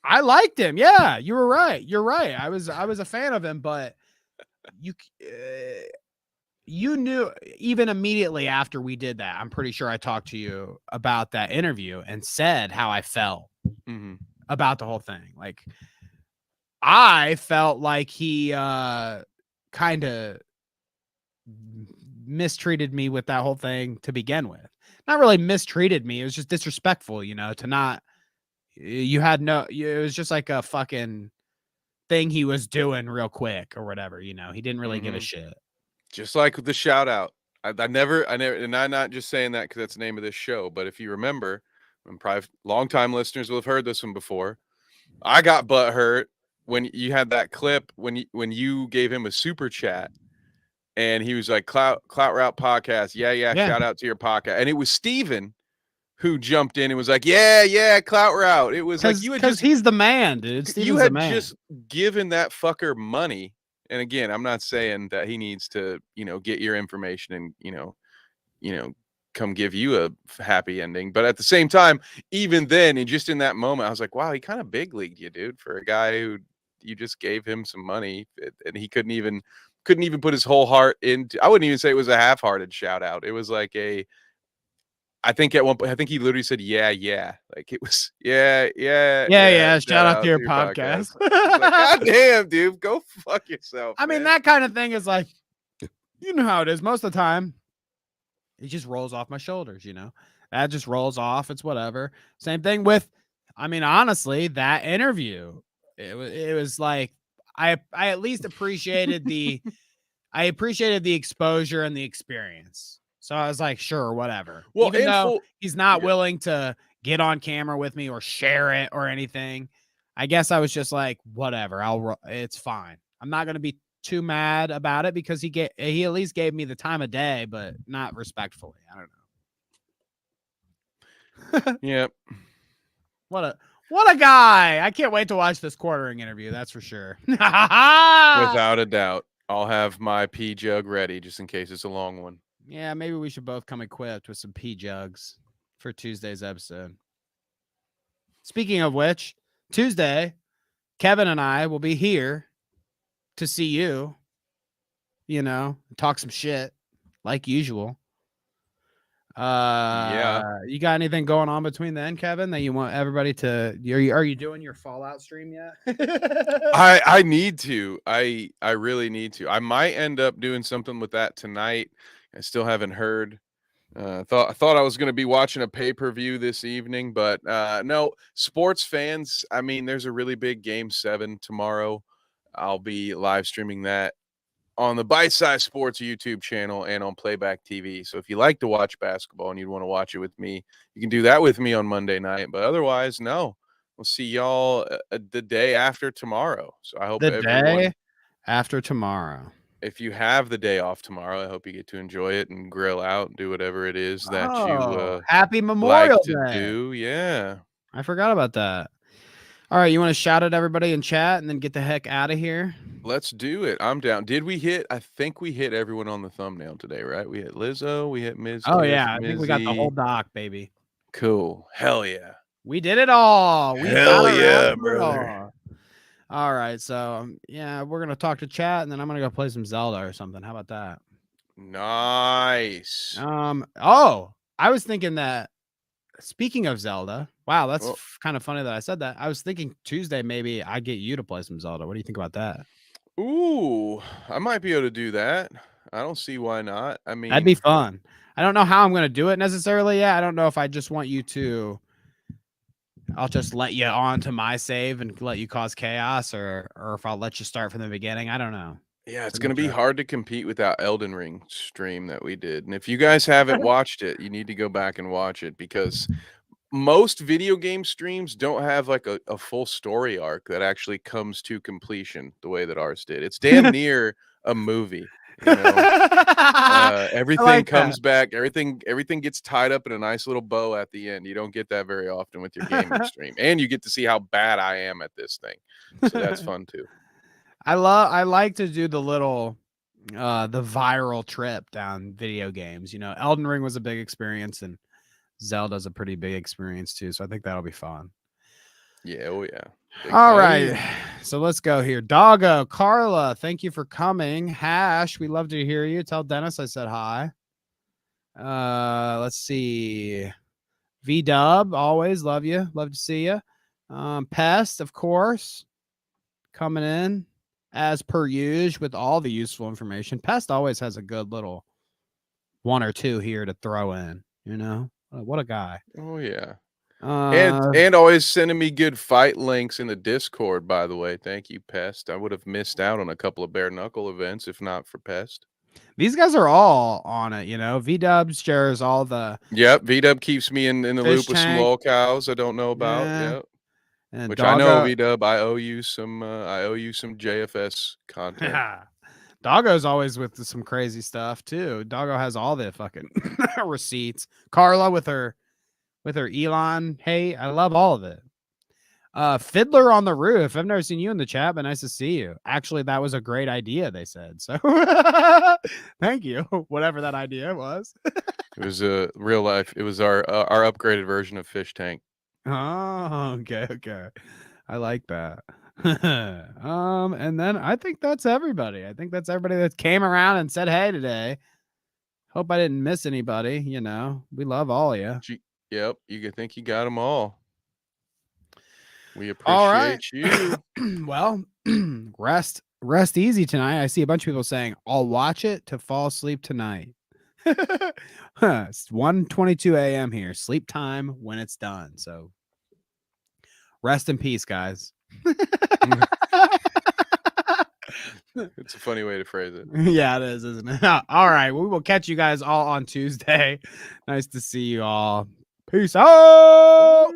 I liked him. Yeah, you were right. You're right. I was a fan of him, but you knew even immediately after we did that. I'm pretty sure I talked to you about that interview and said how I felt about the whole thing. Like, I felt like he kind of mistreated me with that whole thing to begin with. Not really mistreated me. It was just disrespectful, you know, to not, you had no, it was just like a fucking thing he was doing real quick or whatever, you know, he didn't really give a shit. Just like the shout out. I never, and I'm not just saying that because that's the name of this show, but if you remember, and probably long-time listeners will have heard this one before, I got butthurt when you had that clip when you gave him a super chat and he was like, Clout Route podcast. Yeah. Shout out to your podcast. And it was Steven who jumped in and was like, yeah, Clout Route. It was like, you had just, he's the man, dude. Steven's you had the man. just given that fucker money. And again, I'm not saying that he needs to, you know, get your information and, you know, come give you a happy ending. But at the same time, even then, and just in that moment, I was like, wow, he kind of big leagued you, dude, for a guy who you just gave him some money and he couldn't even put his whole heart into. I wouldn't even say it was a half-hearted shout out. It was like I think at one point, I think he literally said, yeah. Like it was, yeah. Shout out to your podcast. Like, God damn, dude, go fuck yourself. I mean, that kind of thing is like, you know how it is. Most of the time, it just rolls off my shoulders, you know? That just rolls off. It's whatever. Same thing with, I mean, honestly, that interview, it was like, I at least appreciated the exposure and the experience. So I was like, sure, whatever. Well, even though he's not willing to get on camera with me or share it or anything, I guess I was just like, whatever, it's fine. I'm not going to be too mad about it because he at least gave me the time of day, but not respectfully. I don't know. Yep. What a guy. I can't wait to watch this quartering interview. That's for sure. Without a doubt. I'll have my pee jug ready just in case it's a long one. Yeah, maybe we should both come equipped with some pee jugs for Tuesday's episode. Speaking of which, Tuesday, Kevin and I will be here to see you, you know, talk some shit like usual. You got anything going on between then, Kevin, that you want everybody to, are you doing your Fallout stream yet? I need to. I really need to. I might end up doing something with that tonight. I still haven't heard. I thought I was going to be watching a pay-per-view this evening, but no, sports fans, I mean, there's a really big Game 7 tomorrow. I'll be live streaming that on the Bite Size Sports YouTube channel and on Playback TV. So if you like to watch basketball and you'd want to watch it with me, you can do that with me on Monday night. But otherwise, no. We'll see y'all the day after tomorrow. So I hope the day after tomorrow. If you have the day off tomorrow, I hope you get to enjoy it and grill out and do whatever it is that you happy Memorial like Day. To do. Yeah. I forgot about that. All right, you want to shout at everybody in chat and then get the heck out of here? Let's do it. I'm down. I think we hit everyone on the thumbnail today, right? We hit Lizzo, we hit Mizkif. Oh yeah, I think we got the whole doc, baby. Cool. Hell yeah. We did it all. Hell yeah, brother. All right, so yeah, we're gonna talk to chat, and then I'm gonna go play some Zelda or something. How about that? Nice. Oh, I was thinking that. Speaking of Zelda, wow, that's kind of funny that I said that. I was thinking Tuesday maybe I get you to play some Zelda. What do you think about that? Ooh, I might be able to do that. I don't see why not. I mean, that'd be fun. I don't know how I'm gonna do it necessarily. Yeah, I don't know if I just want you to. I'll just let you on to my save and let you cause chaos, or if I'll let you start from the beginning. I don't know. Yeah, it's going to be hard to compete with that Elden Ring stream that we did. And if you guys haven't watched it, you need to go back and watch it because most video game streams don't have like a full story arc that actually comes to completion the way that ours did. It's damn near a movie. You know? Everything like comes back. Everything gets tied up in a nice little bow at the end. You don't get that very often with your gaming stream, and you get to see how bad I am at this thing. So that's fun too. I like to do the little the viral trip down video games. Elden Ring was a big experience, and Zelda's a pretty big experience too. So I think that'll be fun. Yeah, oh yeah. All right, so let's go here. Doggo, Carla, thank you for coming. Hash, we love to hear you. Tell Dennis I said hi. Let's see. V-Dub, always love you. Love to see you. Pest, of course, coming in as per usual with all the useful information. Pest always has a good little one or two here to throw in. What a guy. Oh yeah. And always sending me good fight links in the Discord, by the way. Thank you, Pest. I would have missed out on a couple of bare knuckle events if not for Pest. These guys are all on it, V-Dub shares all the. Yep, V-Dub keeps me in the loop with some lolcows I don't know about. Yeah. Yep. And which I know, V-Dub, I owe you some JFS content. Doggo's always with some crazy stuff too. Doggo has all the fucking receipts. Carla with her Elon. Hey, I love all of it. Fiddler on the Roof. I've never seen you in the chat, but nice to see you. Actually, that was a great idea, they said. So thank you. Whatever that idea was. It was a real life. It was our upgraded version of Fish Tank. Oh, okay. I like that. And then I think that's everybody. I think that's everybody that came around and said hey today. Hope I didn't miss anybody. We love all of you. Yep, you think you got them all. We appreciate you. Well, rest easy tonight. I see a bunch of people saying, I'll watch it to fall asleep tonight. It's 1:22 a.m. here. Sleep time when it's done. So rest in peace, guys. It's a funny way to phrase it. Yeah, it is, isn't it? All right. We will catch you guys all on Tuesday. Nice to see you all. Peace out.